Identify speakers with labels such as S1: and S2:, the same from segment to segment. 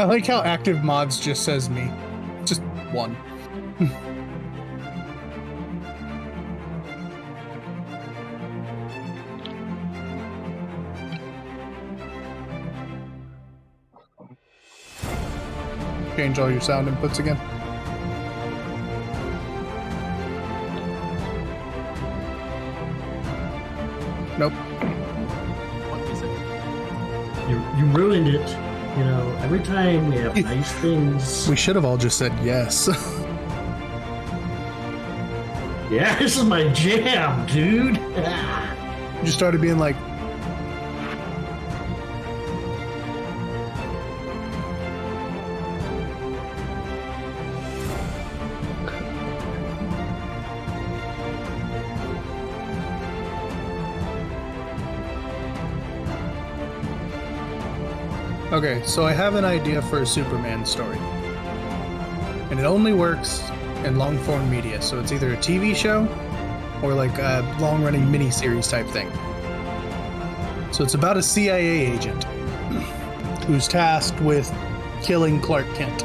S1: I like how active mods just says me. Just one. Change all your sound inputs again. Nope.
S2: What is it?
S3: You ruined it. You know, every time we have nice things.
S1: We should have all just said yes.
S3: Yeah, this is my jam, dude.
S1: You started being like, okay, so I have an idea for a Superman story. And it only works in long-form media, so it's either a TV show or like a long-running miniseries type thing. So it's about a CIA agent who's tasked with killing Clark Kent.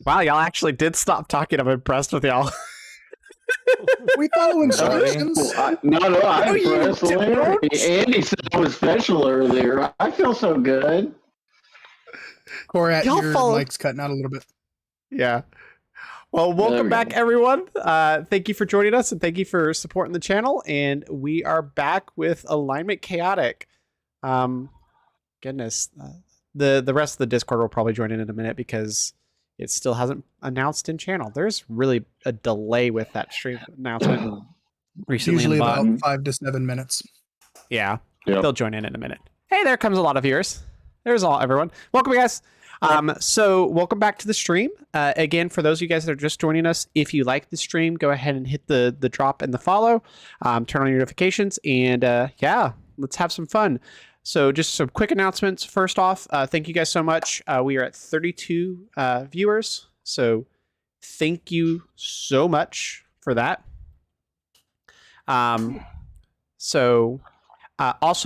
S4: Wow, y'all actually did stop talking. I'm impressed with y'all.
S1: We follow instructions.
S5: I'm impressed. Larry. Andy said I was special earlier. I feel so good.
S1: Korat,
S4: Y'all
S1: your
S4: follow-
S1: mic's cutting out a little bit.
S4: Yeah. Well, welcome back, everyone. Thank you for joining us, and thank you for supporting the channel. And we are back with Alignment Chaotic. Goodness, the rest of the Discord will probably join in a minute because it still hasn't announced in channel. There's really a delay with that stream announcement recently.
S1: Usually
S4: in the
S1: about 5 to 7 minutes.
S4: Yeah,
S5: Yep.
S4: they'll join in a minute. Hey, there comes a lot of viewers. There's everyone. Welcome, you guys. So welcome back to the stream. Again, for those of you guys that are just joining us, if you like the stream, go ahead and hit the drop and the follow. Turn on your notifications, and yeah, let's have some fun. So just some quick announcements. First off, thank you guys so much. We are at 32 viewers, so thank you so much for that. Also,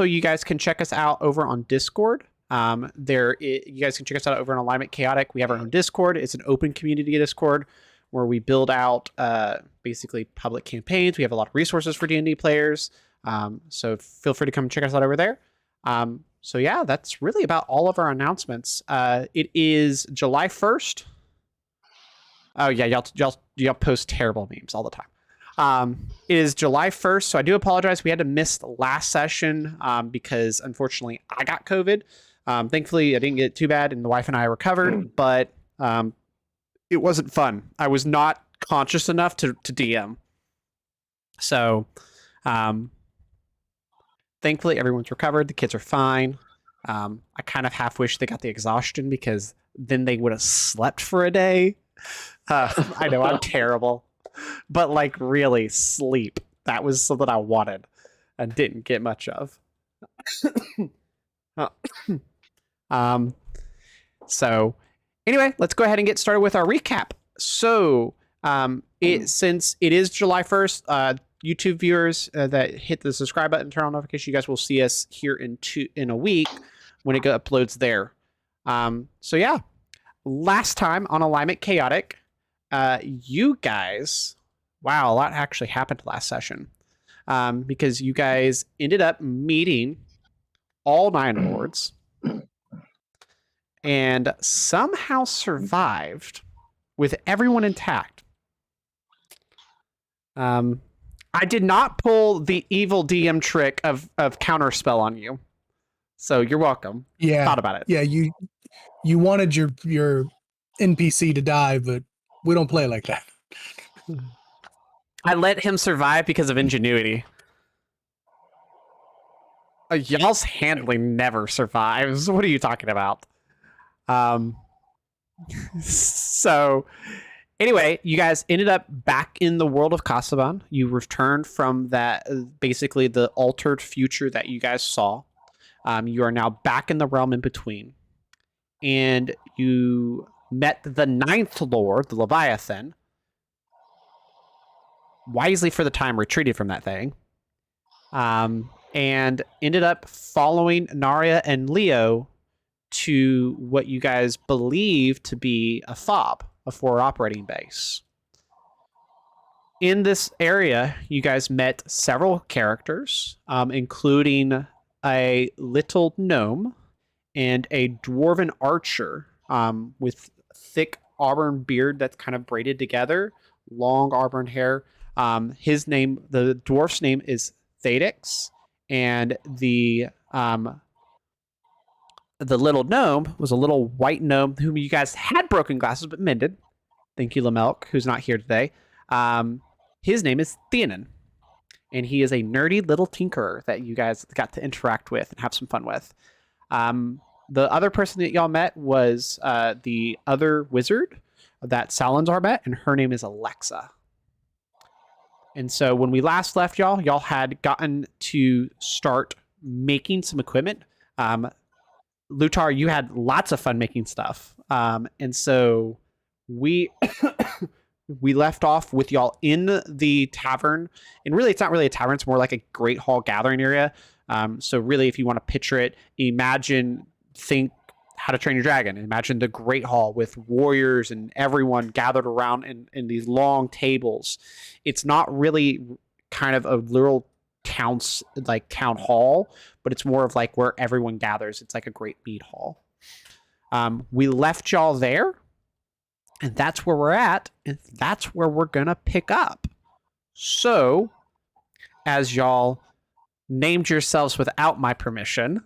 S4: you guys can check us out over on Discord. You guys can check us out over on Alignment Chaotic. We have our own Discord. It's an open community Discord where we build out basically public campaigns. We have a lot of resources for D&D players. So feel free to come check us out over there. So yeah, that's really about all of our announcements. It is July 1st. Oh yeah, y'all post terrible memes all the time. It is July 1st, so I do apologize. We had to miss the last session because unfortunately I got COVID. Thankfully I didn't get too bad and the wife and I recovered, but it wasn't fun. I was not conscious enough to DM. So thankfully everyone's recovered. The kids are fine. I kind of half wish they got the exhaustion because then they would have slept for a day. I know I'm terrible. But like really sleep. That was something I wanted and didn't get much of. So anyway, let's go ahead and get started with our recap. So since it is July 1st, YouTube viewers that hit the subscribe button, turn on notifications, you guys will see us here in a week when it uploads there. So yeah, last time on Alignment Chaotic, you guys, wow, a lot actually happened last session because you guys ended up meeting all 9 lords and somehow survived with everyone intact. I did not pull the evil DM trick of counterspell on you, so you're welcome.
S1: Yeah,
S4: Thought about it.
S1: Yeah, you wanted your NPC to die, but we don't play like that.
S4: I let him survive because of ingenuity. Y'all's handling never survives. What are you talking about? So anyway, you guys ended up back in the world of Casaban. You returned from that, basically the altered future that you guys saw. You are now back in the realm in between. And you met the 9th Lord, the Leviathan. Wisely for the time retreated from that thing. And ended up following Nayria and Leo to what you guys believe to be a FOB, a forward operating base. In this area, you guys met several characters, including a little gnome and a dwarven archer with thick auburn beard that's kind of braided together, long auburn hair. The dwarf's name is Thadix, and the little gnome was a little white gnome whom you guys had broken glasses but mended. Thank you, Lamelk, who's not here today. His name is Theonin, and he is a nerdy little tinkerer that you guys got to interact with and have some fun with. The other person that y'all met was the other wizard that Salinzar met, and her name is Alexa. And so when we last left y'all had gotten to start making some equipment. Lutar, you had lots of fun making stuff. And so we we left off with y'all in the tavern. And really, it's not really a tavern. It's more like a great hall gathering area. So really, if you want to picture it, think How to Train Your Dragon. Imagine the Great Hall with warriors and everyone gathered around in these long tables. It's not really kind of a literal town hall, but it's more of like where everyone gathers. It's like a great mead hall. We left y'all there, and that's where we're at, and that's where we're gonna pick up. So, as y'all named yourselves without my permission,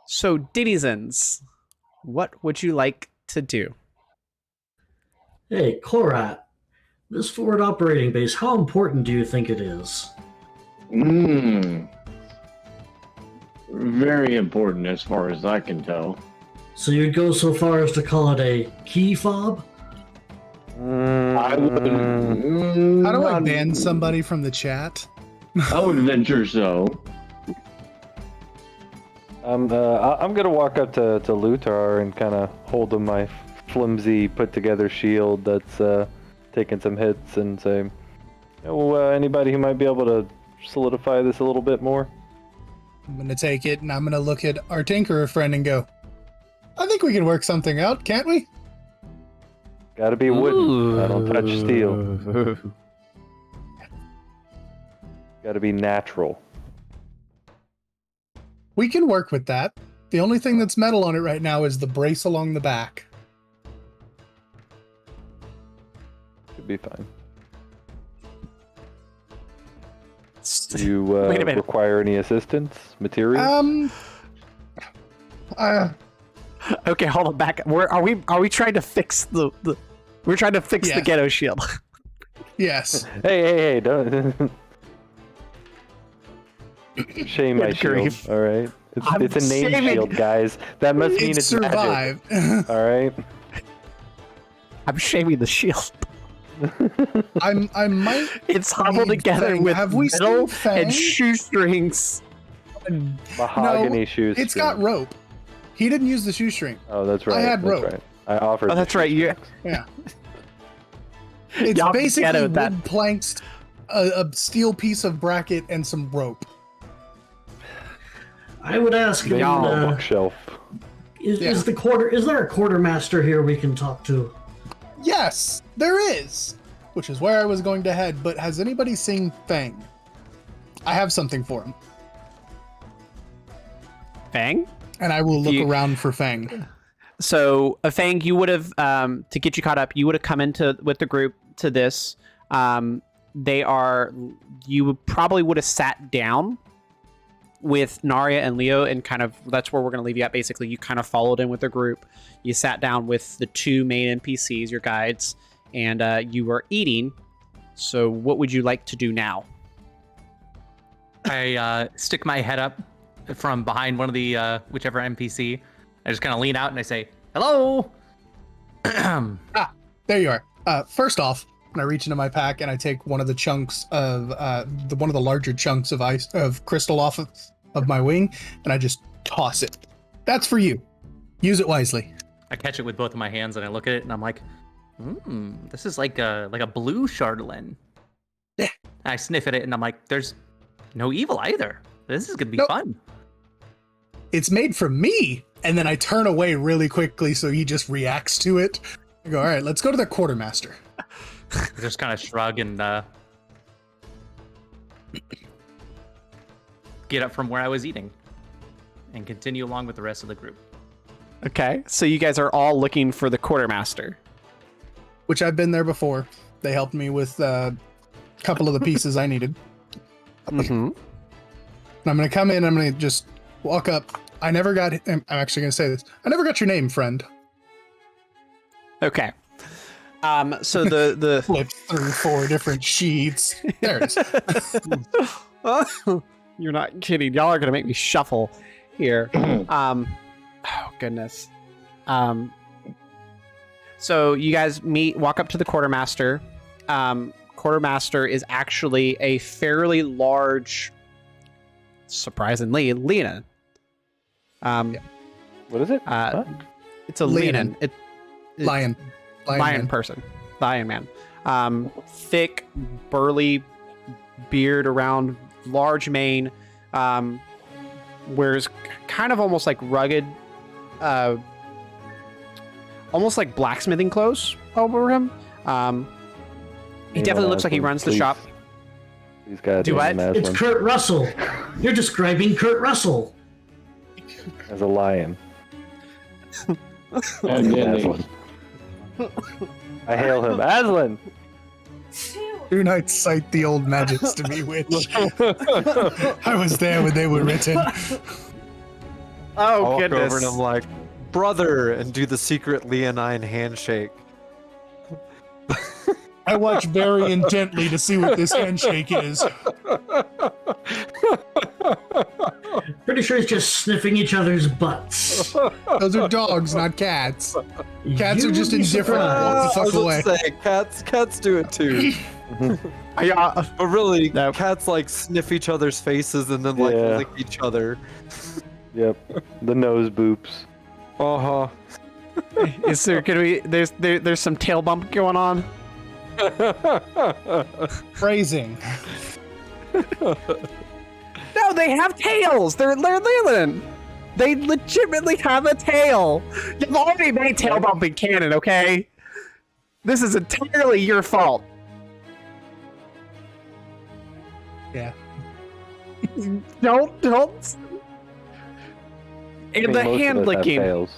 S4: so Dennyzens, what would you like to do?
S3: Hey, Korat, this forward operating base, how important do you think it is?
S5: Very important as far as I can tell.
S3: So you'd go so far as to call it a key fob?
S5: I would.
S1: How do I ban somebody from the chat?
S5: I would venture so.
S6: I'm gonna walk up to Lutar and kind of hold him my flimsy, put-together shield that's taking some hits and say, anybody who might be able to solidify this a little bit more?
S1: I'm going to take it, and I'm going to look at our tinkerer friend and go, I think we can work something out, can't we?
S6: Gotta be wooden. I don't touch steel. Gotta be natural.
S1: We can work with that. The only thing that's metal on it right now is the brace along the back.
S6: Should be fine. Do you
S4: Wait a minute.
S6: require any assistance? Materials?
S4: Okay, hold on back. Are we trying to fix the we're trying to fix the
S1: Yes.
S4: ghetto shield.
S1: Yes.
S6: Hey, don't shame my
S4: Good
S6: shield,
S4: grief.
S6: alright?
S4: I'm
S6: It's a name
S4: shaming-
S6: shield, guys. That must mean
S1: It
S6: it's magic,
S1: survived.
S6: alright?
S4: I'm shaving the shield.
S1: I might.
S4: It's hobbled
S1: need
S4: together
S1: Fang.
S4: with
S1: Have we
S4: metal
S1: seen Fang?
S4: and shoestrings.
S6: Mahogany
S1: No,
S6: shoes.
S1: It's got rope. He didn't use the shoestring.
S6: Oh, that's right.
S1: I had
S6: that's
S1: rope.
S6: Right. I offered.
S4: Oh,
S6: the
S4: that's right. You
S1: Yeah. It's
S4: Y'all
S1: basically
S4: ghettoed that.
S1: wood planks, a steel piece of bracket, and some rope.
S3: I would ask,
S6: Maybe
S4: Y'all.
S6: a bookshelf.
S3: is
S1: Yeah.
S3: is there a quartermaster here we can talk to?
S1: Yes, there is. Which is where I was going to head, but has anybody seen Fang? I have something for him.
S4: Fang?
S1: And I will look
S4: You-
S1: around for Fang.
S4: So, Fang, you would have, to get you caught up, you would have come into with the group to this. You probably would have sat down with Nayria and Leo, and kind of, that's where we're going to leave you at. Basically, you kind of followed in with the group. You sat down with the two main NPCs, your guides, and you were eating. So, what would you like to do now?
S2: I stick my head up from behind one of the whichever NPC. I just kind of lean out and I say, "Hello."
S1: There you are. First off, I reach into my pack and I take one of the chunks of one of the larger chunks of ice of crystal off of my wing, and I just toss it. That's for you. Use it wisely.
S2: I catch it with both of my hands and I look at it and I'm like, this is like a blue Chardonnay.
S1: Yeah.
S2: I sniff at it and I'm like, there's no evil either. This is gonna be
S1: Nope.
S2: fun.
S1: It's made for me, and then I turn away really quickly so he just reacts to it. I go, all right, let's go to the quartermaster.
S2: I just kind of shrug and get up from where I was eating and continue along with the rest of the group.
S4: Okay, so you guys are all looking for the quartermaster.
S1: Which I've been there before. They helped me with a couple of the pieces I needed.
S4: Mm-hmm.
S1: And I'm going to come in, I'm going to just walk up. I'm actually going to say this. I never got your name, friend.
S4: Okay. So the
S1: Flip through 4 different sheets. There it is.
S4: You're not kidding. Y'all are gonna make me shuffle here. Oh goodness. So you guys walk up to the quartermaster. Quartermaster is actually a fairly large, surprisingly, Leonin.
S6: What is it?
S4: It's a
S1: Leonin.
S4: Leonin.
S1: Lion man.
S4: Person. Lion man. Thick, burly beard around, large mane. wears kind of almost like rugged, almost like blacksmithing clothes over him. He definitely looks like he runs the shop.
S6: He's got
S4: Do what?
S3: It's Kurt Russell. You're describing Kurt Russell.
S6: as a lion.
S5: And Denny.
S6: I hail him, Aslan.
S1: Do not cite the old magics to me, witch. I was there when they were written.
S4: Oh,
S7: I'll walk
S4: goodness.
S7: over and I'm like, brother, and do the secret leonine handshake.
S1: I watch very intently to see what this handshake is.
S3: Pretty sure he's just sniffing each other's butts.
S1: Those are dogs, not cats. Cats
S3: You
S1: are just
S3: would be
S1: indifferent.
S3: surprised.
S1: Walk the fuck
S7: I
S1: away.
S7: was about to say, cats do it too. But really,
S4: No.
S7: cats like sniff each other's faces and then like
S6: Yeah.
S7: lick each other.
S6: Yep, the nose boops.
S7: Uh-huh.
S4: Is there gonna be there's some tail bump going on?
S1: Phrasing.
S4: No, they have tails. They're Leland. They legitimately have a tail. You've already made tail bumping canon, okay? This is entirely your fault.
S1: Yeah.
S4: Don't.
S6: I
S4: And
S6: mean,
S4: the
S6: most of
S4: hand
S6: us have
S4: licking.
S6: tails.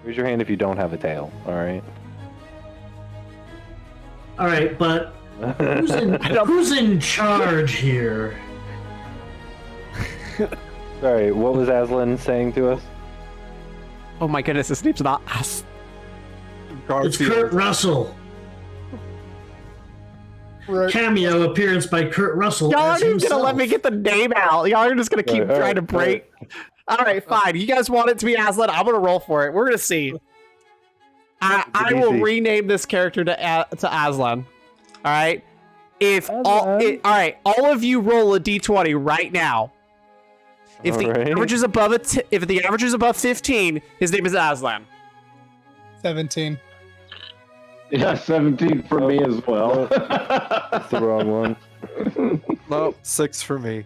S6: Raise your hand if you don't have a tail. All right.
S3: All right, but who's in charge here?
S6: Sorry, what was Aslan saying to us?
S4: Oh my goodness, his name's not us.
S3: It's Kurt Russell. Cameo appearance by Kurt Russell.
S4: Y'all
S3: as
S4: aren't even
S3: himself.
S4: gonna let me get the name out. Y'all are just gonna keep
S6: All
S4: trying to
S6: right,
S4: break. All right, fine. You guys want it to be Aslan? I'm gonna roll for it. We're gonna see. I will
S6: easy.
S4: rename this character to Aslan. All right. If all
S6: Aslan.
S4: all right, all of you roll a d20 right now. If the
S6: Alright.
S4: average is above if the average is above 15, his name is Aslan.
S1: 17.
S5: Yeah, 17 for me as well.
S6: That's the wrong one.
S7: Nope, 6 for me.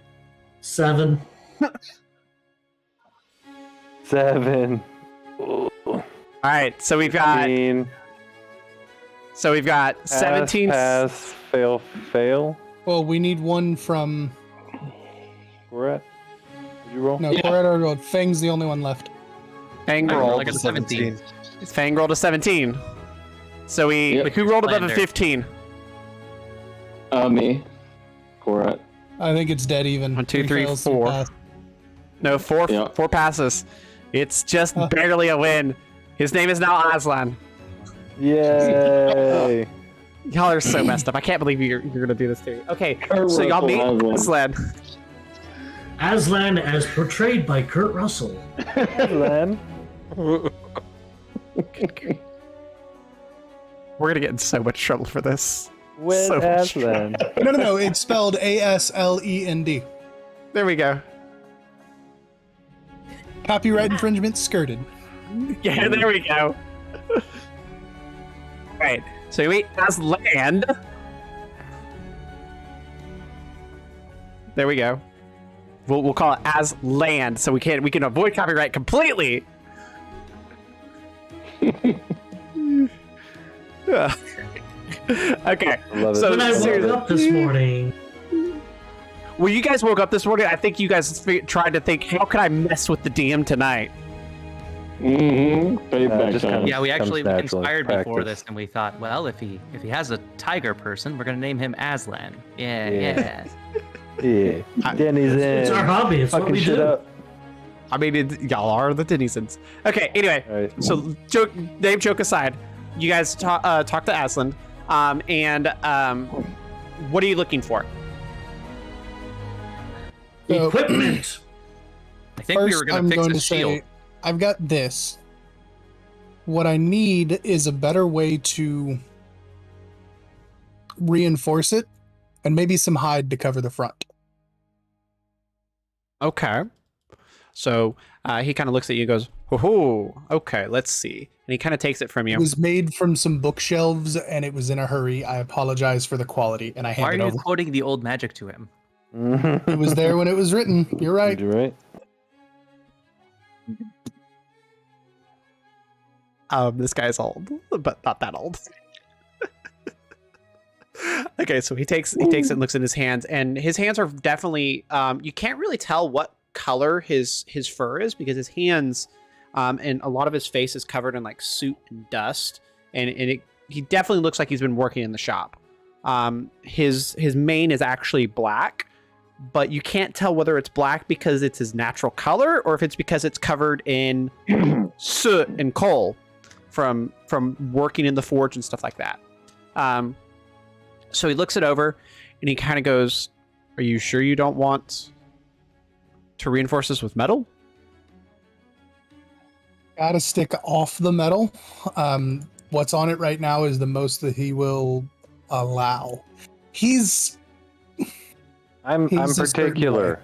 S3: 7.
S6: 7.
S4: All right, so we've got
S6: 15.
S4: 17.
S6: Pass, fail.
S1: Well, we need one from.
S6: Correct. Did you roll?
S1: No, Coretta rolled. Fang's the only one left.
S4: Fang
S2: I rolled
S4: rolled.
S2: like a 17.
S4: Fang rolled a 17. So
S5: Yep.
S4: who rolled above a
S2: Slander.
S4: 15?
S5: Me. Correct.
S1: I think it's dead even.
S4: 1, 2, 3,
S1: fails,
S4: 4.
S1: pass.
S4: No, four
S5: Yeah.
S4: passes. It's just barely a win. His name is now Aslan.
S6: Yay!
S4: Y'all are so messed up. I can't believe you're gonna do this to me. Okay,
S5: Kurt
S4: so y'all meet
S5: Russell
S4: Aslan.
S3: Aslan as portrayed by Kurt Russell.
S6: Aslan.
S4: We're gonna get in so much trouble for this.
S6: With
S4: So much
S6: Aslan.
S1: No. It's spelled ASLEND.
S4: There we go.
S1: Copyright infringement skirted.
S4: Yeah, there we go. Right. So we meet Aslan. There we go. We'll call it Aslan, so we can avoid copyright completely. Yeah. Okay.
S6: Love it.
S4: So
S3: When I woke
S4: seriously,
S3: up this morning,
S4: well, you guys woke up this morning. I think you guys tried to think, how can I mess with the DM tonight?
S5: Payback
S6: just
S5: time.
S6: kinda-
S2: Yeah, we
S6: Comes
S2: actually
S6: naturally,
S2: conspired before
S6: practice.
S2: this, and we thought, well, if he has a tiger person, we're gonna name him Aslan. Yeah.
S6: Yeah. Yeah. Dennyzens.
S3: it's our hobby. It's what
S6: Fucking
S3: we
S6: shit
S3: do.
S6: up.
S4: I mean, y'all are the Dennyzens. Okay, anyway,
S6: All right.
S4: so name joke aside, you guys talk to Aslan, and what are you looking for?
S1: So,
S3: Equipment.
S2: I think we
S1: first,
S2: were gonna
S1: I'm
S2: fix
S1: going
S2: his
S1: to
S2: shield.
S1: say, I've got this. What I need is a better way to reinforce it, and maybe some hide to cover the front.
S4: Okay. So he kind of looks at you and goes, "Oh, okay, let's see." And he kind of takes it from
S1: It
S4: you.
S1: was made from some bookshelves, and it was in a hurry. I apologize for the quality, and I
S2: Why are
S1: handed
S2: you
S1: over.
S2: quoting the old magic to him?
S1: It was there when it was written. You're right.
S6: You're right.
S4: This guy's old, but not that old. Okay, so he takes it and looks in his hands, and his hands are definitely you can't really tell what color his fur is because his hands and a lot of his face is covered in like soot and dust, and he definitely looks like he's been working in the shop. His mane is actually black, but you can't tell whether it's black because it's his natural color or if it's because it's covered in soot and coal from working in the forge and stuff like that. So he looks it over and he kind of goes, "Are you sure you don't want to reinforce this with metal?"
S1: Gotta stick off the metal. What's on it right now is the most that he will allow.
S6: I'm
S1: He's a certain
S6: particular.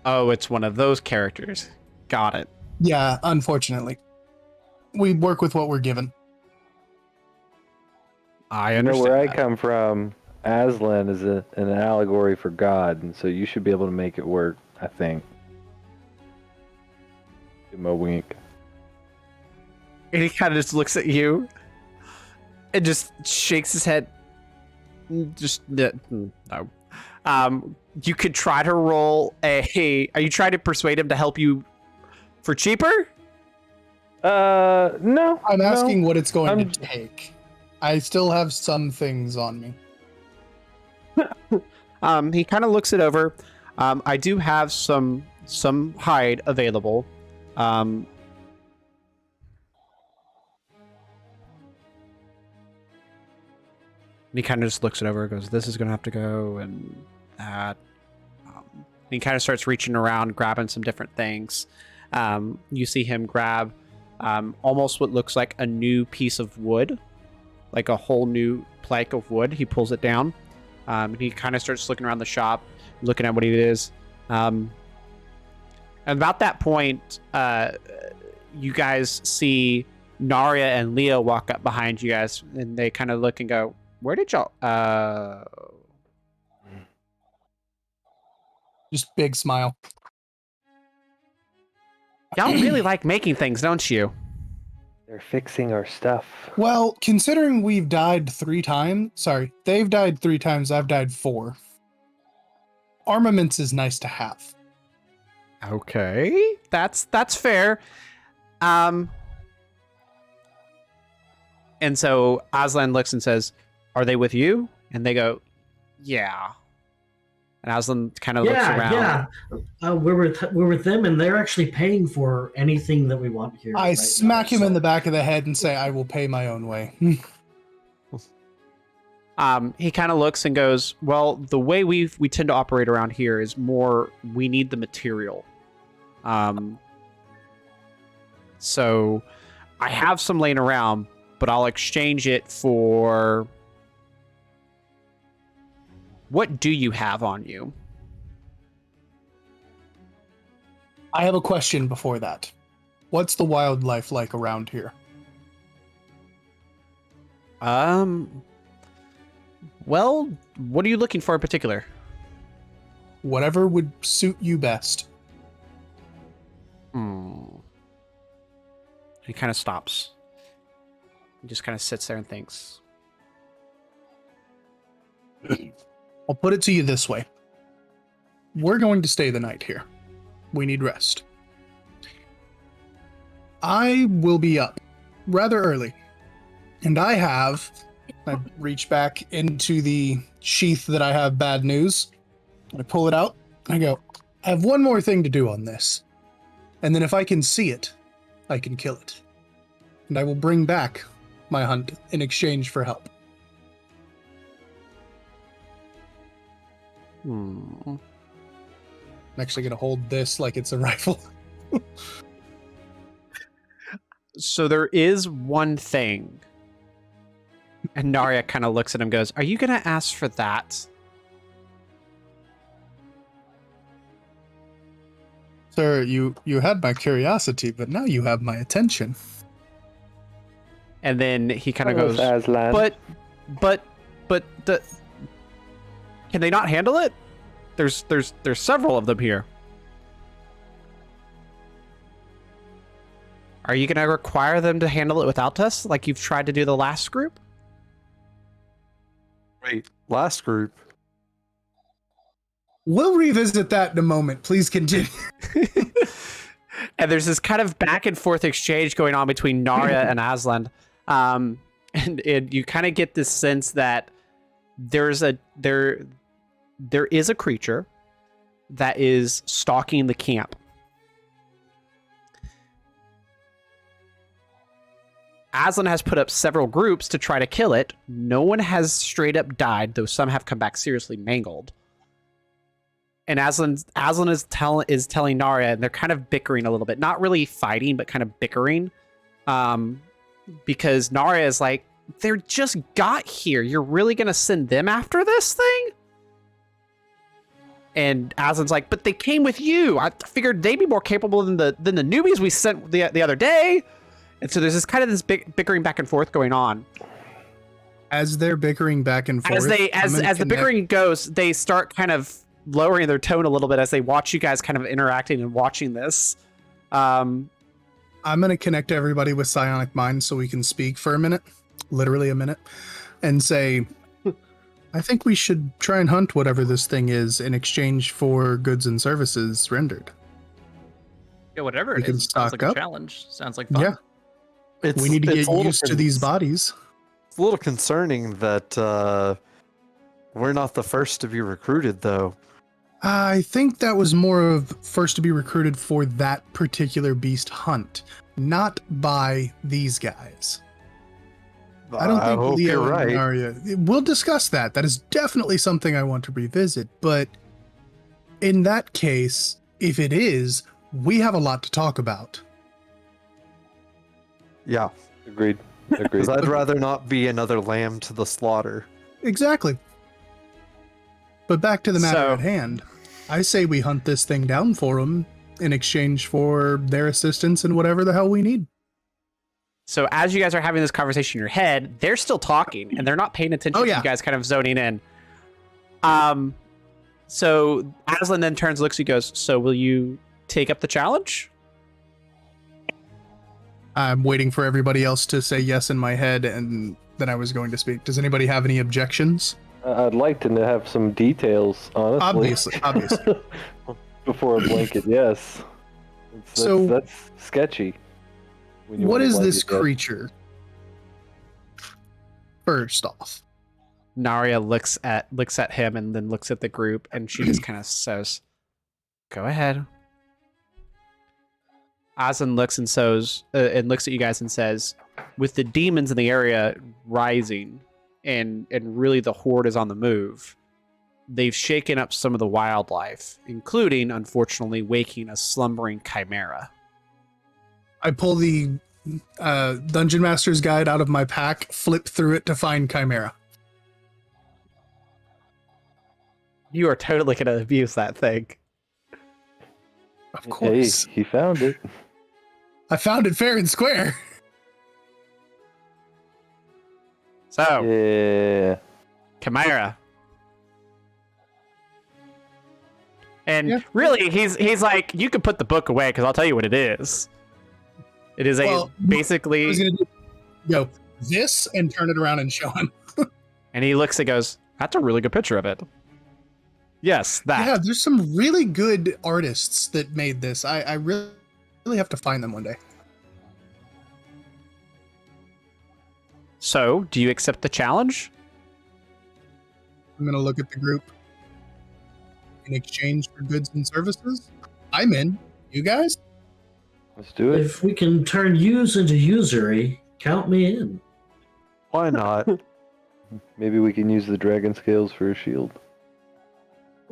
S4: Oh, it's one of those characters. Got it.
S1: Yeah, unfortunately. We work with what we're given.
S4: I
S6: You know
S4: understand.
S6: where I
S4: that.
S6: come from, Aslan is an allegory for God, and so you should be able to make it work, I think. Give him a wink.
S4: And he kind of just looks at you and just shakes his head. Just no. You could try to roll a. Are you trying to persuade him to help you for cheaper?
S6: No.
S1: I'm asking
S6: no.
S1: what it's going to take. I still have some things on me.
S4: He kind of looks it over. I do have some hide available. And he kind of just looks it over and goes, "This is going to have to go," and that. He kind of starts reaching around, grabbing some different things. You see him grab almost what looks like a new piece of wood, like a whole new plank of wood. He pulls it down. And he kind of starts looking around the shop, looking at what it is. And about that point, you guys see Nayria and Leo walk up behind you guys, and they kind of look and go, "Where did y'all?"
S1: Just big smile.
S4: Y'all really like making things, don't you?
S6: They're fixing our stuff.
S1: Well, considering we've died 3 times, sorry, they've died 3 times, I've died 4. Armaments is nice to have.
S4: Okay, that's fair. And so Aslan looks and says, "Are they with you?" And they go, "Yeah." And Aslan kind of looks around.
S3: Yeah. We're with them, and they're actually paying for anything that we want here.
S1: I smack him in the back of the head and say, "I will pay my own way."
S4: He kind of looks and goes, "Well, the way we tend to operate around here is more we need the material. So I have some laying around, but I'll exchange it for what do you have on you?"
S1: I have a question before that. What's the wildlife like around here?
S4: Well, what are you looking for in particular?
S1: Whatever would suit you best.
S4: He kind of stops. He just kind of sits there and thinks.
S1: I'll put it to you this way. We're going to stay the night here. We need rest. I will be up rather early. And I reach back into the sheath that I have bad news. I pull it out. I go, I have one more thing to do on this. And then if I can see it, I can kill it. And I will bring back my hunt in exchange for help. I'm actually going to hold this like it's a rifle.
S4: So there is one thing. And Nayria kind of looks at him and goes, "Are you going to ask for that?"
S1: Sir, you had my curiosity, but now you have my attention.
S4: And then he kind of
S6: Hello,
S4: goes,
S6: Aslan.
S4: but the can they not handle it? There's several of them here. Are you going to require them to handle it without us, like you've tried to do the last group?
S7: Wait, last group.
S1: We'll revisit that in a moment. Please continue.
S4: And there's this kind of back and forth exchange going on between Naraya and Aslan. And you kind of get this sense that there is a creature that is stalking the camp. Aslan has put up several groups to try to kill it. No one has straight up died, though some have come back seriously mangled. And Aslan is telling Naraya, and they're kind of bickering a little bit. Not really fighting, but kind of bickering. Because Naraya is like, they just got here. You're really going to send them after this thing? And Aslan's like, but they came with you. I figured they'd be more capable than the newbies we sent the other day. And so there's this bickering back and forth going on.
S1: As they're bickering back and forth,
S4: as the bickering goes, they start kind of lowering their tone a little bit as they watch you guys kind of interacting and watching this.
S1: I'm going to connect everybody with psionic minds so we can speak for a minute, literally a minute, and say, I think we should try and hunt whatever this thing is in exchange for goods and services rendered.
S2: Yeah, whatever
S1: We
S2: it
S1: can
S2: is. Sounds like
S1: stock
S2: a
S1: up.
S2: challenge. Sounds like fun.
S1: Yeah, we need to get used to these bodies.
S7: It's a little concerning that we're not the first to be recruited, though.
S1: I think that was more of first to be recruited for that particular beast hunt, not by these guys. I don't think
S7: hope
S1: Leo
S7: you're right.
S1: and Nayria. We'll discuss that. That is definitely something I want to revisit. But in that case, if it is, we have a lot to talk about.
S7: Yeah,
S6: Agreed. Agreed.
S7: because I'd rather not be another lamb to the slaughter.
S1: Exactly. But back to the matter
S4: So-
S1: at hand. I say we hunt this thing down for them in exchange for their assistance and whatever the hell we need.
S4: So as you guys are having this conversation in your head, they're still talking and they're not paying attention
S1: Oh,
S4: to
S1: yeah.
S4: you guys kind of zoning in. So Aslan then turns, looks, he goes, so will you take up the challenge?
S1: I'm waiting for everybody else to say yes in my head, and then I was going to speak. Does anybody have any objections?
S6: I'd like to have some details, honestly.
S1: Obviously.
S6: Before a blanket, yes.
S1: So-
S6: That's sketchy. when you
S1: What
S6: want a
S1: is this
S6: blanket, yes.
S1: creature? First off.
S4: Naraya looks at him and then looks at the group, and she just kind of says, "Go ahead." Aslan looks and looks at you guys and says, "With the demons in the area rising, and really the horde is on the move, they've shaken up some of the wildlife, including, unfortunately, waking a slumbering chimera."
S1: I pull the Dungeon Master's Guide out of my pack, flip through it to find Chimera.
S4: You are totally gonna abuse that thing.
S1: Of
S6: Hey,
S1: course.
S6: he found it.
S1: I found it fair and square.
S4: So,
S6: Yeah.
S4: Chimera. And
S1: Yeah.
S4: really, he's like, you can put the book away because I'll tell you what it is. It is
S1: Well, I
S4: basically,
S1: was going to go this and turn it around and show him.
S4: and he looks and goes, "That's a really good picture of it." Yes, that.
S1: Yeah, there's some really good artists that made this. I really have to find them one day.
S4: So, do you accept the challenge?
S1: I'm going to look at the group. In exchange for goods and services, I'm in. You guys?
S6: Let's do it.
S3: If we can turn use into usury, count me in.
S7: Why not?
S6: Maybe we can use the dragon scales for a shield.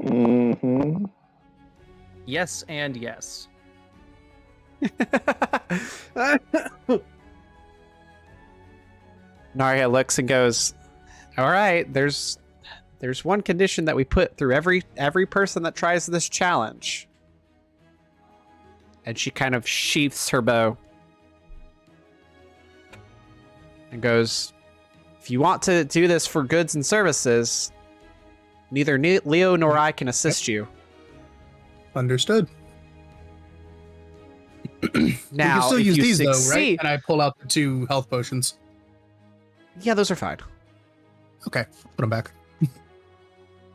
S6: Mm-hmm.
S2: Yes and yes.
S4: Narya looks and goes, "All right, there's one condition that we put through every person that tries this challenge." And she kind of sheaths her bow and goes, "If you want to do this for goods and services, neither Leo nor I can assist you."
S1: Understood. We can
S4: Now,
S1: still
S4: if
S1: use
S4: you
S1: these though, right?
S4: succeed,
S1: And I pull out the 2 health potions.
S4: yeah, those are fine.
S1: Okay, put them back.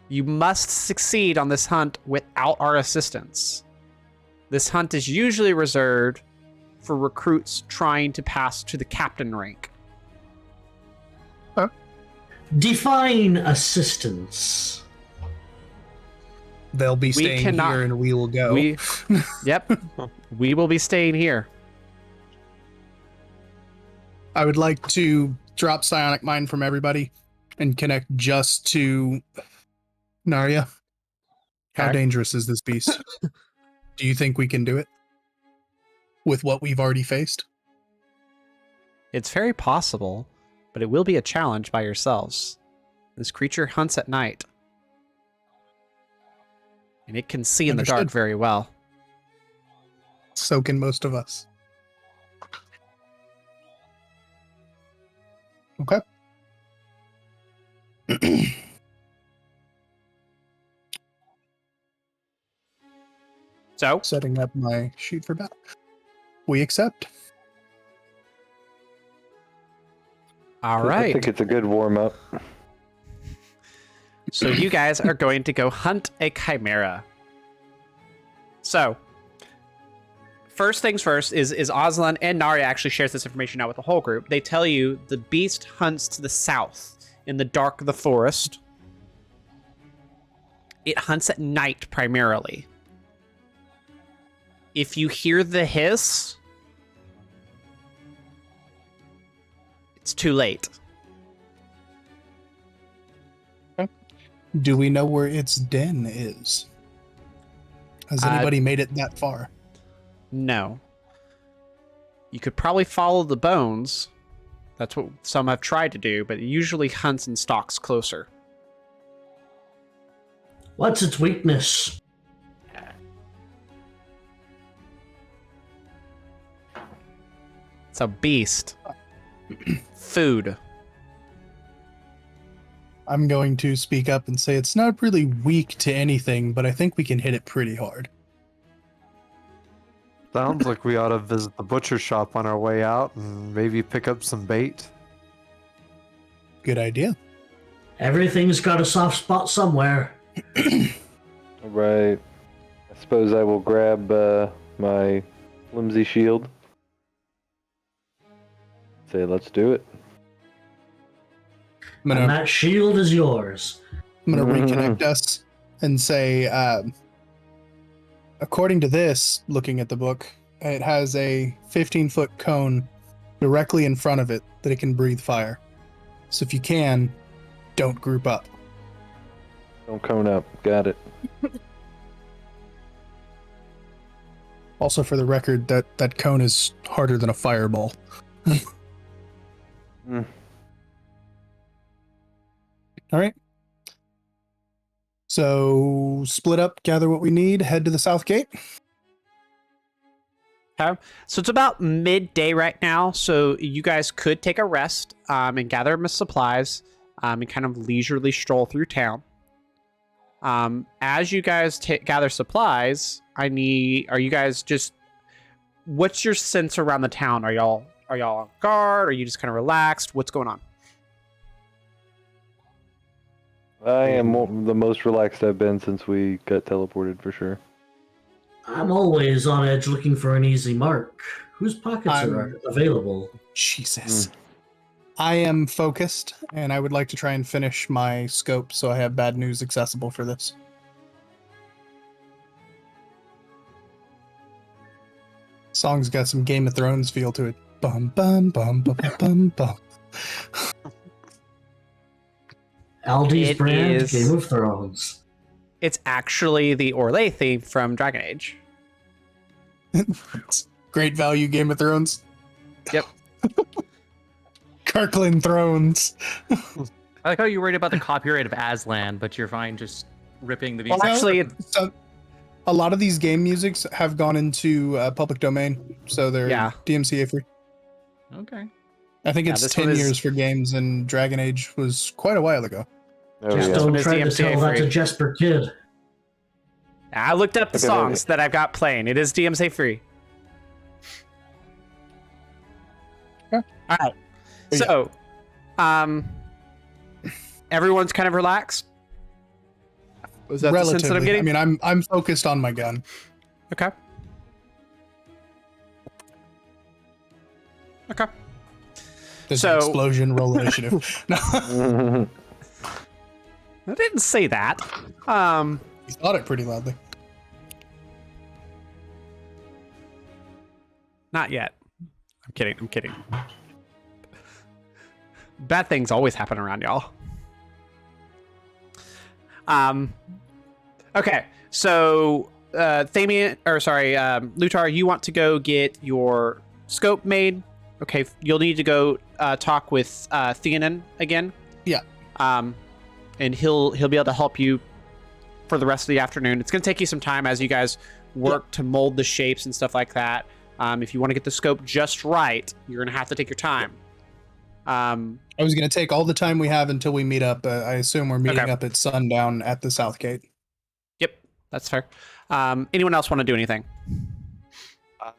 S4: You must succeed on this hunt without our assistance. This hunt is usually reserved for recruits trying to pass to the captain rank.
S3: Define assistance.
S1: They'll be staying
S4: cannot-
S1: here, and we will go.
S4: Yep, we will be staying here.
S1: I would like to drop psionic mind from everybody and connect just to Nayria. How
S4: Okay.
S1: dangerous is this beast? Do you think we can do it with what we've already faced?
S4: It's very possible, but it will be a challenge by yourselves. This creature hunts at night, and it can see in the dark
S1: Understood.
S4: very well.
S1: So can most of us. Okay.
S4: So,
S1: Setting up my sheet for battle. We accept.
S4: all
S6: I
S4: right.
S6: think it's a good warm up.
S4: So you guys are going to go hunt a chimera. So, first things first is Aslan and Naraya actually shares this information out with the whole group. They tell you the beast hunts to the south in the dark of the forest. It hunts at night primarily. If you hear the hiss, it's too late.
S1: Do we know where its den is? Has anybody made it that far?
S4: No. You could probably follow the bones. That's what some have tried to do, but it usually hunts and stalks closer.
S3: What's its weakness?
S4: It's a beast. Food.
S1: I'm going to speak up and say it's not really weak to anything, but I think we can hit it pretty hard.
S7: Sounds like we ought to visit the butcher shop on our way out and maybe pick up some bait.
S1: Good idea.
S3: Everything's got a soft spot somewhere.
S6: All right. I suppose I will grab my flimsy shield. Say, let's do it.
S1: I'm
S3: And
S1: gonna,
S3: that shield is yours.
S1: reconnect us and say, according to this, looking at the book, it has a 15-foot cone directly in front of it that it can breathe fire. So if you can, don't group up.
S6: Don't cone up. Got it.
S1: Also, for the record, that cone is harder than a fireball.
S6: Mm.
S1: All right. So split up, gather what we need, head to the south gate.
S4: Okay. So it's about midday right now. So you guys could take a rest and gather supplies and kind of leisurely stroll through town. As you guys gather supplies, are you guys just, what's your sense around the town? Are y'all on guard? Are you just kind of relaxed? What's going on?
S6: I am the most relaxed I've been since we got teleported, for sure.
S3: I'm always on edge looking for an easy mark. Whose pockets are available?
S1: Jesus. I am focused, and I would like to try and finish my scope so I have bad news accessible for this. Song's got some Game of Thrones feel to it. Bum bum bum bum bum bum.
S3: Aldi's
S4: It
S3: brand,
S4: is-
S3: Game of Thrones.
S4: It's actually the Orlais theme from Dragon Age.
S1: Great value, Game of Thrones.
S4: Yep.
S1: Kirkland Thrones.
S2: I like how you're worried about the copyright of Aslan, but you're fine just ripping the
S4: Well,
S2: music.
S4: actually,
S1: So, a lot of these game musics have gone into public domain, so they're
S4: Yeah.
S1: DMCA free.
S2: Okay.
S1: I think
S4: Yeah,
S1: it's
S4: this
S1: 10
S4: one is-
S1: years for games, and Dragon Age was quite a while ago.
S6: Oh,
S3: Just
S6: yeah.
S3: don't
S4: one is
S3: try to
S4: DMCA
S3: tell that to
S4: free.
S3: Jesper Kid.
S4: I looked up the
S6: Okay,
S4: songs that I've got playing. It is DMCA free.
S1: Yeah.
S4: All right.
S1: Yeah.
S4: So, everyone's kind of relaxed. Was that the sense that I'm
S1: Relatively. I
S4: getting?
S1: mean, I'm focused on my gun.
S4: Okay. Okay.
S1: There's
S4: So-
S1: an explosion. Roll initiative. No.
S4: I didn't say that.
S1: He thought it pretty loudly.
S4: Not yet. I'm kidding. I'm kidding. Bad things always happen around y'all. Okay. So, Lutar, you want to go get your scope made. Okay. You'll need to go talk with Theonin again.
S1: Yeah.
S4: And he'll be able to help you for the rest of the afternoon. It's going to take you some time as you guys work to mold the shapes and stuff like that. If you want to get the scope just right, you're going to have to take your time.
S1: I was going to take all the time we have until we meet up. I assume we're meeting up at sundown at the South Gate.
S4: Yep, that's fair. Anyone else want to do anything?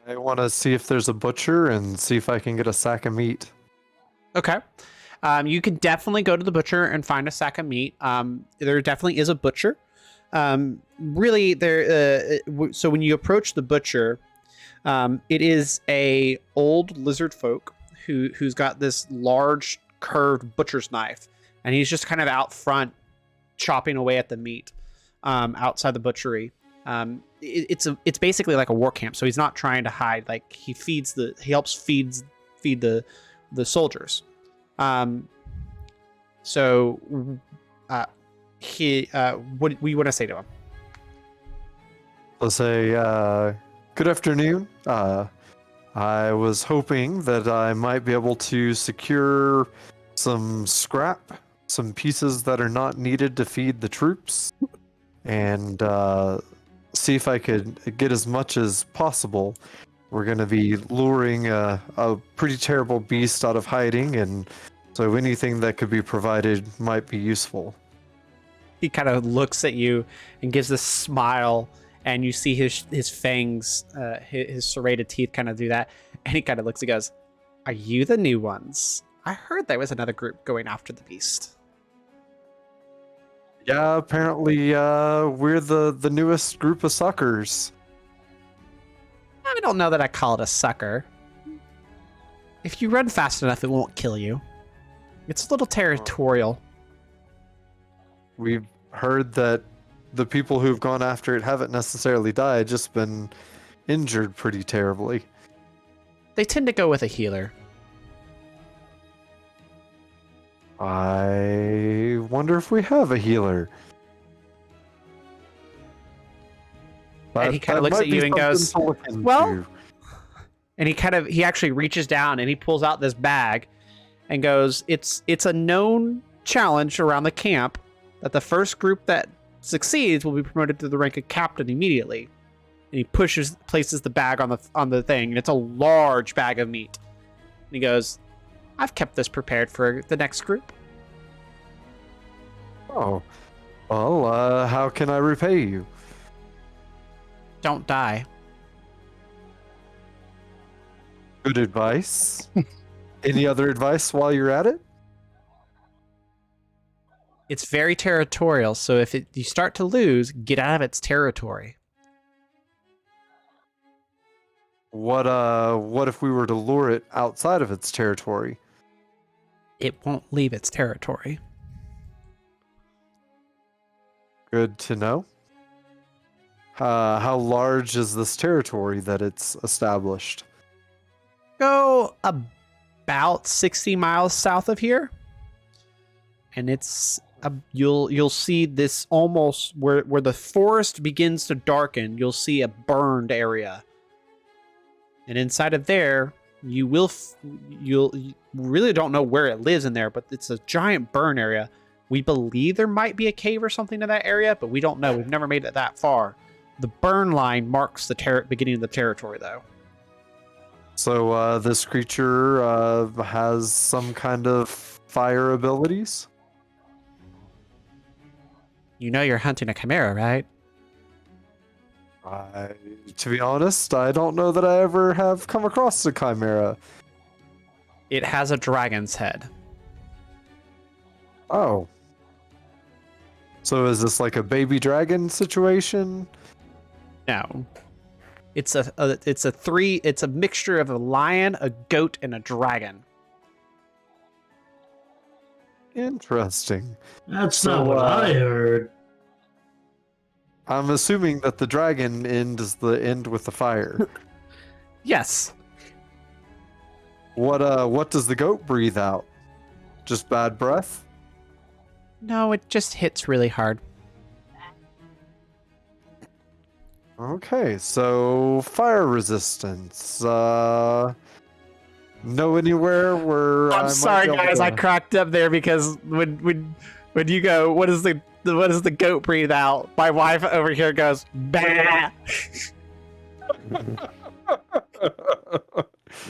S7: I want to see if there's a butcher and see if I can get a sack of meat.
S4: Okay. You can definitely go to the butcher and find a sack of meat. There definitely is a butcher. Really, so when you approach the butcher, it is a old lizard folk who's got this large curved butcher's knife, and he's just kind of out front chopping away at the meat outside the butchery. It's basically like a war camp, so he's not trying to hide. Like he helps feed the soldiers. So what we want to say to him?
S7: Let's say, good afternoon. I was hoping that I might be able to secure some scrap, some pieces that are not needed to feed the troops, and see if I could get as much as possible. We're going to be luring a pretty terrible beast out of hiding, and so anything that could be provided might be useful.
S4: He kind of looks at you and gives this smile, and you see his fangs, his serrated teeth kind of do that. And he kind of looks and goes, "Are you the new ones? I heard there was another group going after the beast."
S7: Yeah, apparently we're the newest group of suckers.
S4: I don't know that I call it a sucker. If you run fast enough, it won't kill you. It's a little territorial.
S7: We've heard that the people who've gone after it haven't necessarily died, just been injured pretty terribly.
S4: They tend to go with a healer.
S7: I wonder if we have a healer.
S4: And he kind of looks at you and goes, "Well," and he actually reaches down and he pulls out this bag and goes, it's a known challenge around the camp that the first group that succeeds will be promoted to the rank of captain immediately." And he places the bag on the thing, and it's a large bag of meat. And he goes, "I've kept this prepared for the next group."
S7: Oh, well, how can I repay you?
S4: Don't die.
S7: Good advice. Any other advice while you're at it?
S4: It's very territorial, so if you start to lose, get out of its territory.
S7: What if we were to lure it outside of its territory?
S4: It won't leave its territory.
S7: Good to know. How large is this territory that it's established?
S4: Go about 60 miles south of here, and it's you'll see this almost where the forest begins to darken. You'll see a burned area, and inside of there, you really don't know where it lives in there, but it's a giant burn area. We believe there might be a cave or something in that area, but we don't know. We've never made it that far. The burn line marks the beginning of the territory, though.
S7: So this creature has some kind of fire abilities?
S4: You know you're hunting a chimera, right?
S7: To be honest, I don't know that I ever have come across a chimera.
S4: It has a dragon's head.
S7: Oh. So is this like a baby dragon situation?
S4: No. It's a mixture of a lion, a goat, and a dragon.
S7: Interesting.
S3: That's not what I heard.
S7: I'm assuming that the dragon end is the end with the fire.
S4: Yes.
S7: What does the goat breathe out? Just bad breath?
S4: No, it just hits really hard.
S7: Okay, so fire resistance. Know anywhere where I
S4: I'm
S7: might
S4: sorry,
S7: be able
S4: guys.
S7: to-
S4: I cracked up there because when you go, what does the goat breathe out? My wife over here goes, bah.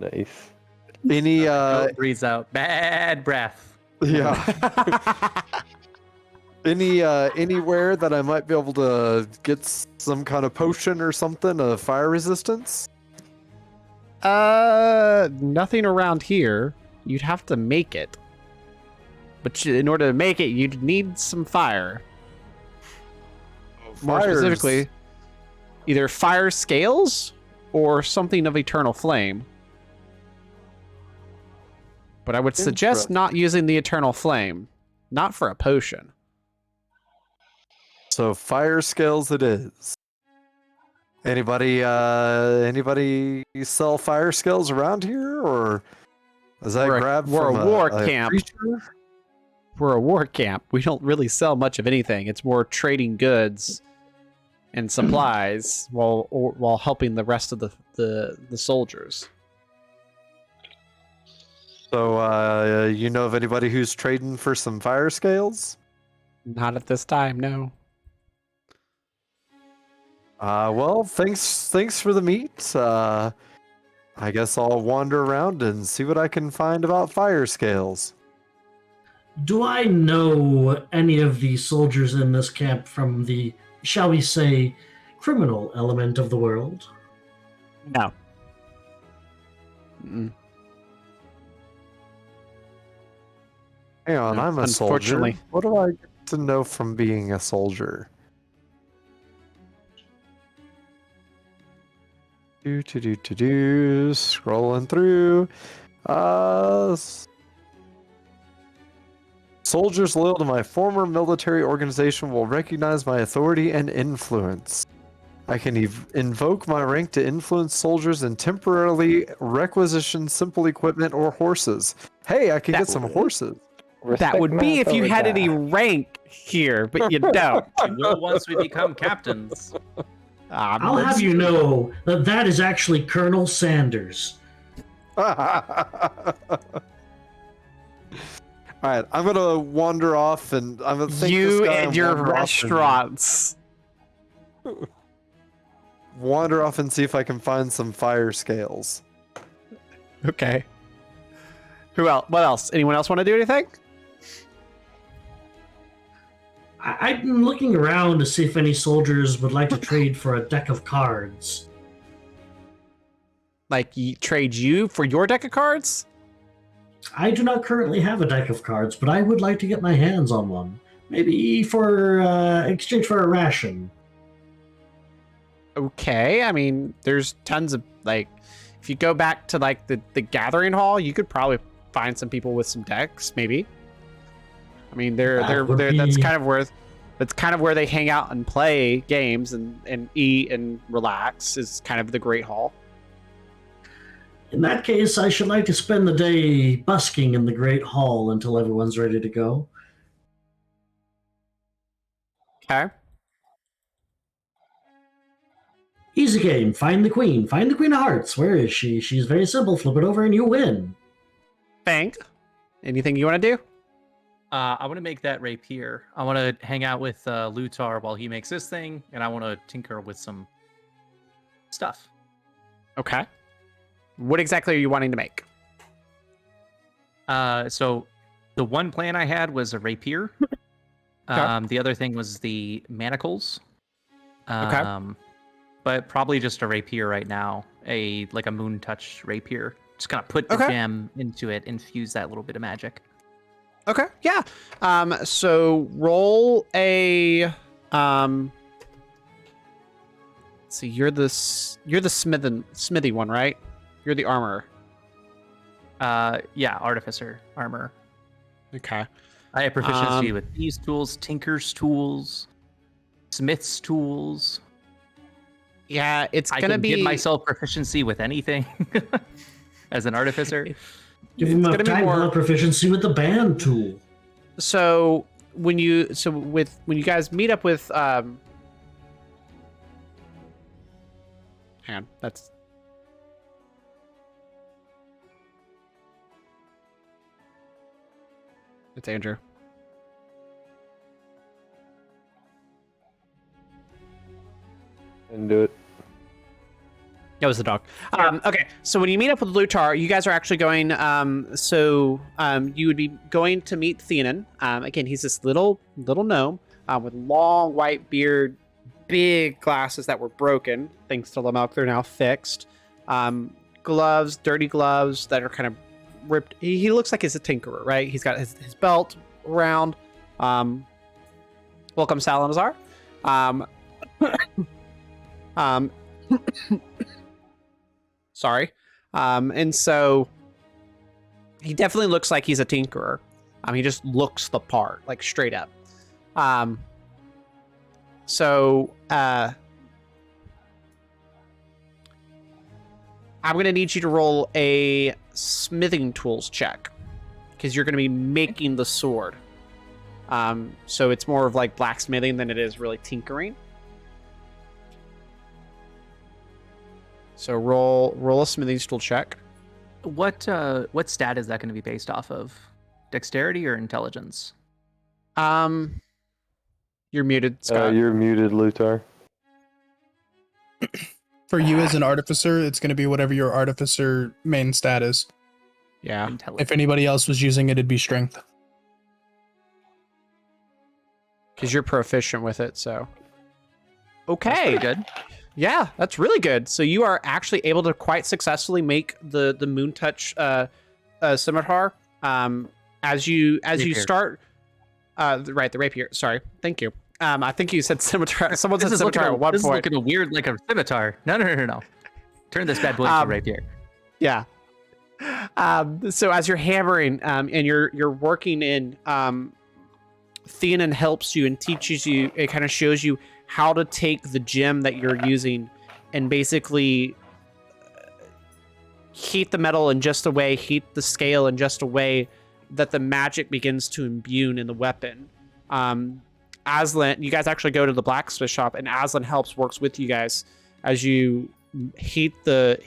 S6: Nice.
S7: Any
S2: Goat breathes out bad breath.
S7: yeah. Anywhere that I might be able to get some kind of potion or something of fire resistance?
S4: Nothing around here. You'd have to make it. But in order to make it, you'd need some fire. More
S7: Fires.
S4: specifically, either fire scales or something of eternal flame. But I would suggest not using the eternal flame. Not for a potion.
S7: So fire scales it is. Anybody sell fire scales around here, or is that grabbed
S4: we're
S7: from
S4: a war camp.
S7: creature?
S4: We're a war camp. We don't really sell much of anything. It's more trading goods and supplies while helping the rest of the soldiers.
S7: So you know of anybody who's trading for some fire scales?
S4: Not at this time, no.
S7: Well, thanks for the meet. I guess I'll wander around and see what I can find about fire scales.
S3: Do I know any of the soldiers in this camp from the, shall we say, criminal element of the world?
S4: No. Mm-mm.
S7: Hang on,
S4: No,
S7: I'm a soldier.
S4: unfortunately.
S7: What do I get to know from being a soldier? Scrolling through. Soldiers loyal to my former military organization will recognize my authority and influence. I can invoke my rank to influence soldiers and temporarily requisition simple equipment or horses. Hey, I can get some horses.
S4: That would be if you had any
S6: authority.
S4: rank here, but you don't.
S2: We will once we become captains.
S3: I'll have you know that that is actually Colonel Sanders.
S7: All right, I'm gonna wander off, and I'm gonna think
S4: You
S7: this guy
S4: and your
S7: wander off
S4: restaurants.
S7: wander off and see if I can find some fire scales.
S4: Okay. Who else? What else? Anyone else want to do anything?
S3: I've been looking around to see if any soldiers would like to trade for a deck of cards.
S4: Like, trade you for your deck of cards?
S3: I do not currently have a deck of cards, but I would like to get my hands on one. Maybe for exchange for a ration.
S4: Okay, I mean, there's tons of, like, if you go back to, like, the gathering hall, you could probably find some people with some decks, maybe. I mean, that's kind of where they hang out and play games and eat and relax, is kind of the Great Hall.
S3: In that case, I should like to spend the day busking in the Great Hall until everyone's ready to go.
S4: Okay.
S3: Easy game. Find the queen. Find the queen of hearts. Where is she? She's very simple. Flip it over and you win.
S4: Thank. Anything you want to do?
S2: I want to make that rapier. I want to hang out with Lutar while he makes this thing, and I want to tinker with some stuff.
S4: Okay. What exactly are you wanting to make?
S2: So the one plan I had was a rapier. The other thing was the manacles.
S4: Okay.
S2: But probably just a rapier right now. Like a moon touch rapier. Just kind of put the
S4: Okay.
S2: gem into it, infuse that little bit of magic.
S4: Okay, yeah. So roll a let's see, you're the smithy one, right? You're the armor.
S2: Yeah, artificer armor.
S4: Okay.
S2: I have proficiency
S4: Um,
S2: with these tools, tinker's tools, smith's tools.
S4: Yeah, it's
S2: I
S4: gonna
S2: can
S4: be
S2: give myself proficiency with anything as an artificer.
S3: Give
S4: it's
S3: him a
S4: gonna be
S3: time
S4: more.
S3: more proficiency with the band tool.
S4: So when you guys meet up with hang on, it's Andrew.
S6: And do it.
S4: That was the dog. Okay, so when you meet up with Lutar, you guys are actually going. You would be going to meet Theonan. Again, he's this little gnome with long white beard, big glasses that were broken. Thanks to Lamelk, they're now fixed. Gloves, dirty gloves that are kind of ripped. He looks like he's a tinkerer, right? He's got his belt around. Welcome, Salinzar. Sorry. And so he definitely looks like he's a tinkerer. He just looks the part, like straight up. I'm going to need you to roll a smithing tools check because you're going to be making the sword. So it's more of like blacksmithing than it is really tinkering. So roll a smithing tool check.
S2: What stat is that going to be based off of? Dexterity or intelligence?
S4: You're muted, Scott.
S6: You're muted, Lutar.
S1: For you as an artificer, it's going to be whatever your artificer main stat is.
S4: Yeah.
S2: Intelligence.
S1: If anybody else was using it, it'd be strength.
S4: Because you're proficient with it, so.
S2: That's
S4: Okay.
S2: pretty good.
S4: Yeah, that's really good. So you are actually able to quite successfully make the moon touch scimitar. As you
S2: Rapier.
S4: start right, the rapier. Sorry. Thank you. I think you said scimitar. Someone said
S2: This is looking
S4: scimitar at one
S2: this is
S4: point.
S2: looking a weird like a scimitar. No. Turn this bad boy into a rapier.
S4: Yeah. So as you're hammering and you're working in, Theonan helps you and teaches you. It kind of shows you how to take the gem that you're using and basically heat the metal in just a way, heat the scale in just a way that the magic begins to imbue in the weapon. Aslan, you guys actually go to the blacksmith shop, and Aslan works with you guys as you heat they're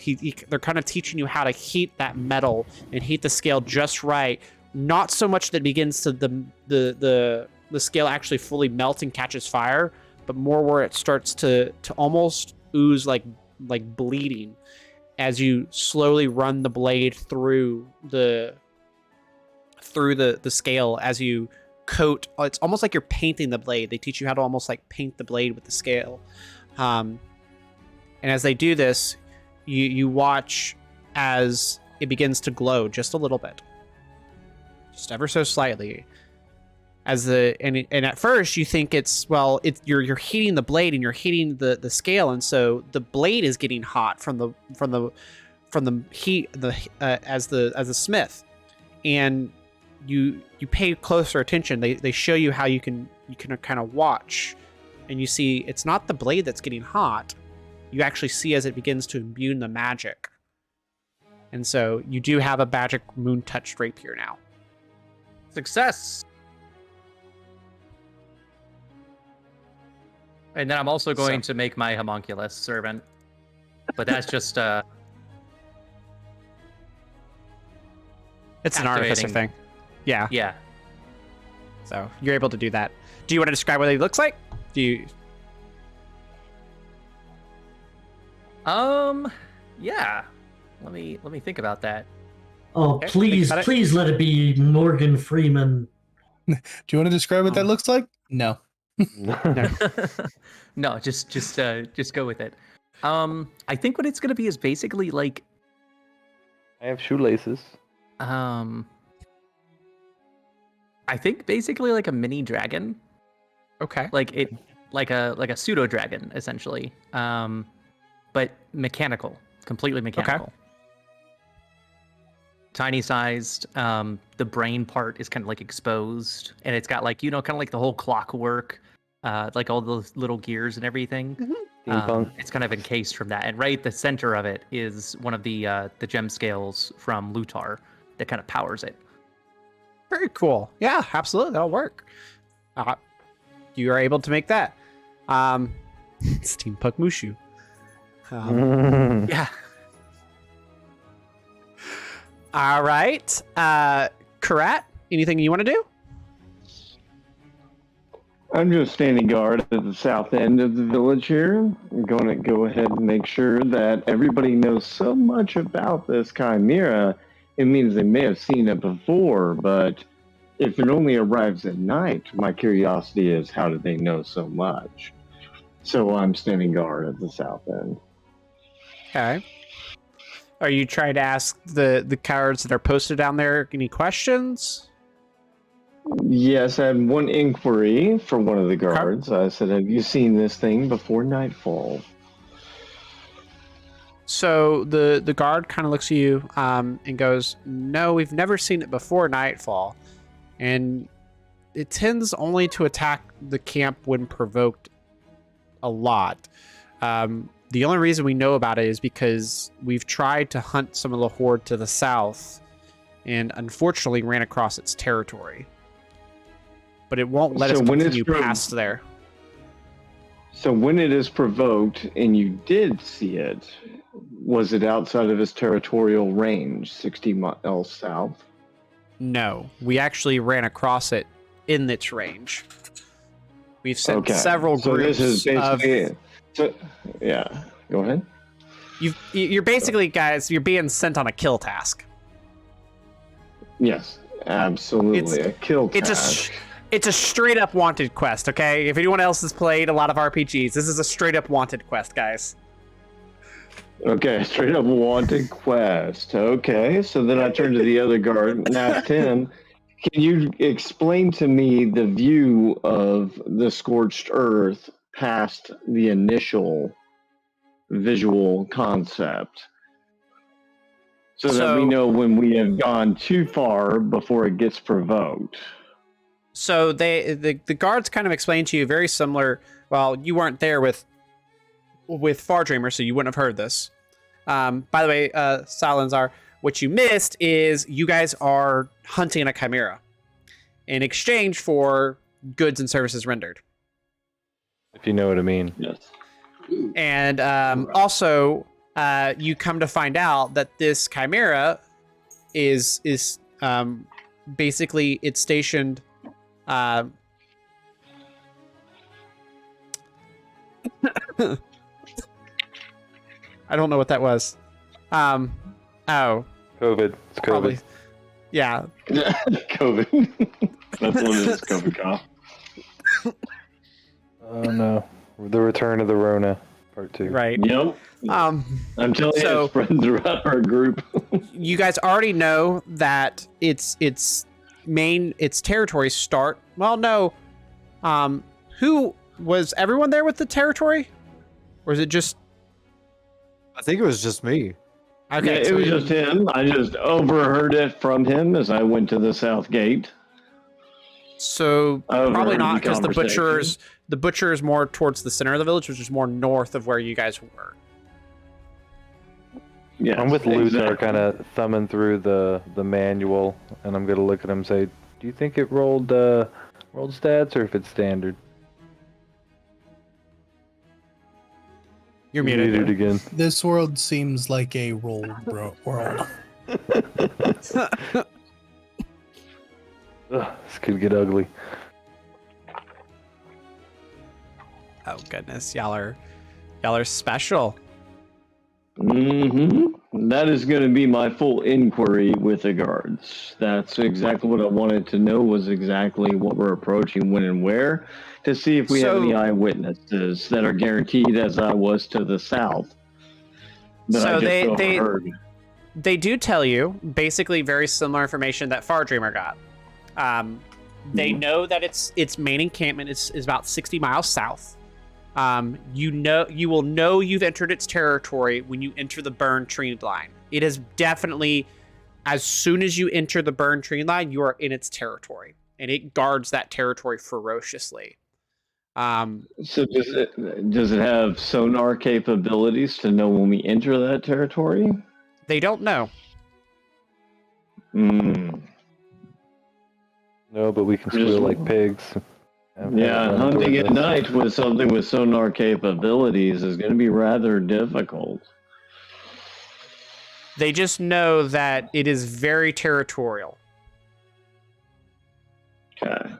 S4: kind of teaching you how to heat that metal and heat the scale just right. Not so much that it begins to the scale actually fully melts and catches fire, but more where it starts to almost ooze like bleeding as you slowly run the blade through the scale as you coat. It's almost like you're painting the blade. They teach you how to almost like paint the blade with the scale. And as they do this, you watch as it begins to glow just a little bit, just ever so slightly. And at first you think you're heating the blade and you're heating the scale, and so the blade is getting hot from the heat as the smith, and you pay closer attention. They show you how you can kind of watch, and you see it's not the blade that's getting hot. You actually see as it begins to imbue the magic, and so you do have a magic moon touched rapier now.
S2: Success. And then I'm also going to make my homunculus servant. But that's just
S4: It's an artificer
S2: activating.
S4: thing. Yeah.
S2: Yeah.
S4: So you're able to do that. Do you want to describe what he looks like? Do you?
S2: Yeah. Let me think about that.
S3: Oh,
S4: Okay,
S3: please,
S4: think about it.
S3: please let it be Morgan Freeman.
S1: Do you want to describe what that looks like? No.
S2: No, just go with it. I think what it's gonna be is basically like
S6: I have shoelaces.
S2: I think basically like a mini dragon,
S4: Okay.
S2: like a pseudo dragon essentially, but mechanical, completely mechanical. Tiny sized. The brain part is kind of like exposed, and it's got like kind of like the whole clockwork, like all those little gears and everything.
S6: Steampunk.
S2: It's kind of encased from that, and right at the center of it is one of the gem scales from Lutar that kind of powers it.
S4: Very cool. Yeah, absolutely. That'll work. You are able to make that. Steampunk Mushu.
S2: Yeah.
S4: All right. Karat, anything you want to do?
S5: I'm just standing guard at the south end of the village here. I'm going to go ahead and make sure that everybody knows so much about this Chimera. It means they may have seen it before, but if it only arrives at night, my curiosity is how do they know so much? So I'm standing guard at the south end.
S4: Okay. Are you trying to ask the cards that are posted down there any questions?
S5: Yes, I had one inquiry for one of the guards. I said, have you seen this thing before nightfall?
S4: So the guard kind of looks at you and goes, no, we've never seen it before nightfall. And it tends only to attack the camp when provoked a lot. The only reason we know about it is because we've tried to hunt some of the horde to the south and unfortunately ran across its territory. But it won't let us continue past there.
S5: So when it is provoked and you did see it, was it outside of its territorial range, 60 miles south?
S4: No, we actually ran across it in its range. We've sent several groups.
S5: So this is basically yeah, go ahead.
S4: You're basically, guys, you're being sent on a kill task.
S5: Yes, absolutely, a kill task.
S4: It's a straight up wanted quest, okay? If anyone else has played a lot of RPGs, this is a straight up wanted quest, guys.
S5: Okay, straight up wanted quest. Okay, so then I turned to the other guard and asked him, can you explain to me the view of the scorched earth past the initial visual concept? So that we know when we have gone too far before it gets provoked.
S4: So the guards kind of explained to you very similar. Well, you weren't there with Fardreamer, so you wouldn't have heard this. By the way, Salinzar, what you missed is you guys are hunting a chimera in exchange for goods and services rendered.
S6: If you know what I mean.
S5: Yes.
S4: And also, you come to find out that this chimera is basically it's stationed. I don't know what that was. Oh.
S6: COVID. It's COVID.
S4: Probably. Yeah.
S5: COVID. That's what it is, COVID cough.
S6: Oh no. The Return of the Rona, part 2.
S4: Right.
S5: Yep. I'm telling you, it spread throughout our group.
S4: You guys already know that its territories start. Well, no. Who was everyone there with the territory? Or is it just
S7: I think it was just me.
S4: okay?
S5: Yeah, it was just him. I just overheard it from him as I went to the south gate.
S4: So probably not, because the
S5: conversation.
S4: butcher is more towards the center of the village, which is more north of where you guys were.
S5: Yeah,
S6: I'm with Luthar,
S5: exactly.
S6: kind of thumbing through the manual, and I'm gonna look at him and say, "Do you think it rolled stats, or if it's standard?"
S4: You're muted.
S6: Muted again.
S1: This world seems like a roll world.
S6: Ugh, this could get ugly.
S4: Oh goodness, y'all are special.
S5: Mm-hmm. That is going to be my full inquiry with the guards. That's exactly what I wanted to know, was exactly what we're approaching, when and where, to see if we have any eyewitnesses that are guaranteed, as I was to the south. That
S4: So
S5: I just
S4: they
S5: overheard.
S4: they do tell you basically very similar information that Far Dreamer got. They know that its main encampment is about 60 miles south. You will know you've entered its territory when you enter the burn tree line. It is definitely, as soon as you enter the burn tree line, you are in its territory, and it guards that territory ferociously.
S5: So does it have sonar capabilities to know when we enter that territory?
S4: They don't know.
S5: Hmm.
S6: No, but we can squeal like pigs.
S5: Yeah, hunting at night with something with sonar capabilities is going to be rather difficult.
S4: They just know that it is very territorial.
S5: Okay.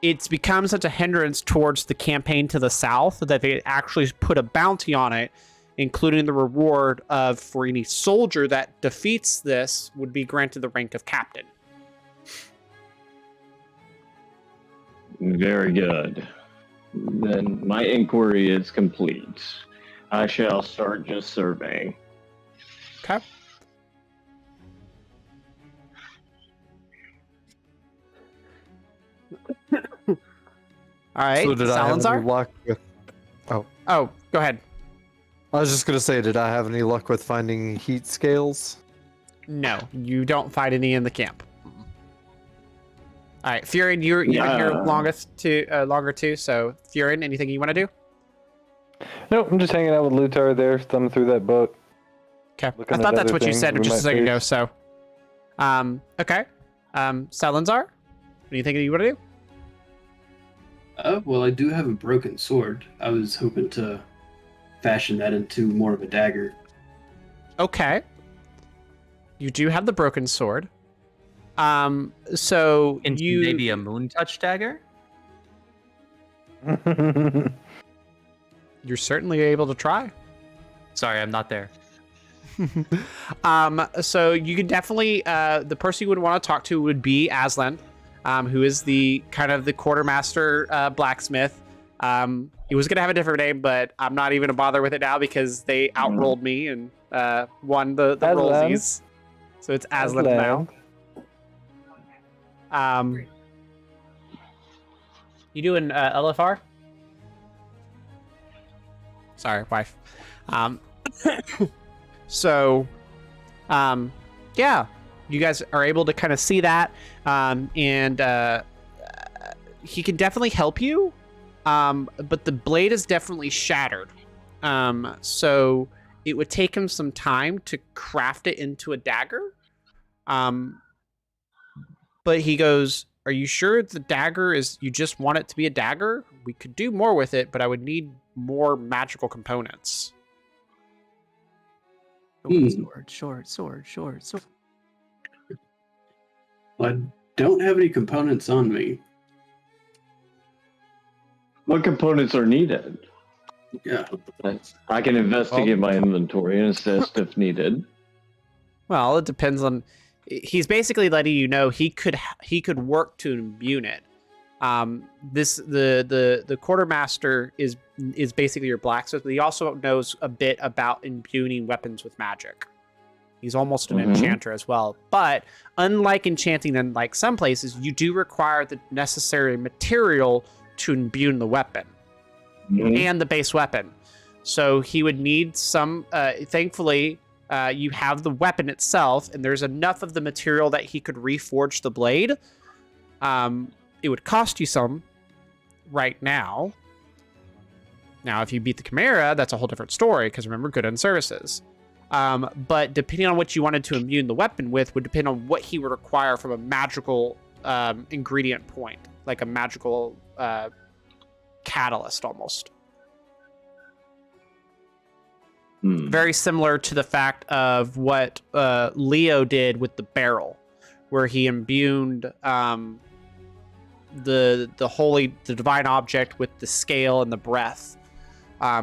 S4: It's become such a hindrance towards the campaign to the south that they actually put a bounty on it, including the reward of, for any soldier that defeats this, would be granted the rank of captain.
S5: Very good. Then my inquiry is complete. I shall start just surveying.
S4: Okay. All right,
S7: So did I have any
S4: Salinzar?
S7: luck with?
S4: Oh, go ahead.
S7: I was just gonna say, did I have any luck with finding heat scales?
S4: No, you don't find any in the camp. All right, Furion, you're here longer too. So, Furion, anything you want to do?
S6: Nope, I'm just hanging out with Lutar there, thumbing through that book.
S4: Okay,
S6: Looking
S4: I
S6: at
S4: thought that's
S6: other
S4: what you
S6: things
S4: said
S6: we
S4: just a
S6: might
S4: second ago.
S6: face.
S4: So, okay, Salinzar, anything you want to do?
S8: Well, I do have a broken sword. I was hoping to fashion that into more of a dagger.
S4: Okay, you do have the broken sword. So
S2: Into maybe a moon touch dagger?
S4: you're certainly able to try.
S2: Sorry, I'm not there.
S4: So you could definitely, the person you would want to talk to would be Aslan, who is the kind of the quartermaster blacksmith. He was gonna have a different name, but I'm not even gonna bother with it now because they outrolled me and won the
S6: Aslan.
S4: rollsies. So it's Aslan now. You doing LFR? Sorry, wife. So, yeah, you guys are able to kind of see that, and he can definitely help you, but the blade is definitely shattered. So it would take him some time to craft it into a dagger. But he goes, "Are you sure the dagger is, you just want it to be a dagger? We could do more with it, but I would need more magical components."
S2: Sword.
S8: Well, I don't have any components on me.
S5: What components are needed?
S8: Yeah.
S5: I can investigate my inventory and assist if needed.
S4: Well, it depends on. He's basically letting you know he could work to imbue it. The quartermaster is basically your blacksmith, but he also knows a bit about imbuing weapons with magic. He's almost an enchanter as well. But unlike enchanting in like some places, you do require the necessary material to imbue the weapon and the base weapon. So he would need some. Thankfully, you have the weapon itself, and there's enough of the material that he could reforge the blade. It would cost you some right now. Now, if you beat the Chimera, that's a whole different story, because remember, good on services. But depending on what you wanted to imbue the weapon with would depend on what he would require from a magical ingredient point, like a magical catalyst almost. Very similar to the fact of what Leo did with the barrel, where he imbued the divine object with the scale and the breath.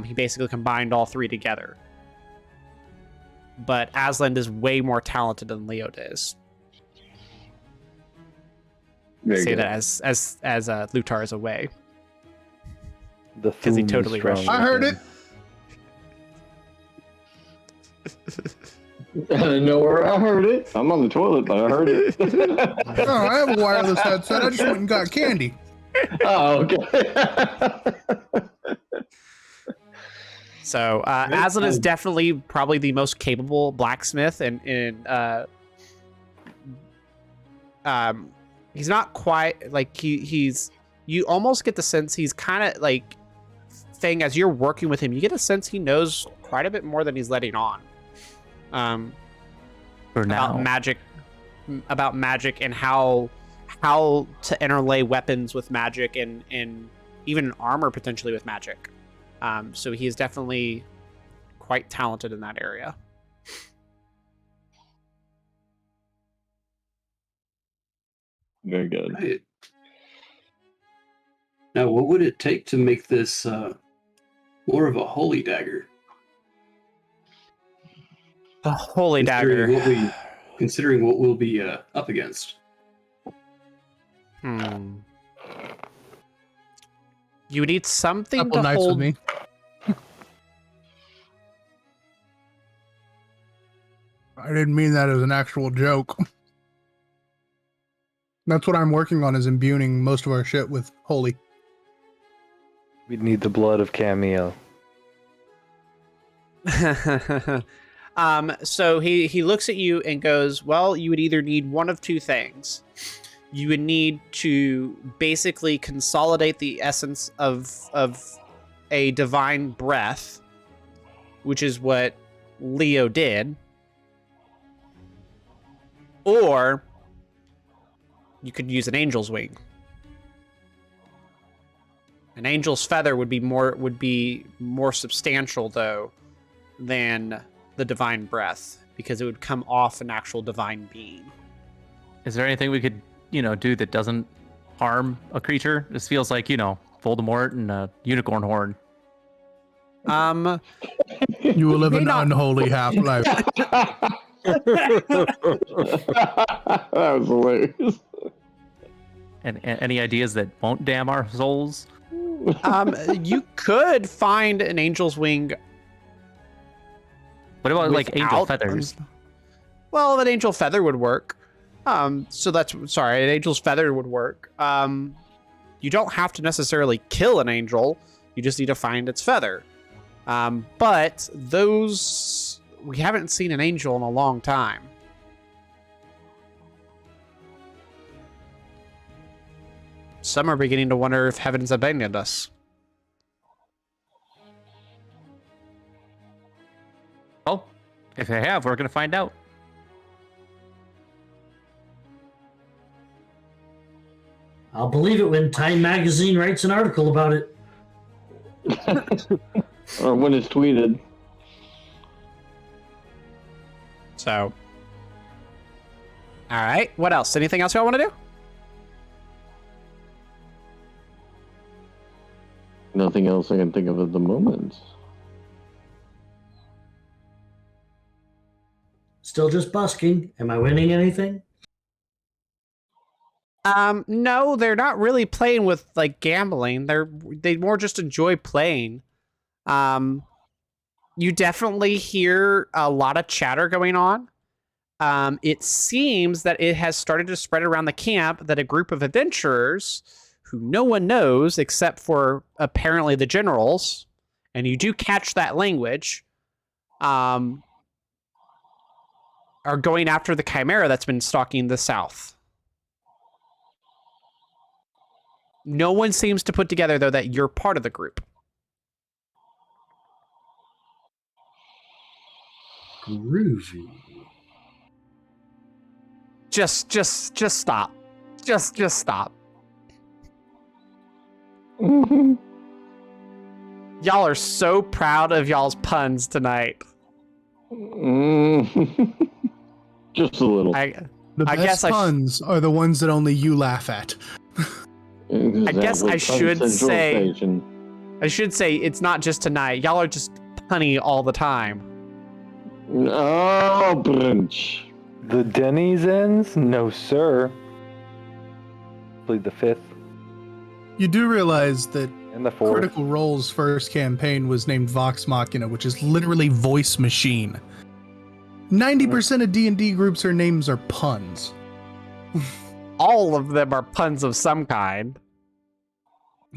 S4: He basically combined all three together. But Aslan is way more talented than Leo is. Say that as Lutar is away.
S6: The
S4: Because he
S6: Thum
S4: totally
S6: strong
S4: rushed.
S1: I heard
S6: within.
S1: it.
S5: I didn't know where I heard it. I'm on the toilet, but I heard it.
S1: Oh, I have a wireless headset. I just went and got candy.
S5: Oh, okay.
S4: So Aslan is definitely probably the most capable blacksmith, and he's not quite like he's. You almost get the sense he's kind of like thing as you're working with him. You get a sense he knows quite a bit more than he's letting on.
S2: For now.
S4: About magic and how to interlay weapons with magic and even armor potentially with magic. So he is definitely quite talented in that area.
S5: Very good.
S8: Right. Now, what would it take to make this more of a holy dagger?
S4: The holy dagger.
S8: Considering what we'll be up against.
S4: You need something
S1: Couple
S4: to
S1: nights
S4: hold.
S1: with me. I didn't mean that as an actual joke. That's what I'm working on, is imbuing most of our shit with holy.
S6: We need the blood of Cameo.
S4: So he looks at you and goes, well, you would either need one of two things. You would need to basically consolidate the essence of a divine breath, which is what Leo did. Or you could use an angel's wing. An angel's feather would be more substantial though than the divine breath, because it would come off an actual divine being.
S2: Is there anything we could, do that doesn't harm a creature? This feels like, Voldemort and a unicorn horn.
S1: You will live an
S4: not-
S1: unholy half-life.
S5: That was hilarious.
S2: And any ideas that won't damn our souls?
S4: You could find an angel's wing.
S2: What about like angel
S4: without-
S2: feathers?
S4: Well, an angel feather would work. An angel's feather would work. You don't have to necessarily kill an angel. You just need to find its feather. But we haven't seen an angel in a long time. Some are beginning to wonder if heaven's abandoned us.
S2: Well, if they have, we're going to find out.
S3: I'll believe it when Time Magazine writes an article about it.
S5: Or when it's tweeted.
S4: So, all right. What else? Anything else y'all want to do?
S5: Nothing else I can think of at the moment.
S3: Still just busking. Am I winning anything?
S4: No, they're not really playing with like gambling. They more just enjoy playing. You definitely hear a lot of chatter going on. It seems that it has started to spread around the camp that a group of adventurers who no one knows except for apparently the generals, and you do catch that language, are going after the Chimera that's been stalking the south. No one seems to put together, though, that you're part of the group.
S3: Groovy.
S4: Just stop. Just stop.
S5: Mm-hmm.
S4: Y'all are so proud of y'all's puns tonight.
S5: Just a little.
S1: The
S4: I
S1: best
S4: guess
S1: puns are the ones that only you laugh at.
S5: Exactly.
S4: I guess I should
S5: Central
S4: say-
S5: Station.
S4: I should say it's not just tonight. Y'all are just punny all the time.
S5: Oh, brunch.
S6: The Dennyzens? No, sir. Plead the fifth
S1: You do realize that
S6: and the fourth.
S1: Critical Role's first campaign was named Vox Machina, which is literally voice machine. 90% of D&D groups or names are puns.
S4: All of them are puns of some kind.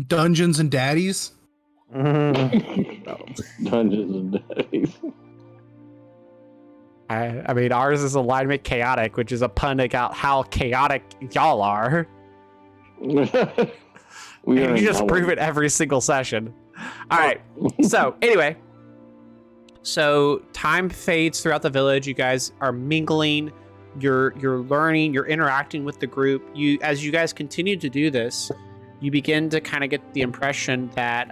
S1: Dungeons and Daddies.
S6: Mhm.
S5: Dungeons and Daddies.
S4: I mean, ours is Alignment Chaotic, which is a pun about how chaotic y'all are.
S5: We
S4: And
S5: are
S4: you just
S5: in
S4: prove it every single session. All right. So anyway, so time fades throughout the village. You guys are mingling. You're learning. You're interacting with the group. As you guys continue to do this, you begin to kind of get the impression that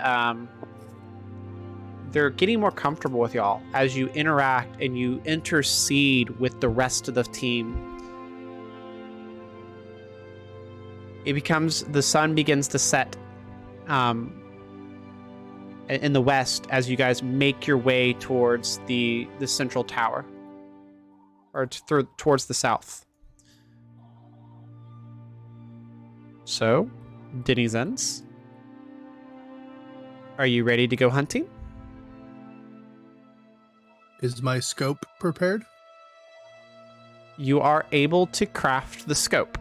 S4: they're getting more comfortable with y'all as you interact and you intercede with the rest of the team. The sun begins to set in the west as you guys make your way towards the central tower, or towards the south. So, Dennyzens, are you ready to go hunting?
S1: Is my scope prepared?
S4: You are able to craft the scope.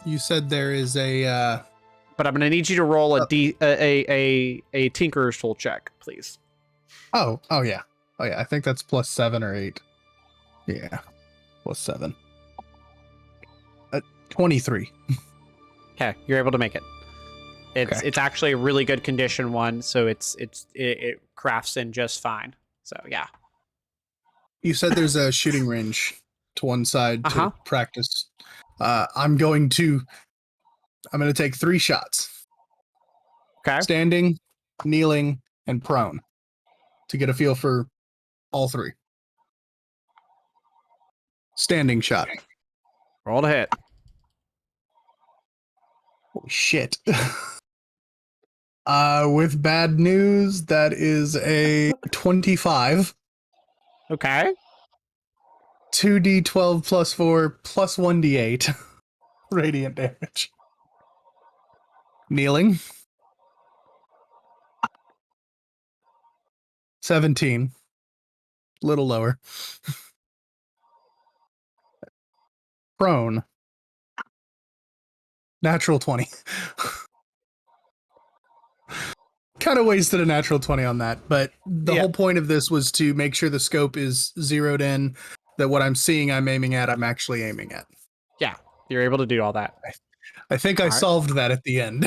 S1: You said there is a
S4: But I'm going to need you to roll a Tinkerer's Tool check, please.
S1: Oh yeah. I think that's +7 or 8. Yeah. +7. 23.
S4: Okay, you're able to make it. It's actually a really good condition one, so it crafts in just fine. So yeah.
S1: You said there's a shooting range to one side to practice. I'm going to take 3 shots.
S4: Okay.
S1: Standing, kneeling, and prone to get a feel for all 3. Standing shot.
S4: Roll to hit.
S1: Holy shit. With bad news, that is a 25.
S4: Okay.
S1: 2d12 +4 +1d8 radiant damage. Kneeling. 17. Little lower. Prone. Natural 20. Kind of wasted a natural 20 on that, but the whole point of this was to make sure the scope is zeroed in, that what I'm seeing I'm aiming at, I'm actually aiming at.
S4: Yeah, you're able to do all that.
S1: I think I solved that at the end.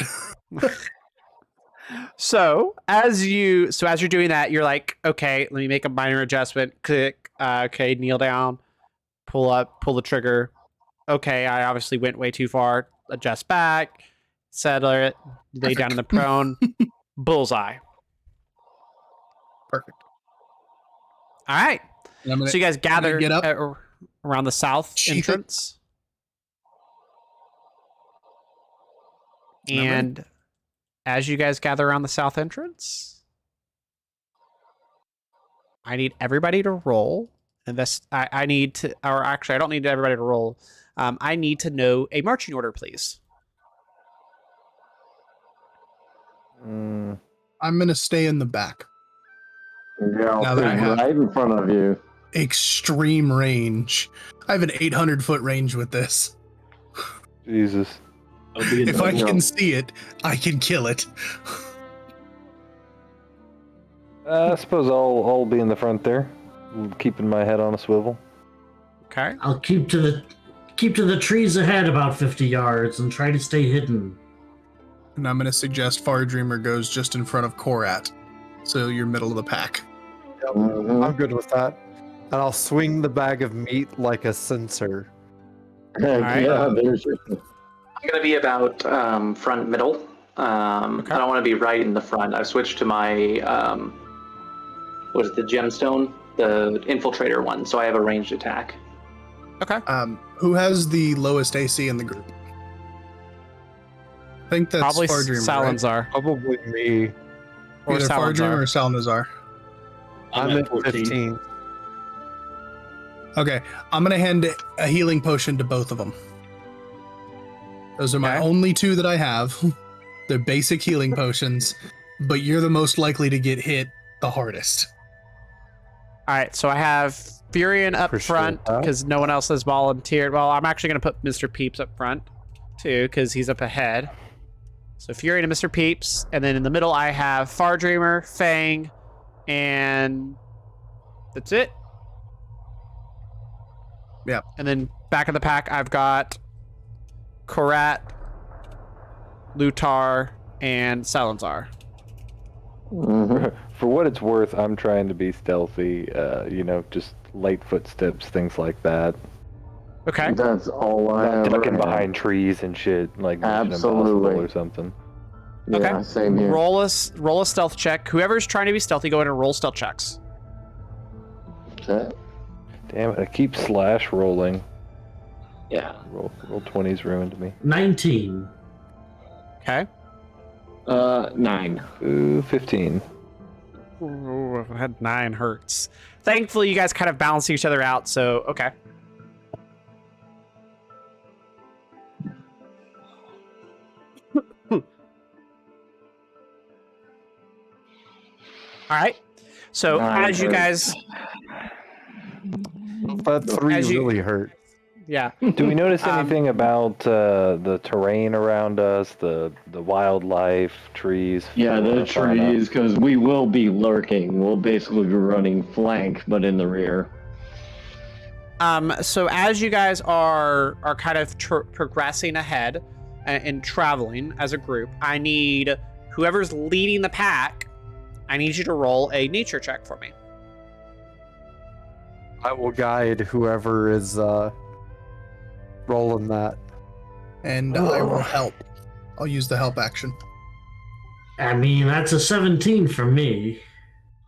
S4: So as you're doing that, you're like, okay, let me make a minor adjustment. Click. Okay, kneel down, pull up, pull the trigger. Okay, I obviously went way too far. Adjust back, settle it, lay down in the prone. Bullseye.
S1: Perfect.
S4: All right. So you guys gather
S1: get up,
S4: around the south entrance. And as you guys gather around the south entrance, I need everybody to roll. And this, I need to, or actually, I don't need everybody to roll. I need to know a marching order, please.
S1: I'm going to stay in the back.
S5: Yeah, I'll sit right in front of you.
S1: Extreme range. I have an 800-foot range with this.
S6: Jesus.
S1: If I can see it, I can kill it.
S6: I suppose I'll be in the front there, keeping my head on a swivel.
S4: Okay.
S3: I'll keep to the trees ahead about 50 yards and try to stay hidden.
S1: And I'm going to suggest Far Dreamer goes just in front of Korat, so you're middle of the pack.
S7: Yep. I'm good with that. And I'll swing the bag of meat like a censer.
S4: right.
S5: Yeah, there's
S2: I'm going to be about front middle. I don't want to be right in the front. I've switched to my, what is it, the gemstone? The infiltrator one, so I have a ranged attack.
S4: Okay.
S1: Who has the lowest AC in the group? I think that's
S4: Probably
S1: Far Dreamer,
S4: Salinzar.
S1: right?
S7: Probably me.
S4: Or
S1: Either Far Dreamer or Salinzar.
S7: I'm at 15.
S1: Okay, I'm going to hand a healing potion to both of them. Those are my only 2 that I have. They're basic healing potions, but you're the most likely to get hit the hardest.
S4: All right, so I have Furion up
S7: Appreciate
S4: front
S7: that.
S4: because no one else has volunteered. Well, I'm actually going to put Mr. Peeps up front too because he's up ahead. So Furion and Mr. Peeps, and then in the middle I have Far Dreamer, Fang, and that's it.
S1: Yeah.
S4: And then back of the pack I've got Korat, Lutar, and Salinzar.
S6: For what it's worth, I'm trying to be stealthy. Just light footsteps, things like that.
S4: Okay.
S5: That's all I
S6: Not
S5: ever
S6: ducking
S5: had.
S6: behind trees and shit, like Mission
S5: Absolutely.
S6: Impossible or something.
S5: Yeah,
S4: Okay.
S5: same here.
S4: Roll a stealth check. Whoever's trying to be stealthy, go ahead and roll stealth checks.
S5: Okay.
S6: Damn it, I keep slash rolling.
S5: Yeah.
S6: Roll 20's ruined me.
S3: 19.
S4: Okay.
S5: 9.
S6: Ooh, 15.
S4: Ooh, I had 9 hurts. Thankfully, you guys kind of balance each other out, so okay. All right. So
S5: Nine
S4: as you guys,
S7: That 3
S4: As you-
S7: really hurt.
S4: yeah,
S6: Do we notice
S4: Um,
S6: anything about the terrain around us, the wildlife, trees?
S5: Yeah, the
S6: fauna?
S5: trees, because we will be lurking. We'll basically be running flank, but in the rear.
S4: So as you guys are kind of progressing ahead and traveling as a group, I need whoever's leading the pack. I need you to roll a nature check for me.
S7: I will guide whoever is rolling that.
S1: And I will help. I'll use the help action.
S3: I mean, that's a 17 for me.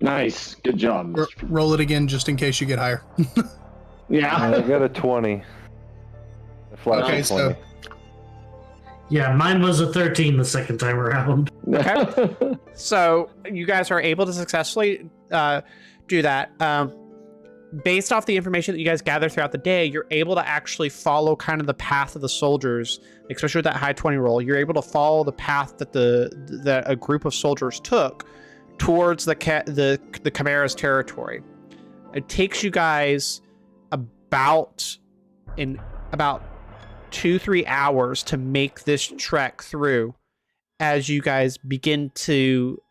S5: Nice. Good job. Mr.
S1: Roll it again just in case you get higher.
S5: Yeah.
S6: I got a 20. A flash
S1: Okay,
S6: of
S1: so
S6: 20.
S3: Yeah, mine was a 13 the second time around.
S4: Okay. So you guys are able to successfully do that. Based off the information that you guys gather throughout the day, you're able to actually follow kind of the path of the soldiers, especially with that high 20 roll. You're able to follow the path that that a group of soldiers took towards the Chimera's territory. It takes you guys about 2-3 hours to make this trek through. As you guys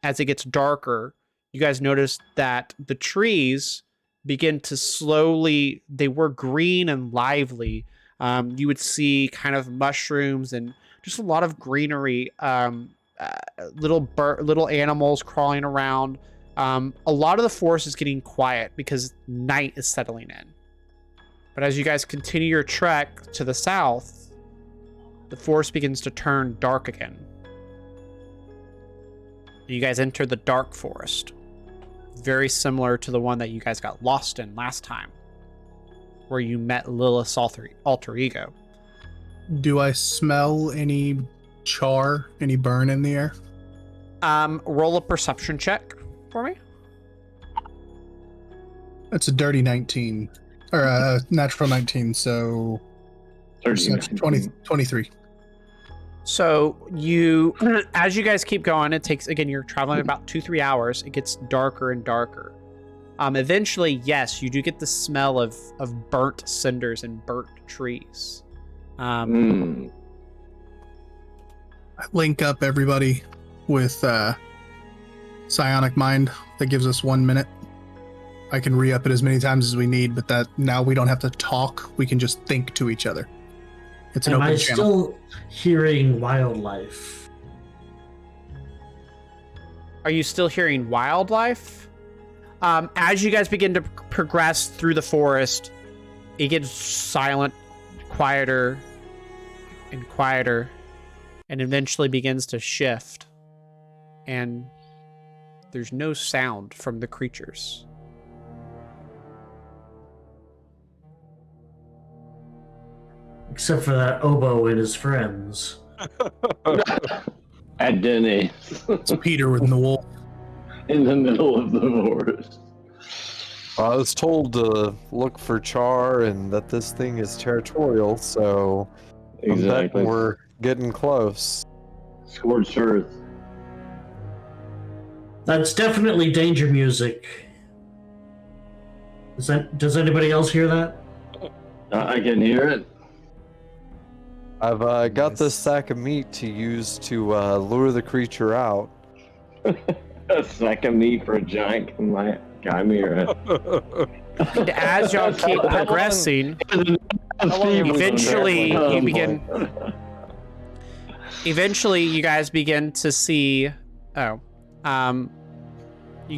S4: as it gets darker, you guys notice that the trees begin to slowly, they were green and lively. You would see kind of mushrooms and just a lot of greenery, little animals crawling around. A lot of the forest is getting quiet because night is settling in. But as you guys continue your trek to the south, the forest begins to turn dark again. You guys enter the dark forest. Very similar to the one that you guys got lost in last time, where you met Lilith's alter ego.
S1: Do I smell any char, any burn in the air?
S4: Roll a perception check for me.
S1: That's a dirty 19. Or a natural 19, so 23.
S4: So as you guys keep going, it takes, again, you're traveling about 2-3 hours. It gets darker and darker. Eventually, yes, you do get the smell of burnt cinders and burnt trees.
S1: I link up everybody with Psionic Mind. That gives us 1 minute. I can re-up it as many times as we need, but that now we don't have to talk. We can just think to each other. It's an
S3: Am
S1: open
S3: I
S1: channel.
S3: still hearing wildlife?
S4: Are you still hearing wildlife? As you guys begin to progress through the forest, it gets silent, quieter, and quieter, and eventually begins to shift. And there's no sound from the creatures.
S3: Except for that oboe and his friends.
S5: At Denny's.
S1: It's Peter with the wolf.
S5: In the middle of the forest.
S7: I was told to look for Char and that this thing is territorial, so I'm betting
S5: Exactly.
S7: we're getting close.
S5: Scorched earth.
S3: That's definitely danger music. Does anybody else hear that?
S5: I can hear it.
S7: I've got this sack of meat to use to lure the creature out.
S5: A sack of meat for a giant chimera.
S4: And as y'all keep progressing, eventually you begin. Eventually, you guys begin to see. You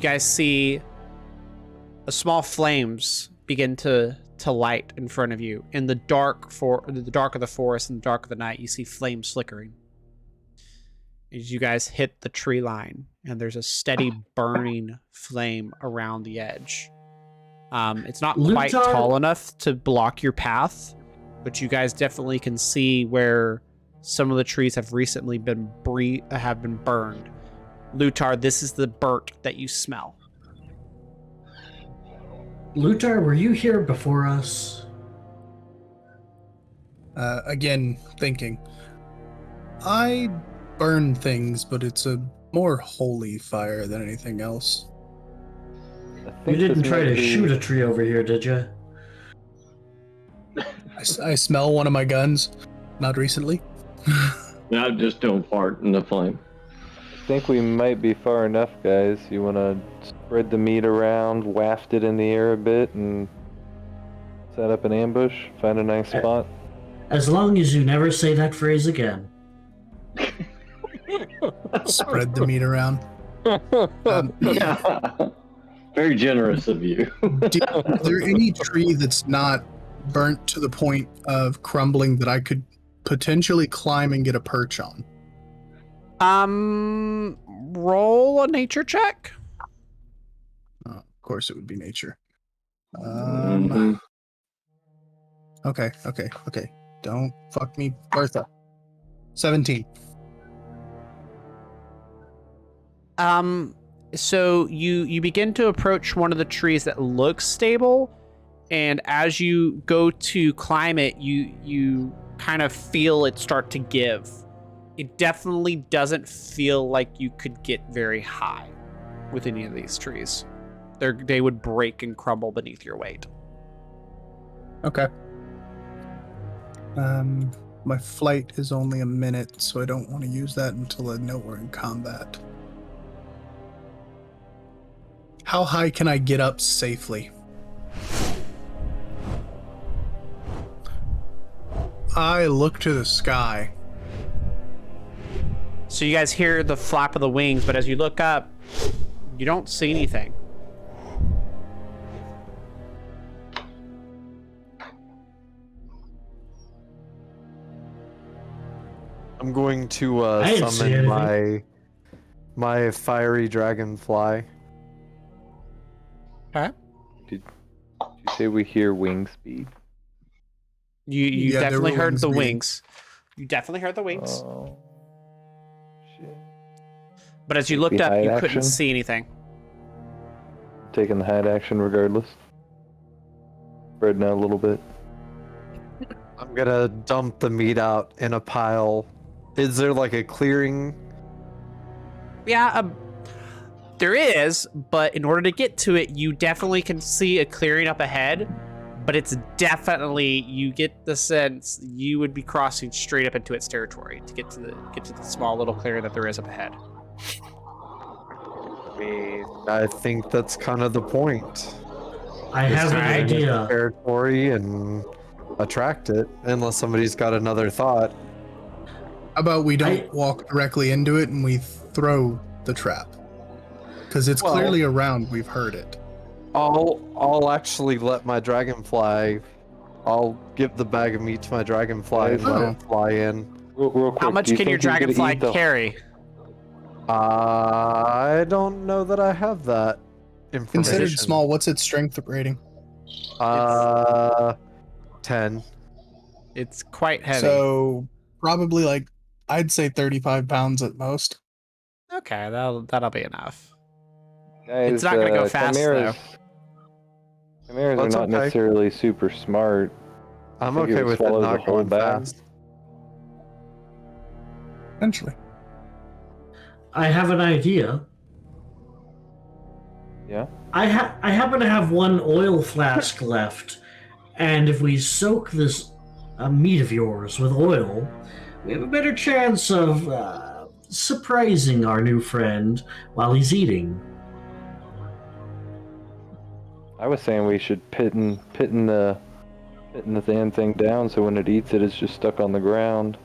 S4: guys see a small flames begin to light in front of you in the dark of the forest, in the dark of the night. You see flames flickering as you guys hit the tree line, and there's a steady burning flame around the edge. It's not quite tall enough to block your path, but you guys definitely can see where some of the trees have recently been burned. Lutar, this is the burnt that you smell.
S3: Lutar, were you here before us?
S1: Again, thinking. I burn things, but it's a more holy fire than anything else.
S3: You didn't try to shoot a tree over here, did you?
S1: I smell one of my guns. Not recently.
S5: Now just don't fart in the flame.
S6: I think we might be far enough, guys. You want to spread the meat around, waft it in the air a bit, and set up an ambush? Find a nice spot?
S3: As long as you never say that phrase again.
S1: Spread the meat around.
S5: Very generous of you.
S1: Is there any tree that's not burnt to the point of crumbling that I could potentially climb and get a perch on?
S4: Roll a nature check.
S1: Of course it would be nature.
S5: Mhm.
S1: Okay. Don't fuck me, Bertha. 17.
S4: So you begin to approach one of the trees that looks stable, and as you go to climb it, you kind of feel it start to give. It definitely doesn't feel like you could get very high with any of these trees. They would break and crumble beneath your weight.
S1: Okay. My flight is only a minute, so I don't want to use that until I know we're in combat. How high can I get up safely? I look to the sky.
S4: So you guys hear the flap of the wings, but as you look up, you don't see anything.
S7: I'm going to
S3: I didn't see
S7: summon
S3: anything.
S7: my fiery dragonfly.
S4: Okay.
S6: Did you say we hear wing speed?
S4: You
S1: Yeah, there
S4: definitely
S1: were
S4: heard
S1: wings
S4: the
S1: being-
S4: wings. You definitely heard the wings.
S6: Oh, shit.
S4: But as you looked up,
S6: Hide
S4: you
S6: action?
S4: couldn't see anything.
S6: Taking the hide action regardless. Spreading out a little bit.
S7: I'm gonna dump the meat out in a pile. Is there like a clearing?
S4: Yeah, there is, but in order to get to it, you definitely can see a clearing up ahead. But it's definitely, you get the sense you would be crossing straight up into its territory to get to the small little clearing that there is up ahead.
S7: I think that's kind of the point.
S3: I have an
S4: Alright.
S3: idea.
S7: Territory and attract it, unless somebody's got another thought.
S1: How about we don't walk directly into it and we throw the trap? Because it's
S7: Well-
S1: clearly around. We've heard it.
S7: I'll actually let my dragonfly. I'll give the bag of meat to my dragonfly and let
S1: Oh.
S7: it fly in.
S6: Real quick,
S4: How much
S6: do you
S4: can your
S6: think he's gonna
S4: dragonfly
S6: eat the-
S4: carry?
S7: I don't know that I have that information.
S1: Considered small, what's its strength rating?
S7: 10.
S4: It's quite heavy.
S1: So probably like, I'd say 35 pounds at most.
S4: Okay, that'll be enough.
S6: Guys,
S4: It's not gonna go fast,
S6: Chimeras are
S7: That's
S6: not
S7: okay.
S6: necessarily super smart.
S7: I'm
S6: think it
S7: okay
S6: would
S7: with it
S6: swallow the
S7: not
S6: whole
S7: going
S6: bag.
S7: fast.
S1: Eventually.
S3: I have an idea.
S6: Yeah.
S3: I happen to have one oil flask left, and if we soak this meat of yours with oil, we have a better chance of surprising our new friend while he's eating.
S6: I was saying we should pitting the damn thing down so when it eats it, it's just stuck on the ground.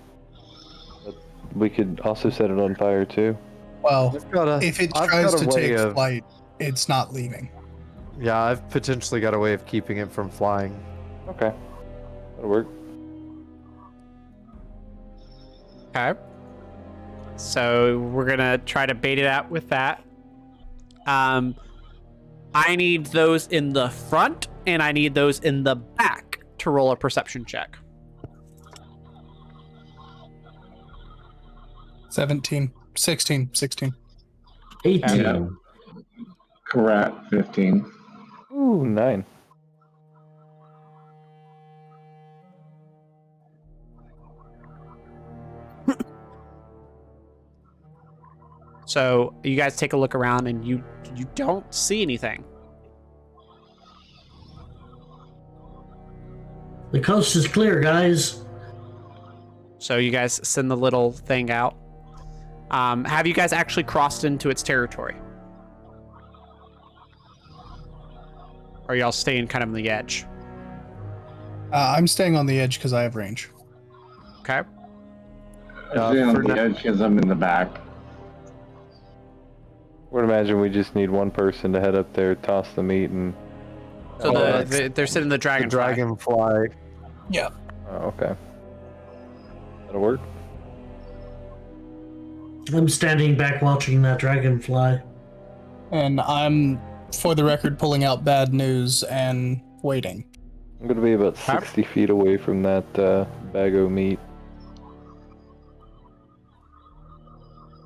S6: But we could also set it on fire too.
S1: Well,
S7: I've
S1: if it
S7: got
S1: tries
S7: a
S1: to
S7: way
S1: take
S7: of-
S1: flight, it's not leaving.
S7: Yeah, I've potentially got a way of keeping it from flying.
S6: Okay. That'll work.
S4: Okay. So we're gonna try to bait it out with that. I need those in the front and I need those in the back to roll a perception check.
S1: 17, 16.
S3: 18.
S5: Yeah. Karat 15.
S6: Ooh, 9.
S4: So you guys take a look around and you don't see anything.
S3: The coast is clear, guys.
S4: So you guys send the little thing out. Have you guys actually crossed into its territory? Or are y'all staying kind of on the edge?
S1: I'm staying on the edge because I have range.
S4: Okay.
S5: I'm sitting
S7: for
S5: on the
S7: now-
S5: edge because I'm in the back.
S6: Would imagine we just need one person to head up there, toss the meat, and.
S4: So
S7: Oh,
S4: they're sitting the
S7: The
S4: dragonfly.
S7: dragonfly.
S1: Yeah.
S6: Oh, okay. That'll work.
S3: I'm standing back watching that dragonfly.
S1: And I'm, for the record, pulling out bad news and waiting.
S6: I'm gonna be about 60 feet away from that bag of meat.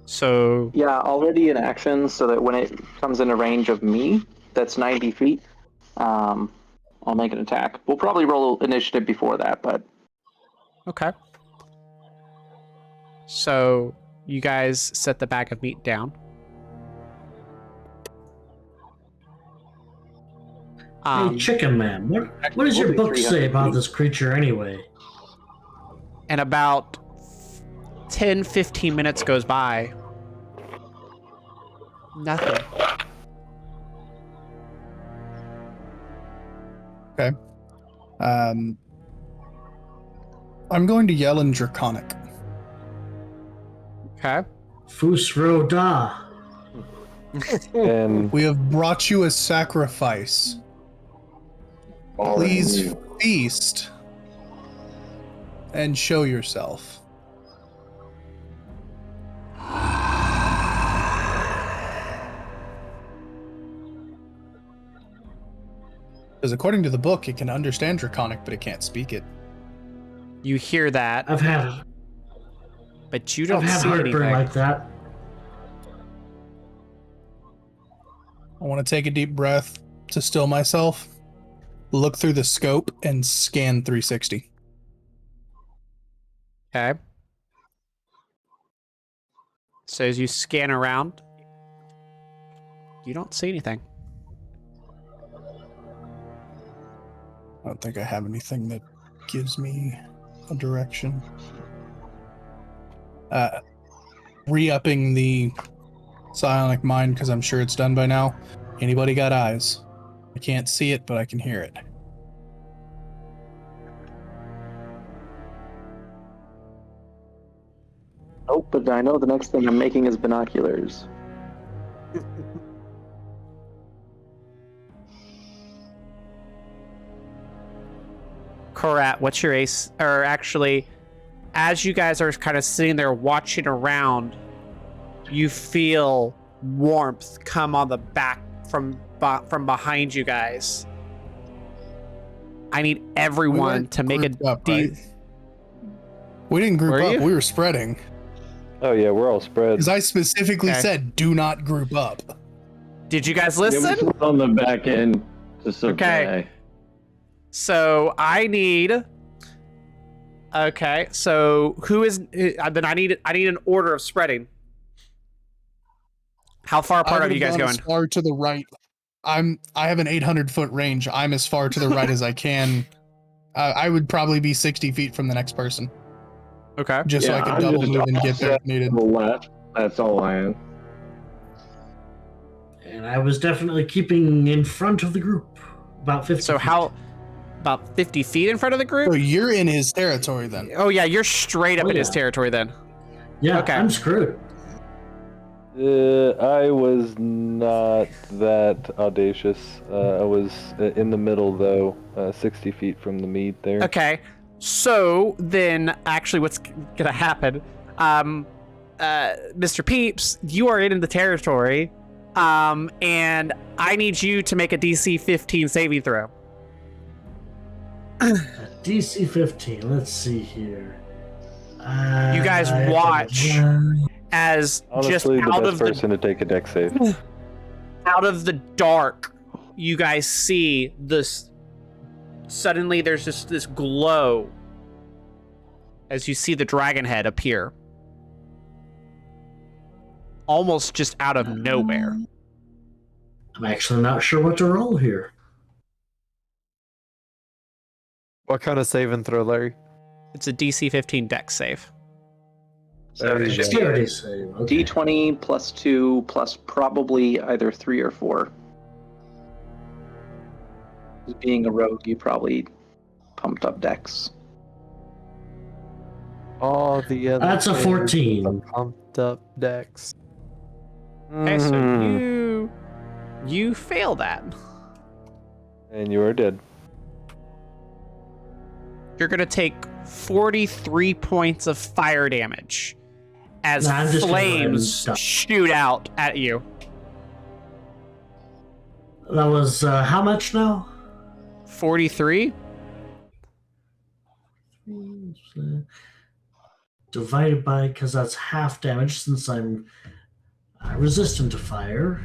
S4: So
S9: Yeah, already in action, so that when it comes into range of me, that's 90 feet, I'll make an attack. We'll probably roll initiative before that, but
S4: okay. So you guys set the bag of meat down.
S3: Hey, Chicken Man, what does
S9: we'll
S3: your
S9: be
S3: book
S9: 300
S3: say about
S9: feet.
S3: this creature anyway?
S4: And about 10-15 minutes goes by. Nothing.
S1: Okay. I'm going to yell in Draconic.
S4: Okay.
S3: Fusro da.
S6: And
S1: We have brought you a sacrifice. Please feast and show yourself. Because according to the book, it can understand Draconic, but it can't speak it.
S4: You hear that,
S3: I've had
S4: but you don't
S3: I've had
S4: see
S3: heartburn
S4: anything.
S3: like that.
S1: I want to take a deep breath to still myself, look through the scope, and scan 360.
S4: Okay. So as you scan around, you don't see anything.
S1: I don't think I have anything that gives me a direction. Re-upping the psionic mind because I'm sure it's done by now. Anybody got eyes? I can't see it, but I can hear it.
S9: nope, but I know the next thing I'm making is binoculars.
S4: Korat, what's your ace? Or actually, as you guys are kind of sitting there watching around, you feel warmth come on the back from behind you guys. I need everyone to make a
S1: Grouped up,
S4: deep.
S1: right? We didn't group
S4: Were
S1: up.
S4: you?
S1: We were spreading.
S6: oh yeah, we're all spread.
S1: Because I specifically
S4: Okay.
S1: said, do not group up.
S4: Did you guys
S5: Yeah, we
S4: listen?
S5: sit on the back end. Just
S4: Okay. So I need. Okay, so who is? Then I need an order of spreading. How far apart
S1: I
S4: are you
S1: would've
S4: guys
S1: gone
S4: going?
S1: as far to the right I have an 800-foot range. I'm as far to the right as I can. I would probably be 60 feet from the next person,
S4: Okay.
S1: just so I could double move and get there if needed.
S5: To the left. That's all I am.
S3: And I was definitely keeping in front of the group, about 50
S4: So
S3: feet.
S4: how? About 50 feet in front of the
S1: So
S4: group?
S1: you're in his territory then.
S4: Oh yeah, you're straight up
S3: Oh,
S4: in his
S3: yeah.
S4: territory then.
S3: Yeah,
S4: Okay.
S3: I'm screwed.
S6: I was not that audacious. I was in the middle, though, 60 feet from the mead there.
S4: Okay. So then, actually, what's gonna happen? Mr. Peeps, you are in the territory, and I need you to make a DC 15 saving throw.
S3: DC 15. Let's see here.
S4: You guys watch as
S6: Honestly,
S4: just
S6: the
S4: out
S6: best
S4: of
S6: person to take a deck save.
S4: out of the dark, you guys see this. Suddenly, there's just this glow as you see the dragon head appear, almost just out of nowhere.
S3: I'm actually not sure what to roll here.
S7: What kind of save and throw, Larry?
S4: It's a DC 15 dex save.
S5: There you go.
S3: Dexterity save. Okay.
S9: D20 plus 2 plus probably either 3 or 4. Being a rogue, you probably pumped up dex.
S7: Oh, the other
S3: That's a
S7: thing,
S3: 14.
S7: the pumped up decks.
S4: Okay, so
S6: Mhm.
S4: you fail that.
S6: And you are dead.
S4: You're gonna take 43 points of fire damage as
S3: Nah, I'm just gonna go ahead and
S4: flames
S3: stop.
S4: shoot out at you.
S3: That was how much now?
S4: 43?
S3: Divided by, because that's half damage since I'm resistant to fire.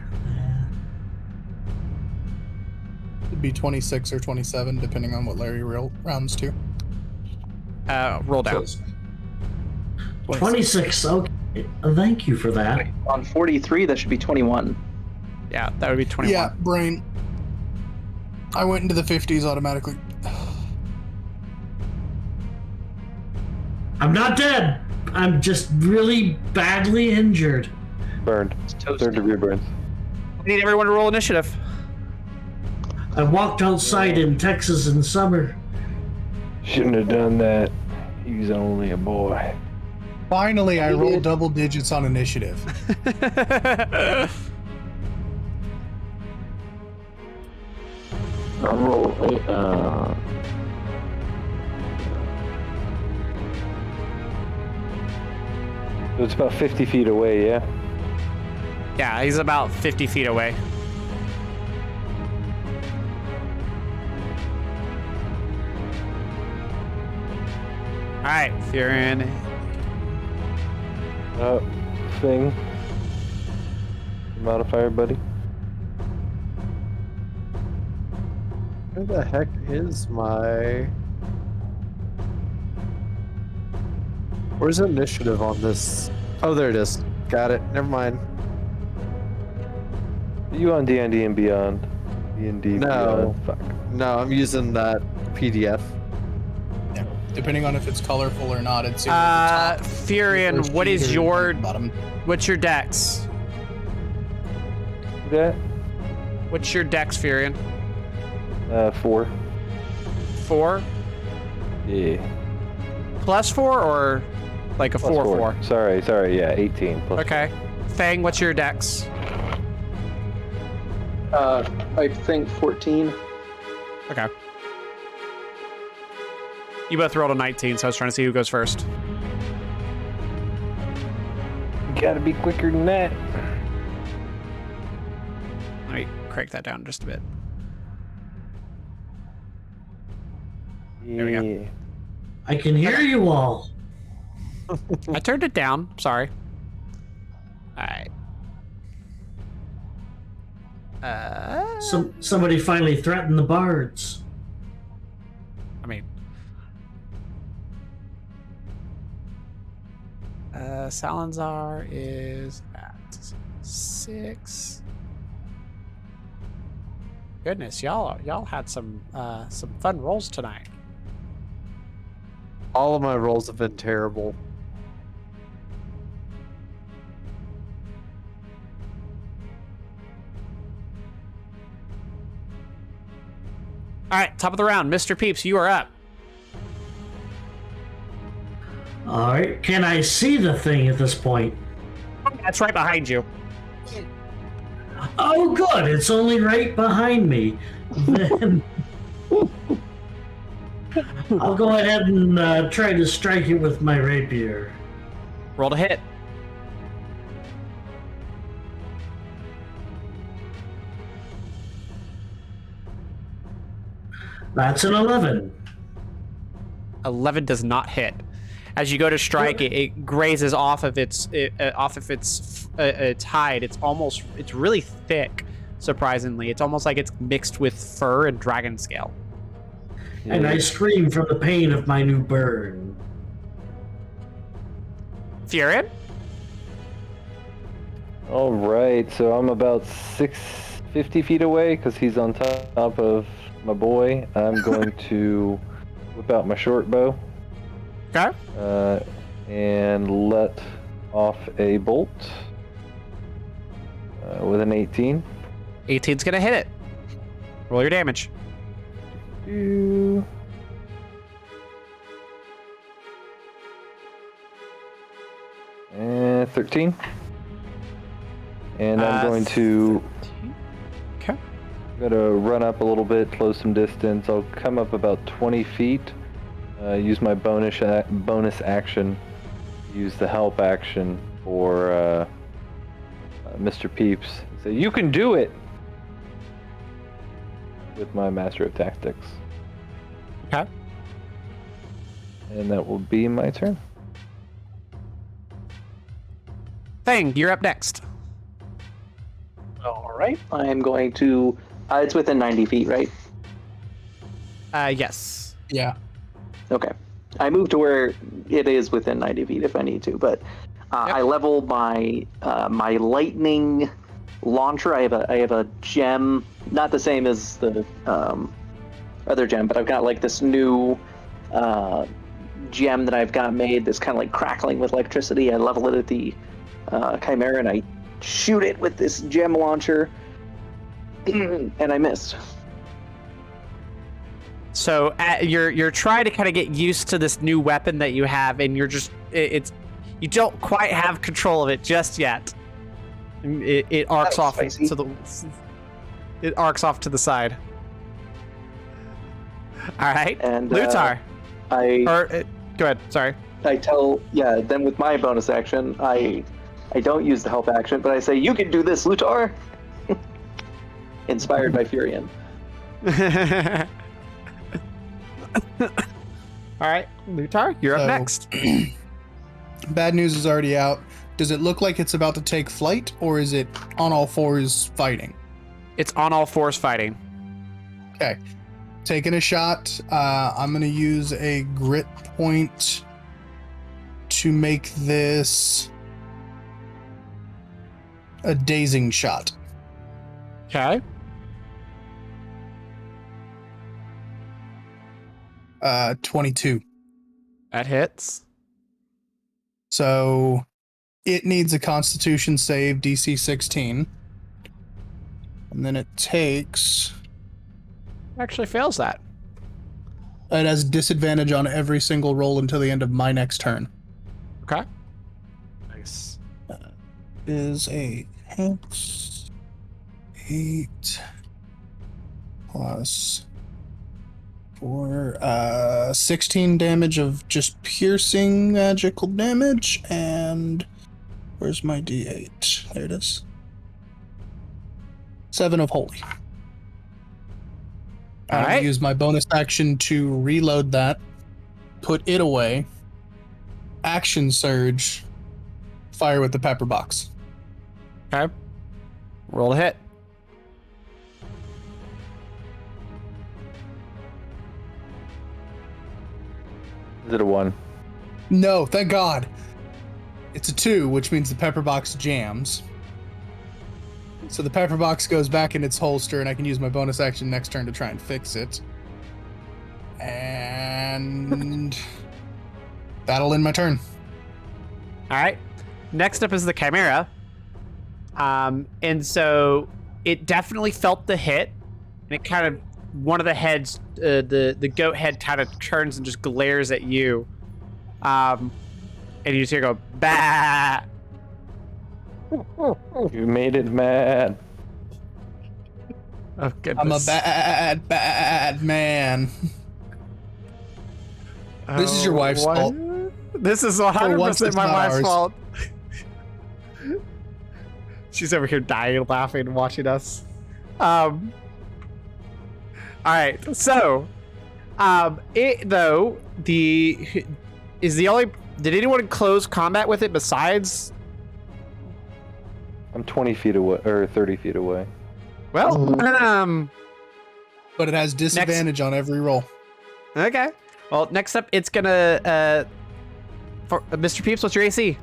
S1: It'd be 26 or 27, depending on what Larry rounds to.
S4: Roll down.
S3: 26. Okay. Thank you for that.
S9: On 43, that should be 21.
S4: Yeah, that would be 21.
S1: Yeah, brain. I went into the 50s automatically.
S3: I'm not dead. I'm just really badly injured.
S6: Burned. Third degree burns.
S4: I need everyone to roll initiative.
S3: I walked outside in Texas in summer.
S6: Shouldn't have done that. He's only a boy.
S1: Finally, I rolled double digits on initiative.
S5: I'll roll.
S6: So it's about 50 feet away, yeah?
S4: Yeah, he's about 50 feet away. Alright, Furion.
S6: Thing. Modifier, buddy.
S7: Where the heck is my... Where's initiative on this? Oh, there it is. Got it. Never mind.
S6: You on D&D and Beyond? D&D
S7: No.
S6: Beyond. Fuck.
S7: No, I'm using that PDF.
S1: Yeah, depending on if it's colorful or not, it's
S4: Furion, what is your
S1: bottom.
S4: what's your dex?
S6: That?
S4: What's your dex, Furion?
S6: 4.
S4: 4?
S6: Yeah.
S4: Plus 4 or like a
S6: Plus
S4: 4?
S6: Sorry, yeah, 18. Plus
S4: Okay. Fang, what's your dex?
S9: I think 14.
S4: Okay. You both rolled a 19, so I was trying to see who goes first.
S6: You gotta be quicker than that.
S4: Let me crank that down just a bit.
S6: There
S4: we go.
S3: I can hear you all.
S4: I turned it down. Sorry. Alright.
S3: Somebody finally threatened the bards.
S4: I mean... Salinzar is at 6. goodness, y'all had some fun rolls tonight.
S7: All of my rolls have been terrible.
S4: All right, top of the round, Mr. Peeps, you are up.
S3: All right. Can I see the thing at this point?
S4: That's right behind you.
S3: Oh, good. It's only right behind me. Then I'll go ahead and try to strike it with my rapier.
S4: Roll to hit.
S3: That's an 11.
S4: 11 does not hit. As you go to strike, it grazes off of its hide. It's really thick. Surprisingly, it's almost like it's mixed with fur and dragon scale.
S3: And I scream from the pain of my new burn.
S4: Furion?
S6: All right, so I'm about 650 feet away because he's on top of my boy. I'm going to whip out my short bow.
S4: Okay.
S6: And let off a bolt with an 18.
S4: 18's gonna hit it. Roll your damage.
S6: And 13. And I'm going to
S4: 13. Okay.
S6: I'm gonna run up a little bit, close some distance. I'll come up about 20 feet. Use my bonus action. Use the help action for Mr. Peeps. So you can do it with my Master of Tactics.
S4: Okay.
S6: And that will be my turn.
S4: Thing, you're up next.
S9: All right. I am going to. It's within 90 feet, right?
S4: Yes.
S1: Yeah.
S9: Okay. I move to where it is within 90 feet if I need to, but I level my my lightning launcher. I have a gem, not the same as the other gem, but I've got like this new gem that I've got made that's kind of like crackling with electricity. I level it at the Chimera and I shoot it with this gem launcher, and I missed.
S4: So you're trying to kind of get used to this new weapon that you have, and you're just you don't quite have control of it just yet. It arcs off to the side. All right,
S9: and
S4: Lutar.
S9: Go
S4: ahead. Sorry.
S9: Then with my bonus action, I don't use the help action, but I say, "You can do this, Lutar." Inspired by Furion.
S4: All right, Lutar, you're up next.
S1: Bad news is already out. Does it look like it's about to take flight, or is it on all fours fighting?
S4: It's on all fours fighting.
S1: Okay. Taking a shot. I'm going to use a grit point to make this a dazing shot.
S4: Okay.
S1: 22.
S4: That hits.
S1: So it needs a Constitution save, DC 16. And then it takes...
S4: Actually fails that.
S1: It has disadvantage on every single roll until the end of my next turn.
S4: Okay. Nice.
S1: Is a hex 8 plus 4, 16 damage of just piercing magical damage, and where's my D8? There it is. 7 of holy.
S4: All right.
S1: Use my bonus action to reload that, put it away, action surge, fire with the pepper box.
S4: Okay. Roll a hit.
S6: Is it a 1?
S1: No, thank God. It's a 2, which means the pepper box jams. So the pepper box goes back in its holster, and I can use my bonus action next turn to try and fix it. And that'll end my turn.
S4: All right. Next up is the Chimera. And so it definitely felt the hit, and it kind of, one of the heads, the goat head kind of turns and just glares at you. And you just hear go, bah!
S6: You made it mad.
S4: Oh, goodness.
S1: I'm a bad man. This is your wife's
S4: what?
S1: fault.
S4: This is
S1: once
S4: 100%
S1: it's
S4: my
S1: not
S4: wife's
S1: ours.
S4: fault. She's over here dying, laughing, and watching us. All right, so, did anyone close combat with it besides?
S6: I'm 20 feet away, or 30 feet away.
S4: Well,
S1: But it has disadvantage on every roll.
S4: okay. Well, next up, it's gonna, for Mr. Peeps, what's your AC?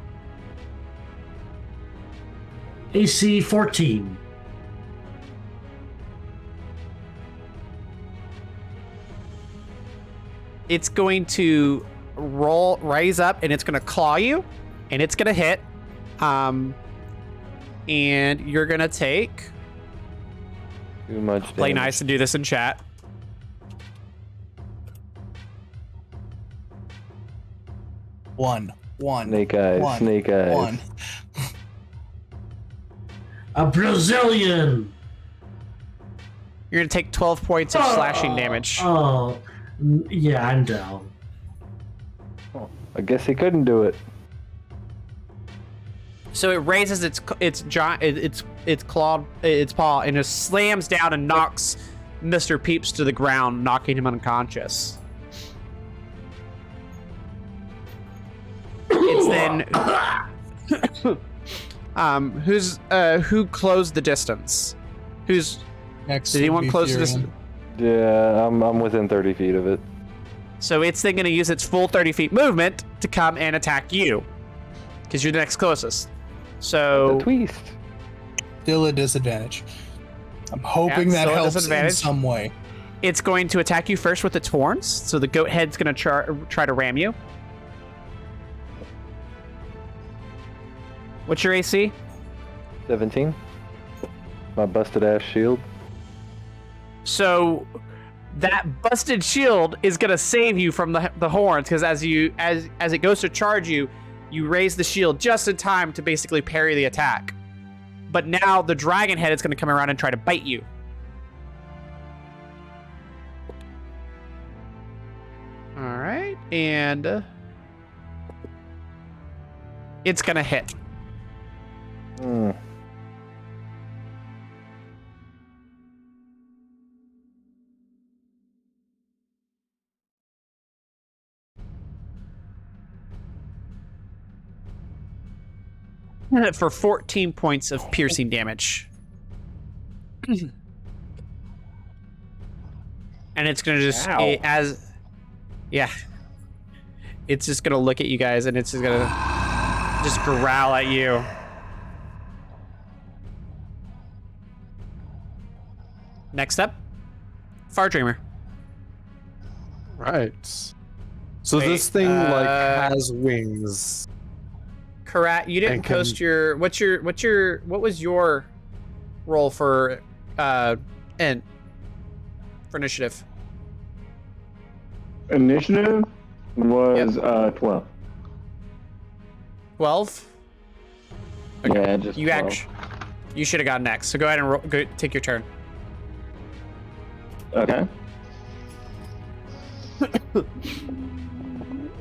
S3: AC 14.
S4: It's going to rise up, and it's gonna claw you, and it's gonna hit. And you're gonna take.
S6: Too much
S4: Play
S6: damage.
S4: nice and do this in chat.
S1: One.
S6: Snake eyes, snake eyes.
S1: One.
S3: A Brazilian.
S4: You're gonna take 12 points of slashing damage.
S3: Oh, yeah, I'm down.
S6: I guess he couldn't do it.
S4: So it raises its paw and just slams down and knocks Mr. Peeps to the ground, knocking him unconscious. It's then who closed the distance? Did anyone close the distance?
S6: Yeah, I'm within 30 feet of it.
S4: So it's then going to use its full 30 feet movement to come and attack you, because you're the next closest. So
S6: The twist.
S1: Still a disadvantage. I'm hoping
S4: Yeah,
S1: that
S4: still a
S1: helps in
S4: disadvantage.
S1: some way.
S4: it's going to attack you first with its horns. So the goat head's going to try to ram you. What's your AC?
S6: 17. My busted ass shield.
S4: So that busted shield is gonna save you from the horns, because as it goes to charge you, you raise the shield just in time to basically parry the attack. But now the dragon head is gonna come around and try to bite you. All right, and it's gonna hit.
S6: Hmm.
S4: For 14 points of piercing damage. And it's gonna just
S6: Ow.
S4: it's just gonna look at you guys, and it's just gonna just growl at you. Next up, Far Dreamer.
S7: Right. So
S4: Wait,
S7: this thing like has wings.
S4: Karat, you didn't
S7: And can-
S4: post your what was your roll for initiative?
S5: Initiative was 12.
S4: 12?
S5: Yeah, just
S4: You
S5: 12.
S4: you should have gone next. So go ahead and go take your turn.
S5: Okay.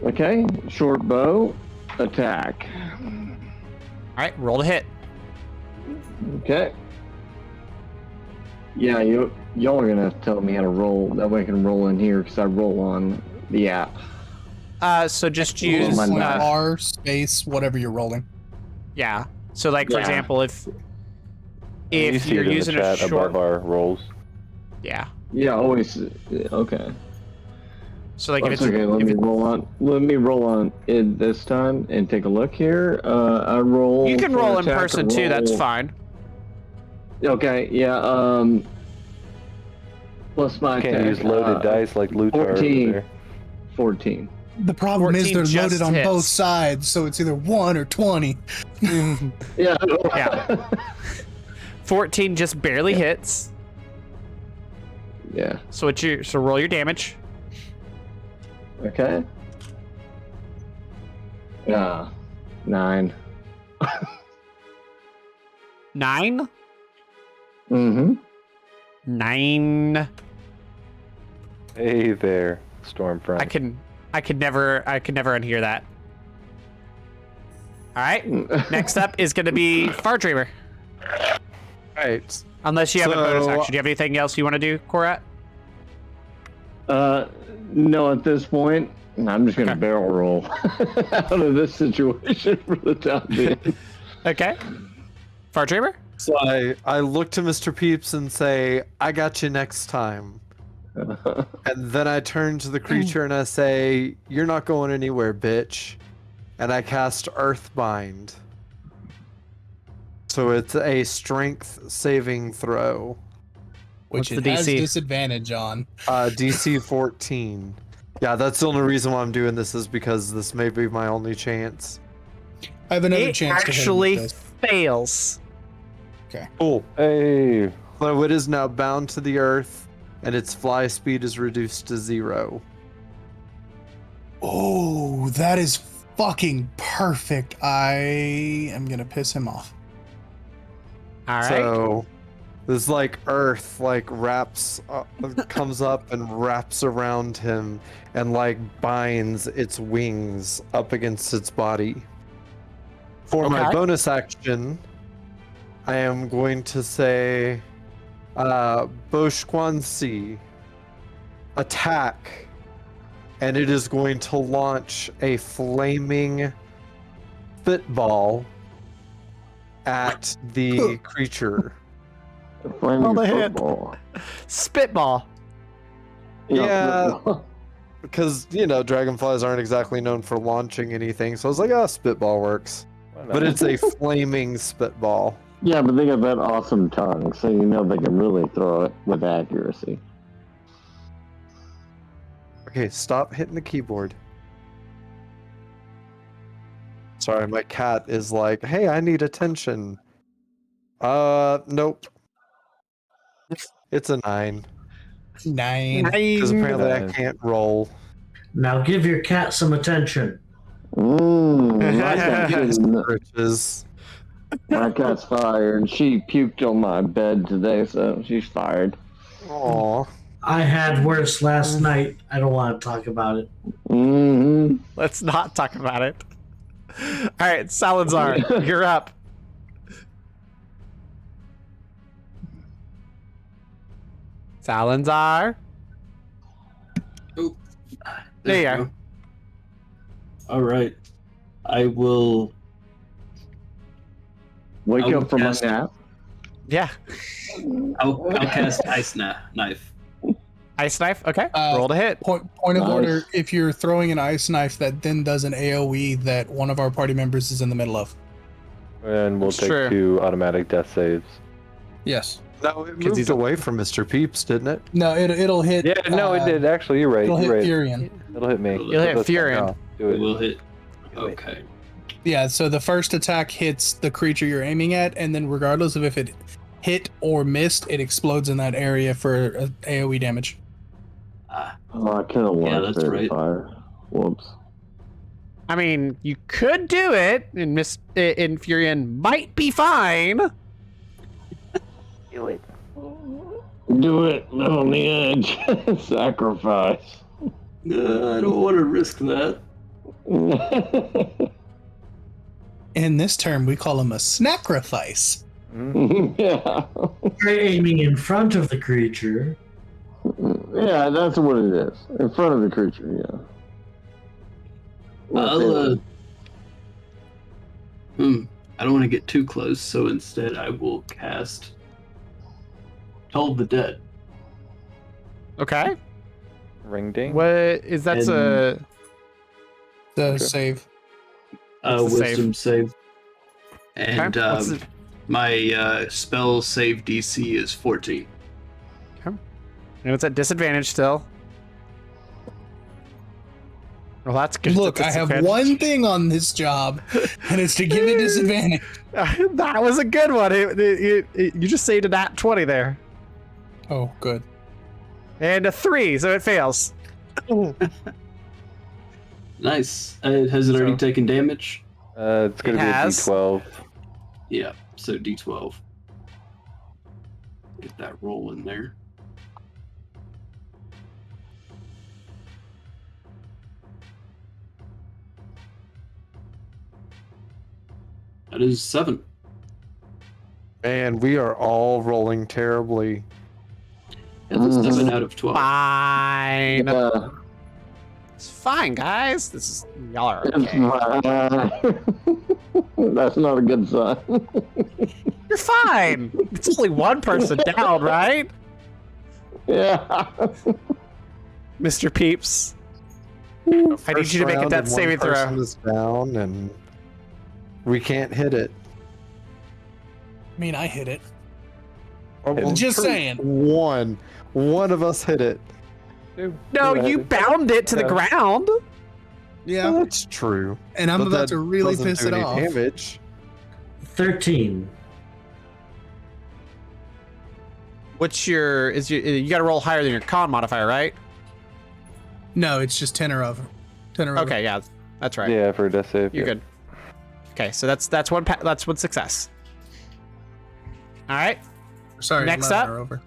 S5: Okay, short bow, attack.
S4: All right, roll to hit.
S5: Okay. Yeah, y'all are gonna have to tell me how to roll. That way I can roll in here because I roll on the app.
S4: So just use
S5: my knife.
S1: R space whatever you're rolling.
S4: yeah. So like for
S5: Yeah.
S4: example, if
S6: You see
S4: you're
S6: it in the
S4: using a
S6: chat
S4: short,
S6: above our rolls.
S4: yeah.
S5: Yeah, always. Okay.
S4: So like if
S5: That's
S4: it's
S5: okay. Let me roll on. Let me roll on it this time and take a look here. I roll.
S4: you can
S5: for
S4: roll in
S5: attack,
S4: person too. That's
S5: roll-
S4: fine.
S5: Okay, yeah. Plus my
S6: Can't
S5: attack,
S6: use loaded dice like Luthor over
S5: 14.
S6: there.
S5: 14.
S1: The problem is
S4: 14
S1: they're
S4: just
S1: loaded on both
S4: hits.
S1: sides, so it's either 1 or 20.
S5: Yeah.
S4: Yeah. 14 just barely hits.
S5: Yeah.
S4: So roll your damage.
S5: Okay. Yeah. 9.
S4: 9?
S5: Mm-hmm.
S4: 9.
S6: Hey there, Stormfront.
S4: I could never unhear that. All right. Next up is going to be Far Dreamer.
S7: Right.
S4: Unless you have a bonus
S7: So-
S4: action. Do you have anything else you want to do, Korat?
S5: No, at this point, I'm just gonna
S4: Okay.
S5: barrel roll out of this situation for the time being.
S4: Okay. Far Dreamer?
S7: So I look to Mr. Peeps and say, I got you next time. And then I turn to the creature and I say, you're not going anywhere, bitch. And I cast Earthbind. So it's a strength saving throw.
S1: Which
S4: What's
S1: it
S4: the
S1: has
S4: DC?
S1: disadvantage on.
S7: DC 14. Yeah, that's the only reason why I'm doing this is because this may be my only chance.
S1: I have another
S4: It
S1: chance
S4: actually
S1: to hit him with this.
S4: fails.
S7: Cool.
S6: Hey,
S7: So it is now bound to the earth, and its fly speed is reduced to 0.
S1: Oh, that is fucking perfect. I am gonna piss him off.
S4: All right.
S7: So this like earth like wraps comes up and wraps around him and like binds its wings up against its body. For my
S4: Okay.
S7: bonus action, I am going to say Boshquansi attack, and it is going to launch a flaming spitball at the creature.
S5: Flaming
S4: Roll the hit.
S5: football.
S4: Spitball.
S7: Yeah. Because, you know, dragonflies aren't exactly known for launching anything, so I was like, oh, spitball works.
S6: why not?
S7: But it's a flaming spitball.
S5: Yeah, but they got that awesome tongue, so you know they can really throw it with accuracy.
S7: Okay, stop hitting the keyboard. Sorry, my cat is like, hey, I need attention. Nope. It's a 9.
S1: 9.
S7: Because apparently I
S6: Nine.
S7: can't roll.
S3: Now give your cat some attention.
S5: My cat's getting-
S7: Riches.
S5: my cat's fired. She puked on my bed today, so she's fired.
S7: Aw.
S3: I had worse last night. I don't want to talk about it.
S5: Mm-hmm.
S4: Let's not talk about it. All right, Salinzar, you're up. Salinzar.
S8: Oh,
S4: There you
S8: we
S4: are.
S8: go. All right, I will.
S5: Wake
S8: I
S5: up from my
S8: cast-
S5: nap.
S4: Yeah.
S8: I'll cast Ice Knife.
S4: Ice knife. Okay.
S1: Uh,
S4: Roll to hit.
S1: Point of
S5: Nice.
S1: order, if you're throwing an ice knife, that then does an AoE that one of our party members is in the middle of.
S6: And we'll
S4: It's
S6: take
S4: true.
S6: 2 automatic death saves.
S1: Yes.
S7: No, it
S4: 'Cause
S7: moved
S4: he's-
S7: away from Mr. Peeps, didn't it?
S1: No, it'll hit.
S6: Yeah, no, it did. Actually, you're right.
S1: It'll
S6: You're
S1: hit
S6: right.
S1: Furion.
S6: It'll hit me.
S8: You'll
S4: hit
S6: That's fine.
S4: Furion.
S6: Do
S8: It
S6: it.
S8: will hit. Okay.
S1: Yeah, so the first attack hits the creature you're aiming at, and then regardless of if it hit or missed, it explodes in that area for AoE damage.
S8: Ah,
S5: Oh, I could have
S8: Yeah,
S5: launched
S8: that's
S5: fairy
S8: right.
S5: fire. Whoops.
S4: I mean, you could do it, and Furion might be fine.
S6: Do it.
S5: Do it on the edge. Sacrifice.
S8: I don't want to risk that.
S1: In this term, we call him a sacrifice.
S5: Yeah.
S3: Try aiming in front of the creature.
S5: Yeah, that's what it is. In front of the creature, yeah.
S8: I'll, I don't want to get too close, so instead I will cast Toll of the Dead.
S4: Okay.
S6: Ring ding.
S4: What is that?
S8: And-
S1: The
S6: Okay.
S1: save.
S4: What's the
S8: Wisdom save. And
S4: Okay. What's the-
S8: My spell save DC is 14.
S4: And it's at disadvantage still. Well, that's good.
S1: Look, I have one thing on this job, and it's to give it disadvantage.
S4: That was a good one. You just saved a nat 20 there.
S1: Oh, good.
S4: And a 3, so it fails.
S8: Nice. Has it already taken damage?
S6: It's going to be a D12.
S8: Yeah, so D12. Get that roll in there. That is 7.
S7: Man, we are all rolling terribly.
S8: That's 7 out of 12.
S4: Fine.
S5: Yeah.
S4: It's fine, guys. Y'all are okay.
S5: That's not a good sign.
S4: You're fine. It's only one person down, right?
S5: Yeah.
S4: Mr. Peeps. I need you to make a death saving throw.
S7: Person is down and we can't hit it.
S1: I mean, I hit it.
S7: Well,
S1: Just saying.
S7: One of us hit it.
S4: No, you bound it to the ground.
S1: Yeah,
S7: Well, that's true.
S1: and I'm
S7: But
S1: about
S7: that
S1: to really
S7: doesn't
S1: piss
S7: do
S1: it
S7: any
S1: off.
S7: Damage.
S3: 13.
S4: What's you got to roll higher than your con modifier, right?
S1: No, it's just 10 or over. 10 or over.
S4: Okay, yeah, that's right.
S6: Yeah, for a death save.
S4: You're
S6: yeah.
S4: good. Okay, so that's one success. All right,
S1: Sorry,
S4: Next
S1: 11
S4: up.
S1: or over.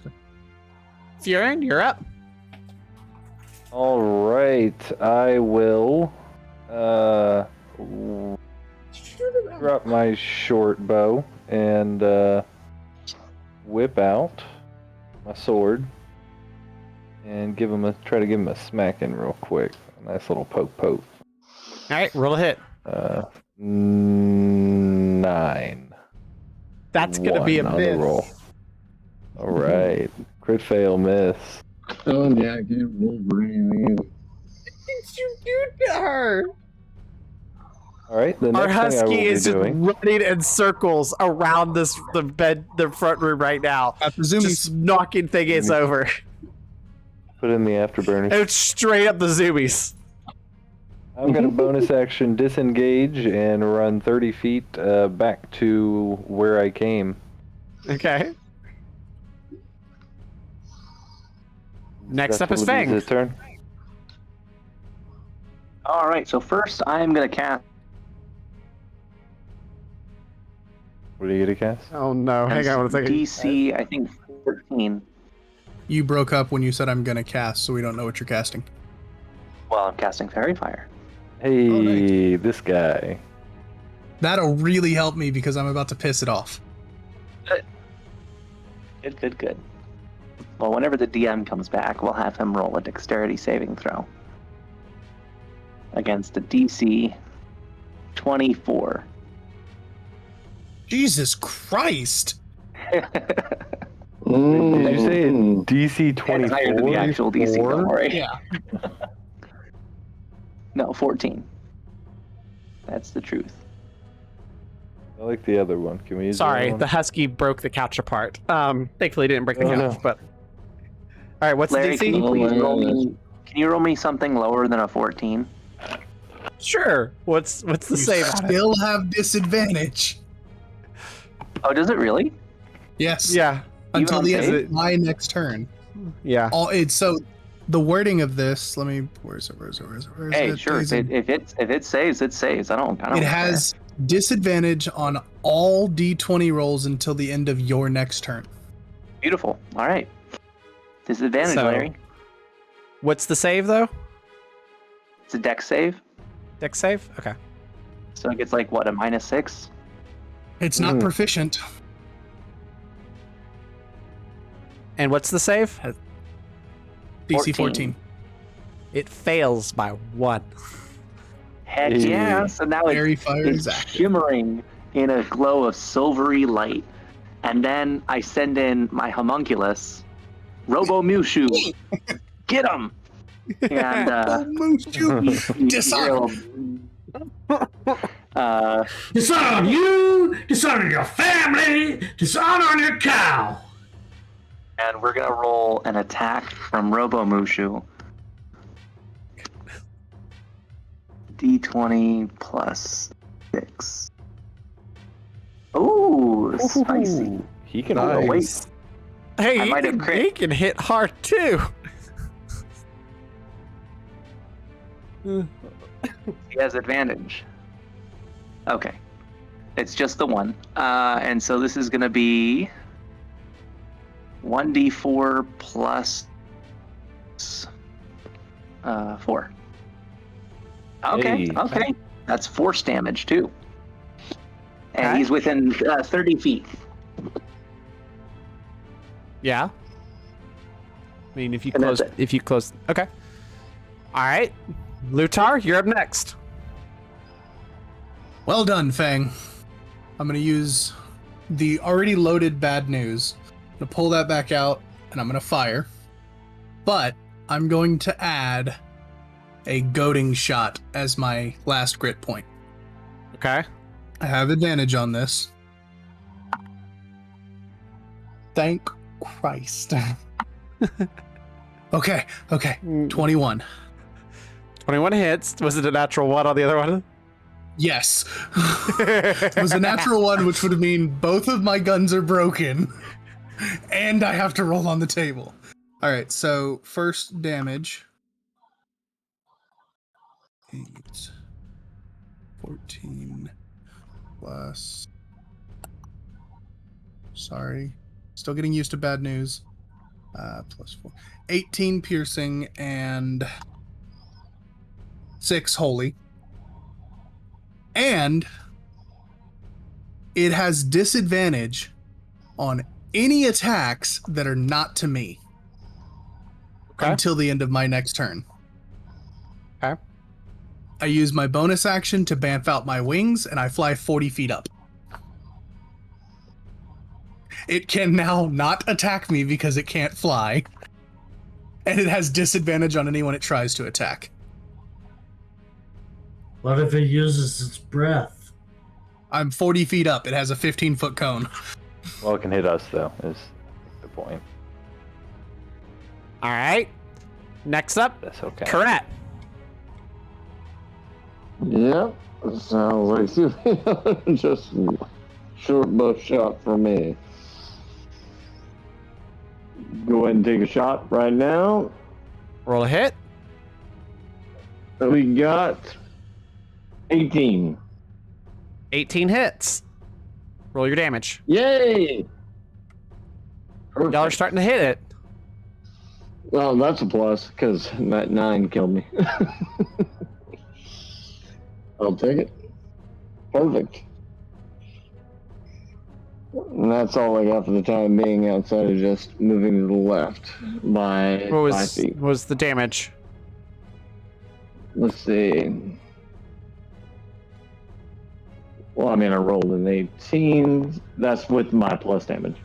S4: Furin, you're up.
S6: All right, I will drop my short bow and whip out my sword and try to give him a smacking real quick. A nice little poke.
S4: All right, roll a hit.
S6: 9.
S4: That's gonna be a
S6: 1 on the
S4: miss.
S6: roll. All right, crit fail, miss.
S5: Oh yeah, I can't roll for anything.
S4: You to her.
S6: All right, the
S4: Our
S6: next thing I will
S4: husky
S6: be
S4: is just
S6: doing.
S4: running in circles around the front room right now.
S1: I presume
S4: Just knocking things over.
S6: Put in the afterburner.
S4: It's straight up the zoomies.
S6: I'm going to bonus action disengage and run 30 feet back to where I came.
S4: Okay. Next
S6: That's
S4: up is
S6: what it
S4: Fang.
S6: his turn.
S9: All right, so first I'm going to cast
S6: What are you going to cast?
S4: Oh no, hang on one second.
S9: DC, I think 14.
S1: you broke up when you said I'm gonna cast, so we don't know what you're casting.
S9: Well, I'm casting Fairy Fire.
S6: Hey,
S1: Oh, nice.
S6: this guy.
S1: That'll really help me because I'm about to piss it off.
S9: Good. Well, whenever the DM comes back, we'll have him roll a dexterity saving throw against a DC 24.
S1: Jesus Christ!
S6: Did you say DC
S9: It's higher than the
S6: 24?
S9: actual DC, don't worry.
S1: Yeah.
S9: No, 14. That's the truth.
S6: I like the other one. Can we use
S4: Sorry,
S6: that
S4: the husky broke the couch apart. Thankfully it didn't break the
S6: Oh,
S4: couch,
S6: no.
S4: but all right, what's
S9: Larry,
S4: the
S9: can you
S4: DC?
S9: please roll me? Can you roll me something lower than a 14?
S4: Sure. What's the
S1: You
S4: save on it?
S1: still have disadvantage.
S9: Oh, does it really?
S1: Yes.
S4: Yeah,
S1: Until
S9: on
S1: the
S9: save?
S1: end of my next turn.
S4: yeah.
S1: So the wording of this. Let me. Where is it?
S9: Hey, sure. If it saves, it saves. I don't.
S1: It has disadvantage on all D20 rolls until the end of your next turn.
S9: Beautiful. All right. Disadvantage,
S4: So-
S9: Larry.
S4: What's the save though?
S9: It's a dex save,
S4: Dex save? Okay.
S9: so it gets like what, a -6?
S1: It's not proficient.
S4: And what's the save?
S1: DC 14.
S4: It fails by 1.
S9: Heck
S6: Hey.
S9: yeah! So now
S1: Fairy fire
S9: it's
S1: is active.
S9: shimmering in a glow of silvery light, and then I send in my homunculus, Robo Mushu. Get him! And
S1: Oh, Mushu. Disarm.
S3: Dishonor on you, dishonor on your family, dishonor on your cow.
S9: And we're gonna roll an attack from Robomushu. D20 plus 6. Ooh, spicy.
S6: He can
S5: Nice.
S6: roll.
S9: Wait,
S4: Hey,
S9: I might have crit.
S4: he can hit hard too.
S9: He has advantage. Okay. It's just the one. And so this is going to be 1d4 plus 4. Okay,
S6: Hey.
S9: okay. That's force damage too. And
S4: Okay.
S9: he's within 30 feet.
S4: Yeah. I mean, if you
S9: And
S4: close,
S9: that's it.
S4: okay. All right, Lutar, you're up next.
S1: Well done, Fang. I'm going to use the already loaded bad news. I'm going to pull that back out, and I'm going to fire. But I'm going to add a goading shot as my last grit point.
S4: Okay.
S1: I have advantage on this. Thank Christ. Okay. 21.
S4: 21 hits. Was it a natural one on the other one?
S1: Yes. It was a natural one, which would mean both of my guns are broken. And I have to roll on the table. Alright, so first damage. 8. 14. Plus. Sorry. Still getting used to bad news. Plus 4. 18 piercing and 6 holy. And it has disadvantage on any attacks that are not to me.
S4: Okay.
S1: Until the end of my next turn.
S4: Okay.
S1: I use my bonus action to bamf out my wings, and I fly 40 feet up. It can now not attack me because it can't fly. And it has disadvantage on anyone it tries to attack.
S3: What if it uses its breath?
S1: I'm 40 feet up. It has a 15-foot cone.
S6: Well, it can hit us though. Is the point?
S4: All right. Next up,
S6: That's okay.
S4: Correct.
S5: Yep. Sounds like just short bow shot for me. Go ahead and take a shot right now.
S4: Roll a hit.
S5: We got 18.
S4: 18 hits. Roll your damage.
S5: Yay!
S4: Y'all are starting to hit it.
S5: Well, that's a plus, because that 9 killed me. I'll take it. Perfect. And that's all I got for the time being, outside of just moving to the left by
S4: What
S5: 5 feet.
S4: was the damage?
S5: Let's see. Well, I mean, I rolled an 18. That's with my plus damage.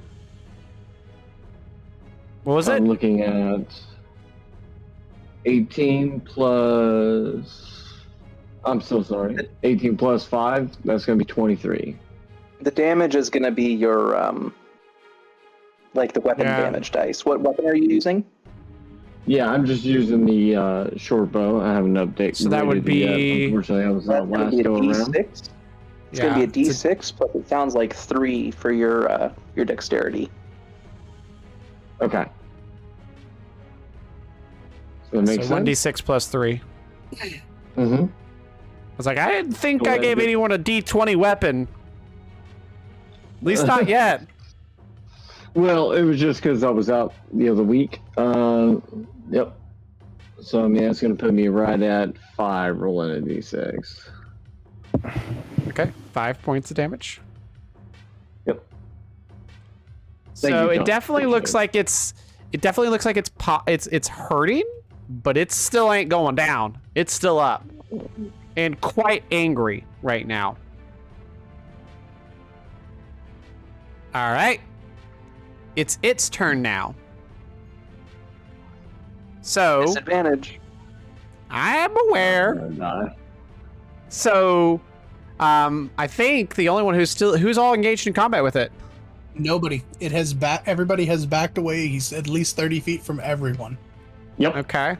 S4: What was
S5: I'm
S4: it?
S5: looking at 18 plus... I'm so sorry. 18 plus 5, that's going to be 23.
S9: The damage is going to be your, like the weapon
S4: Yeah.
S9: damage dice. What weapon are you using?
S5: Yeah, I'm just using the short bow. I haven't updated.
S4: So that would
S5: rated it yet.
S4: be-
S5: Unfortunately, I was
S9: That's
S5: not
S9: going to
S5: last
S9: be a
S5: go around.
S9: D6. It's going to be a
S4: it's
S9: D6, but it sounds like 3 for your dexterity.
S5: Okay. So that makes
S4: So
S5: sense.
S4: 1d6 plus 3.
S5: Mm-hmm.
S4: I was like, I didn't think
S5: Go
S4: I
S5: ahead,
S4: gave
S5: dude.
S4: anyone a d20 weapon. At least not yet.
S5: Well, it was just because I was out the other week. Yep. So I mean, that's going to put me right at 5 rolling a d6.
S4: Okay, 5 points of damage.
S5: Yep.
S4: So
S5: Thank you,
S4: it
S5: John.
S4: definitely
S5: Appreciate
S4: looks like it's hurting, but it still ain't going down. It's still up. And quite angry right now. All right. It's its turn now. So
S9: Disadvantage.
S4: I am aware.
S5: I'm gonna die.
S4: So I think the only one who's all engaged in combat with it.
S1: Nobody. It has Everybody has backed away. He's at least 30 feet from everyone.
S5: Yep.
S4: Okay.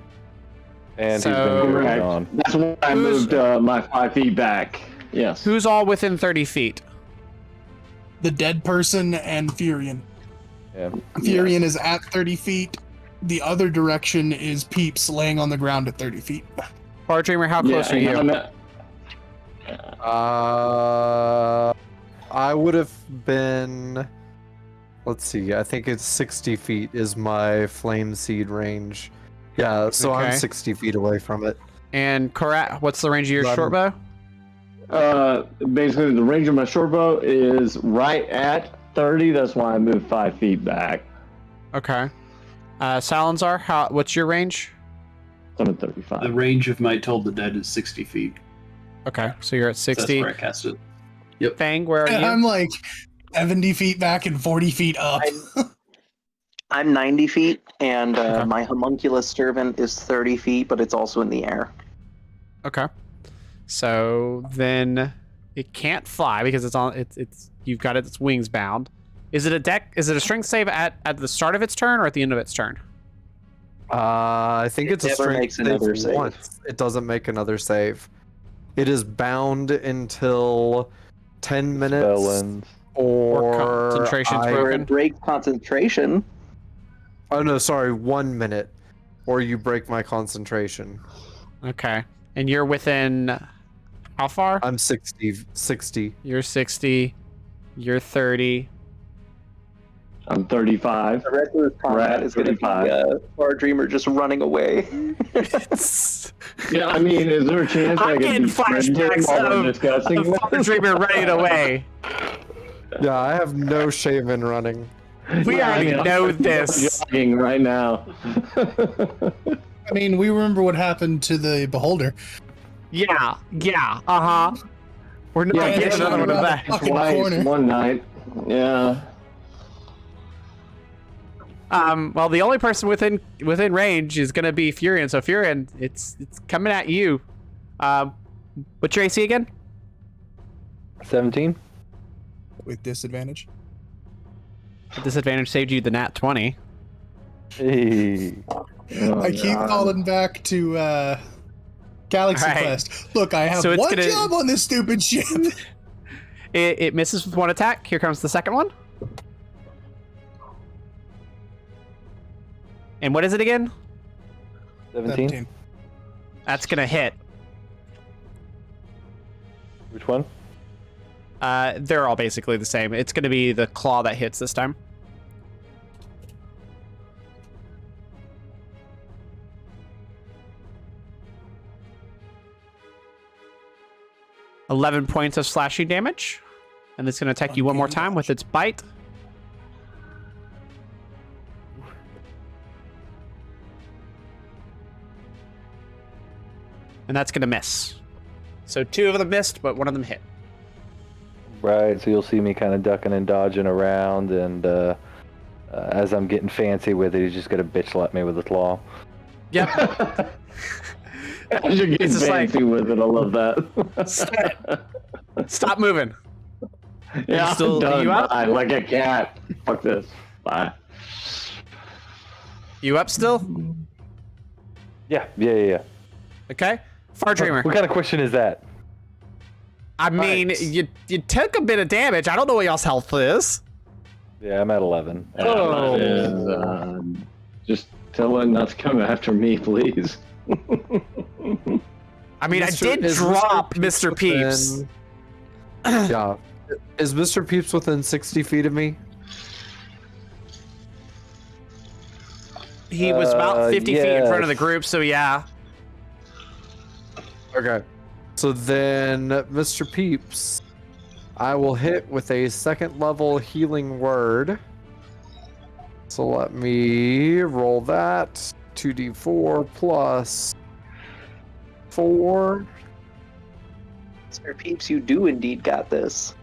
S6: And
S4: So-
S6: he's been
S5: Correct.
S6: carried on.
S5: That's why I
S4: Who's-
S5: moved my 5 feet back. Yes.
S4: Who's all within 30 feet?
S1: The dead person and Furion.
S6: Yeah.
S1: Furion is at 30 feet. The other direction is Peeps laying on the ground at 30 feet.
S4: Far Dreamer, how close are
S5: and
S4: you?
S5: I'm at-
S7: I would have been. Let's see. I think it's 60 feet is my flame seed range. Yeah, so I'm
S4: Okay.
S7: 60 feet away from it.
S4: And Karat, what's the range of your
S7: 11.
S4: short bow?
S5: Basically, the range of my short bow is right at 30. That's why I moved 5 feet back.
S4: Okay. Salinzar, what's your range?
S5: I'm at 35.
S8: The range of my Told the Dead is 60 feet.
S4: Okay, so you're at
S8: So that's
S4: 60.
S8: where I cast it.
S4: Fang, where are
S1: And
S4: you?
S1: I'm like 70 feet back and 40 feet up.
S9: I'm 90 feet, and
S4: Okay.
S9: my homunculus servant is 30 feet, but it's also in the air.
S4: Okay. So then it can't fly because it's you've got its wings bound. Is it a strength save at the start of its turn or at the end of its turn?
S7: I think
S9: It
S7: it's a
S9: never
S7: strength
S9: makes another save.
S7: once. It doesn't make another save. It is bound until 10 minutes
S6: Spell ends.
S7: or
S4: concentration's
S7: I-
S9: Or
S4: broken.
S9: it breaks concentration.
S7: Oh no, sorry, 1 minute, or you break my concentration.
S4: Okay. And you're within how far?
S7: I'm 60. 60.
S4: You're 60. You're 30.
S5: I'm 35.
S9: The rest of this combat
S5: Rat,
S9: is going to be
S5: 35.
S9: Far Dreamer just running away.
S5: Yeah, I mean, is there a chance I
S4: I'm
S5: can
S4: getting
S5: befriend him
S4: flashbacks
S5: while we're
S4: of
S5: discussing
S4: Far
S5: this?
S4: Dreamer running away.
S7: Yeah, I have no shaven running.
S4: We
S5: Yeah,
S4: already
S5: I mean,
S4: know
S5: I'm
S4: this.
S5: jogging right now.
S1: I mean, we remember what happened to the Beholder.
S4: Yeah. Uh-huh. We're not
S5: Yeah,
S4: getting
S1: it's
S4: another one of
S1: around
S4: that.
S1: the fucking
S5: Twice
S1: corner.
S5: one night. Yeah.
S4: Well, the only person within range is going to be Furion. So Furion, it's coming at you. What's your AC again?
S6: 17.
S1: With disadvantage.
S4: Disadvantage saved you the nat 20.
S6: Hey.
S5: Oh,
S1: I keep
S5: God.
S1: calling back to Galaxy
S4: All right.
S1: Quest. Look, I have
S4: So it's
S1: one
S4: gonna-
S1: job on this stupid ship.
S4: It misses with one attack. Here comes the second one. And what is it again?
S6: 17.
S1: 17.
S4: That's going to hit.
S6: Which one?
S4: They're all basically the same. It's going to be the claw that hits this time. $11 points of slashing damage. And it's going to attack you one more time with its bite. And that's going to miss. So 2 of them missed, but 1 of them hit.
S6: Right, so you'll see me kind of ducking and dodging around, and as I'm getting fancy with it, he's just gonna bitch slap me with his claw.
S4: Yep.
S5: As you're getting
S4: It's just like-
S5: fancy with it, I love that.
S4: Stop moving.
S5: Yeah,
S4: still-
S5: I'm done.
S4: you up?
S5: Bye, like a cat. Fuck this. Bye.
S4: You up still?
S6: Yeah.
S4: Okay. Far Dreamer.
S6: What kind of question is that?
S4: I mean,
S1: Right.
S4: you took a bit of damage. I don't know what y'all's health is.
S6: Yeah, I'm at 11.
S4: Oh.
S5: And, just tell him not to come after me, please.
S4: I mean, I did
S7: is
S4: drop Mr. Peeps.
S7: within- Yeah. Is Mr. Peeps within 60 feet of me?
S4: He was about 50 feet in front of the
S6: yes.
S4: group, so yeah.
S7: Okay. So then, Mr. Peeps, I will hit with a 2nd level healing word. So let me roll that. 2d4 plus 4.
S9: Sir Peeps, you do indeed got this.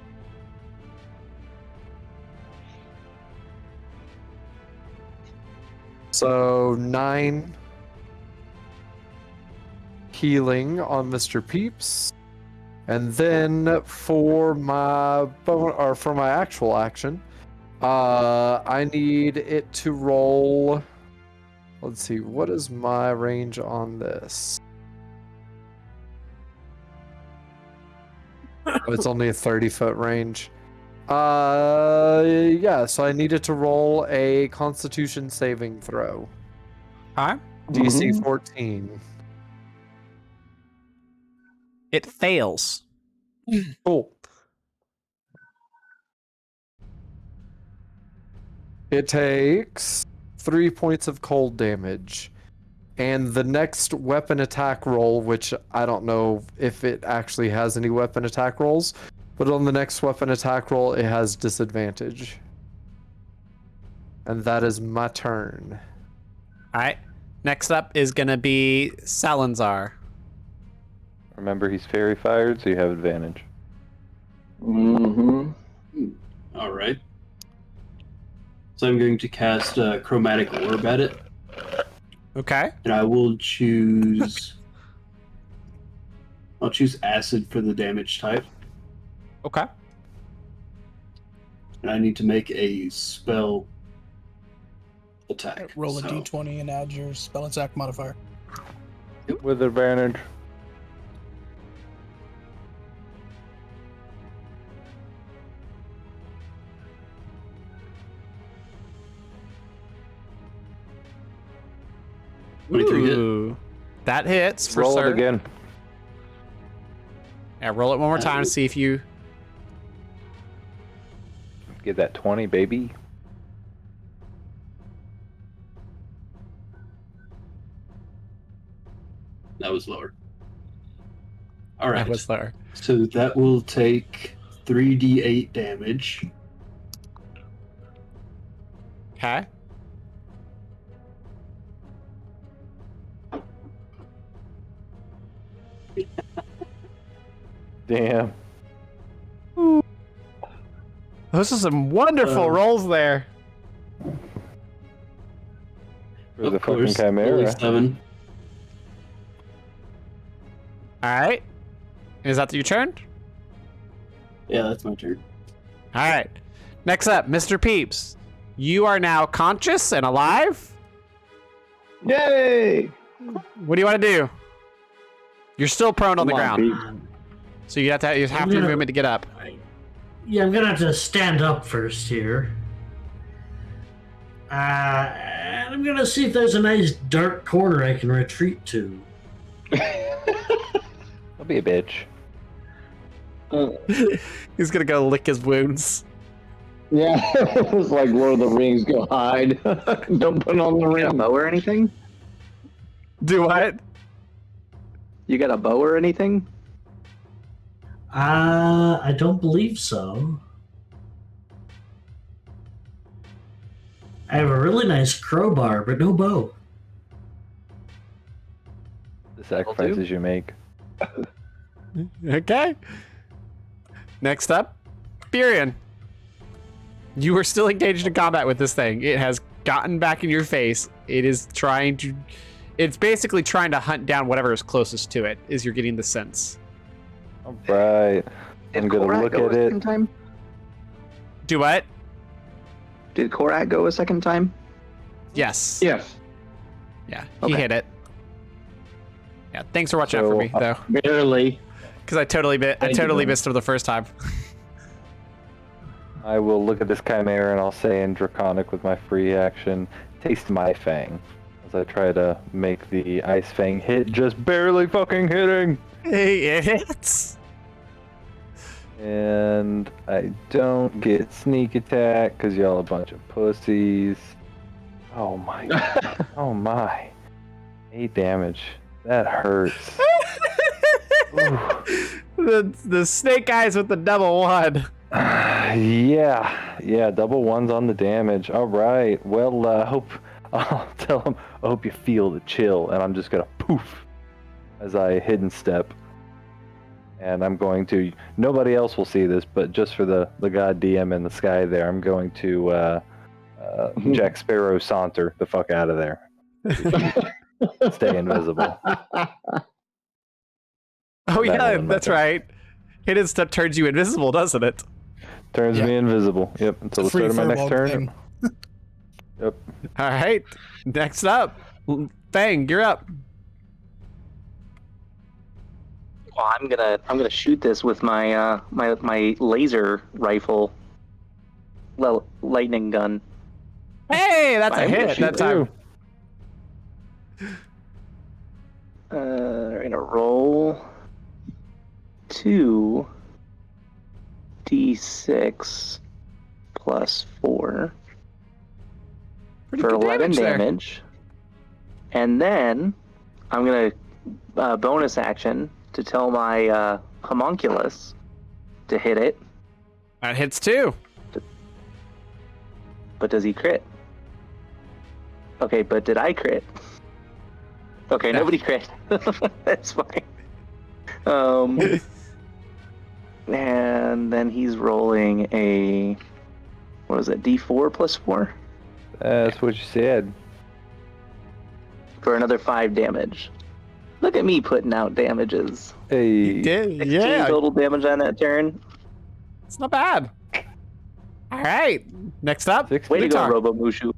S7: So 9 healing on Mr. Peeps. And then for my for my actual action, I need it to roll. Let's see, what is my range on this? Oh, it's only a 30-foot range. Yeah, so I needed to roll a Constitution saving throw.
S4: Huh?
S7: DC 14.
S4: It fails.
S7: Cool. It takes 3 points of cold damage. And the next weapon attack roll, which I don't know if it actually has any weapon attack rolls, but on the next weapon attack roll, it has disadvantage. And that is my turn.
S4: All right. Next up is going to be Salinzar.
S6: Remember, he's fairy fired, so you have advantage.
S5: Mm-hmm.
S8: All right. So I'm going to cast Chromatic Orb at it,
S4: Okay.
S8: and I will choose. I'll choose Acid for the damage type,
S4: Okay.
S8: and I need to make a spell attack.
S1: Roll a
S8: So,
S1: d20 and add your spell attack modifier.
S6: With advantage.
S4: Ooh. That hits for
S6: Roll
S4: sure.
S6: it again.
S4: Yeah, roll it one more time to see if you...
S6: Get that 20, baby.
S8: That was lower. All right.
S4: That was there.
S8: So that will take 3d8 damage.
S4: Okay.
S6: Damn.
S4: Those are some wonderful rolls there.
S6: For the
S8: Of course,
S6: fucking
S8: only
S6: Chimera.
S8: 7.
S4: All right. Is that your turn?
S8: Yeah, that's my turn.
S4: All right. Next up, Mr. Peeps. You are now conscious and alive.
S5: Yay!
S4: What do you want to do? You're still prone on the
S5: Come
S4: ground,
S5: Pete.
S4: so you have to use half
S3: I'm
S4: your
S3: gonna-
S4: movement to get up.
S3: Yeah, I'm gonna have to stand up first here. And I'm gonna see if there's a nice dark corner I can retreat to.
S6: Don't be a bitch.
S4: He's gonna go lick his wounds.
S5: Yeah, it was like Lord of the Rings. Go hide. Don't put on the
S9: You got a
S5: ring.
S9: bow or anything?
S4: Do what?
S9: You got a bow or anything?
S3: I don't believe so. I have a really nice crowbar, but no bow.
S6: The sacrifices you make.
S4: Okay. Next up, Burian. You are still engaged in combat with this thing. It has gotten back in your face. It is trying to... It's basically trying to hunt down whatever is closest to it, as you're getting the sense.
S6: All right. I'm
S9: Did
S6: gonna
S9: Korak
S6: look
S9: go
S6: at
S9: a
S6: it.
S9: second time?
S4: Do what?
S9: Did Korak go a second time?
S4: Yes.
S5: Yes,
S4: Yeah, he
S9: Okay.
S4: hit it. Yeah, thanks for watching out for
S6: So,
S4: me, though.
S5: barely.
S4: Because I totally
S5: Thank you.
S4: missed him the first time.
S6: I will look at this Chimera and I'll say in Draconic with my free action, taste my fang. As I try to make the Ice Fang hit, just barely fucking hitting.
S4: Hey, it hits.
S6: And I don't get sneak attack because y'all a bunch of pussies. Oh my god. Oh my. 8 damage. That hurts.
S4: the snake eyes with the double one.
S6: Yeah, double ones on the damage. All right. Well, I'll tell him. I hope you feel the chill, and I'm just gonna poof as I hidden step, and I'm going to. Nobody else will see this, but just for the god DM in the sky there, I'm going to Jack Sparrow saunter the fuck out of there. Stay invisible.
S4: Oh
S6: That
S4: yeah,
S6: one,
S4: that's
S6: okay.
S4: right. Hidden step turns you invisible, doesn't it?
S6: Turns me invisible. Yep, until the
S1: Free
S6: start of my next
S1: furball
S6: turn.
S1: thing.
S6: Yep.
S4: All right. Next up, Fang, you're up.
S9: Well, I'm gonna shoot this with my my laser rifle, lightning gun.
S4: Hey, that's a
S9: I'm gonna
S4: hit
S9: shoot
S4: that time.
S9: We're gonna roll 2d6 plus 4
S4: Pretty
S9: for
S4: good
S9: 11
S4: there.
S9: damage, and then I'm gonna bonus action to tell my homunculus to hit it.
S4: That hits too.
S9: But does he crit? Okay, but did I crit? Okay, nobody crit. That's fine. And then he's rolling a, what was it, D4 plus 4?
S6: That's what you said.
S9: For another 5 damage. Look at me putting out damages.
S6: Hey.
S9: 16
S4: Yeah,
S9: total damage on that turn.
S4: it's not bad. All right. Next up,
S6: Six-
S9: Way to go,
S4: Lutar.
S9: Robo Mushu.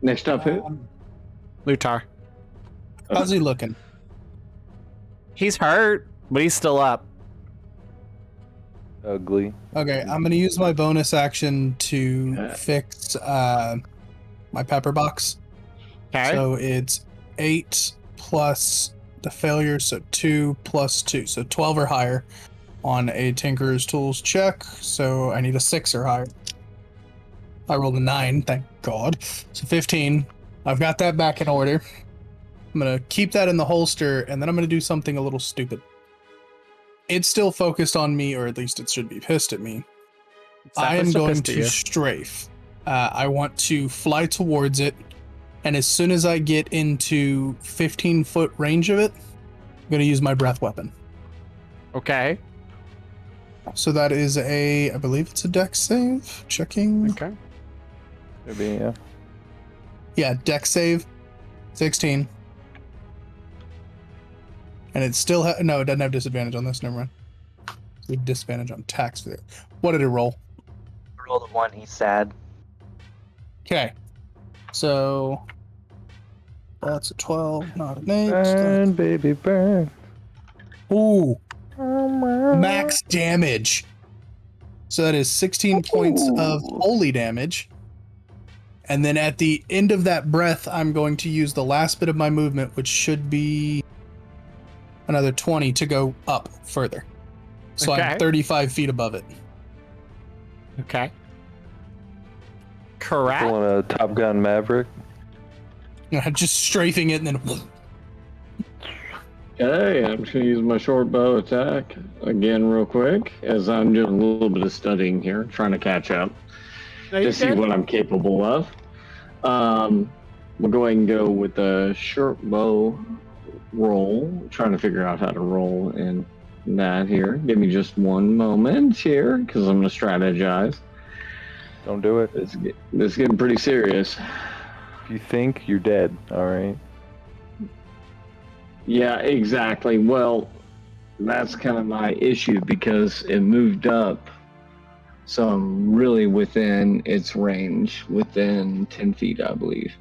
S5: Next up, who?
S4: Lutar.
S1: How's he looking?
S4: He's hurt, but he's still up.
S6: Ugly.
S1: Okay, I'm gonna use my bonus action to fix my pepper box.
S4: Okay.
S1: So it's 8 plus the failure, so 2 plus 2, so 12 or higher on a Tinkerer's Tools check. So I need a 6 or higher. I rolled a 9, thank God. So 15. I've got that back in order. I'm gonna keep that in the holster, and then I'm gonna do something a little stupid. It's still focused on me, or at least it should be pissed at me. I am going to strafe. I want to fly towards it, and as soon as I get into 15-foot range of it, I'm going to use my breath weapon.
S4: Okay.
S1: So that is I believe it's a dex save. Checking.
S4: Okay.
S6: Maybe, yeah.
S1: Yeah, dex save, 16. And it still no, it doesn't have disadvantage on this. Never mind. With disadvantage on tax for it. What did it roll?
S9: Roll the 1, he's sad.
S1: Okay. So that's a 12, not an 8.
S6: Burn, baby, burn.
S1: Ooh. Max damage. So that is 16 points of holy damage. And then at the end of that breath, I'm going to use the last bit of my movement, which should be another 20 to go up further. So
S4: Okay.
S1: I'm 35 feet above it.
S4: Okay. Correct.
S6: Pulling a Top Gun Maverick.
S1: Just strafing it and then
S5: Okay, I'm just gonna use my short bow attack again real quick as I'm doing a little bit of studying here, trying to catch up to see what I'm capable of. We'll go ahead and go with the short bow roll, trying to figure out how to roll in that here. Give me just one moment here, because I'm gonna strategize.
S6: Don't do it.
S5: This is getting pretty serious.
S6: If you think, you're dead. All right.
S5: Yeah, exactly. Well, that's kind of my issue because it moved up. So I'm really within its range, within 10 feet, I believe.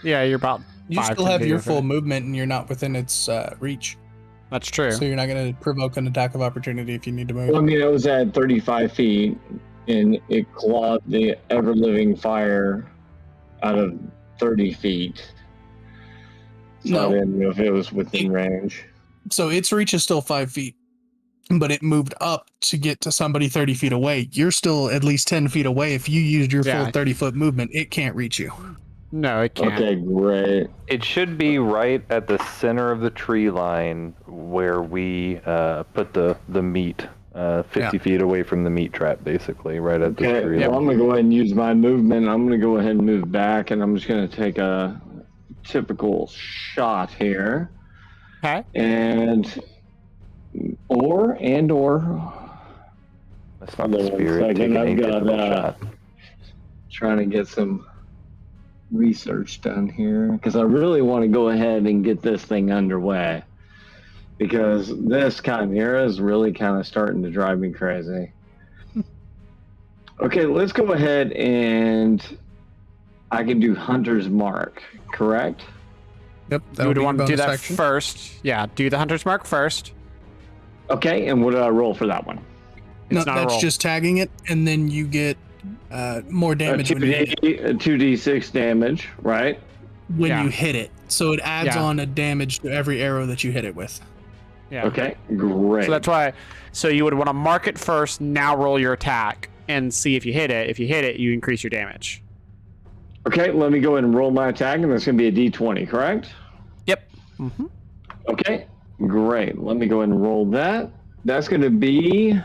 S4: Yeah, you're about.
S1: you
S4: 5
S1: still
S4: to
S1: have
S4: be
S1: your
S4: within
S1: full
S4: it.
S1: movement and you're not within its reach.
S4: That's true.
S1: So you're not going to provoke an attack of opportunity if you need to move.
S5: Well, I mean, it was at 35 feet, and it clawed the ever-living fire out of 30 feet. So
S1: No.
S5: I didn't know if it was within range.
S1: So its reach is still 5 feet, but it moved up to get to somebody 30 feet away. You're still at least 10 feet away. If you used your full
S4: Yeah.
S1: 30-foot movement, it can't reach you.
S4: No, it can't.
S5: Okay, great.
S6: It should be right at the center of the tree line where we put the meat, 50 feet away from the meat trap, basically, right at the
S5: Okay,
S6: tree
S5: well,
S6: line.
S5: I'm going to go ahead and use my movement. I'm going to go ahead and move back, and I'm just going to take a typical shot here.
S4: Okay.
S5: And or
S6: That's not the
S5: Hold on a
S6: spirit.
S5: second,
S6: Taking
S5: I've
S6: a
S5: got,
S6: typical shot.
S5: trying to get some research done here because I really want to go ahead and get this thing underway because this Chimera is really kind of starting to drive me crazy. Okay, let's go ahead and I can do Hunter's Mark, correct?
S1: Yep.
S4: You would want to do that
S1: section.
S4: first. Yeah, do the Hunter's Mark first.
S5: Okay, and what did I roll for that one?
S1: No,
S4: It's not a
S1: that's
S4: roll.
S1: just tagging it, and then you get more damage when you hit it.
S5: 2d6 damage, right?
S1: When
S4: Yeah.
S1: you hit it. So it adds
S4: Yeah.
S1: on a damage to every arrow that you hit it with.
S4: Yeah.
S5: Okay, great.
S4: So that's why. So you would want to mark it first. Now roll your attack and see if you hit it. If you hit it, you increase your damage.
S5: Okay, let me go ahead and roll my attack, and that's going to be a d20, correct?
S4: Yep. Mm-hmm.
S5: Okay, great. Let me go ahead and roll that. That's going to be...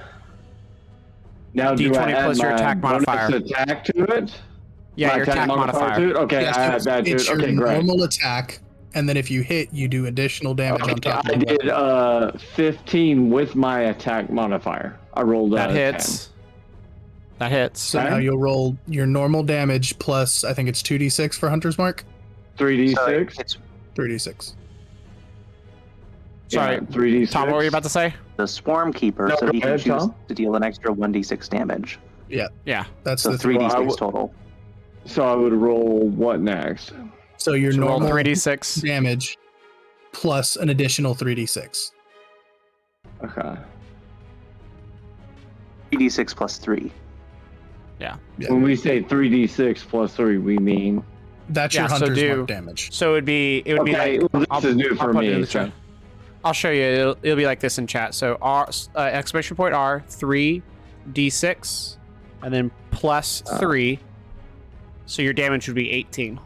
S5: Now, do I
S4: D20
S5: add
S4: plus your
S5: my
S4: attack
S5: bonus
S4: modifier.
S5: attack to it?
S4: Yeah,
S5: My
S4: your attack modifier.
S5: to it? Okay,
S1: Yes,
S5: I add
S1: it's-
S5: that to
S1: it's
S5: it. Okay,
S1: your
S5: great.
S1: normal attack, and then if you hit, you do additional damage on
S5: Okay,
S1: top
S5: I
S1: of it.
S5: did 15 with my attack modifier. I rolled
S4: That
S5: 10.
S4: hits. That hits.
S1: So
S5: Okay.
S1: now you'll roll your normal damage plus, I think it's 2d6 for Hunter's Mark?
S5: 3d6.
S9: It's
S1: 3d6.
S4: Sorry,
S5: Yeah, 3d6.
S4: Tom, what were you about to say?
S9: the Swarm Keeper,
S5: No,
S9: so
S5: go
S9: he can
S5: ahead,
S9: choose
S5: Tom.
S9: to deal an extra 1d6 damage.
S4: Yeah.
S1: That's
S9: So
S1: the
S9: 3d6
S5: Well, I w-
S9: total.
S5: So I would roll what next?
S1: So your
S4: So roll
S1: normal
S4: 3d6.
S1: damage plus an additional 3d6.
S5: Okay.
S9: 3d6 plus 3.
S1: Yeah.
S5: When we say 3d6 plus 3, we mean...
S1: That's
S4: Yeah,
S1: your
S4: so
S1: Hunter's
S4: do-
S1: Mark damage.
S4: So it would be
S5: Okay,
S4: like
S5: well, this is new for
S4: put it in
S5: me.
S4: the
S5: So.
S4: chat. I'll show you. It'll be like this in chat. So R exclamation point R 3d6 and then plus 3. So your damage would be 18.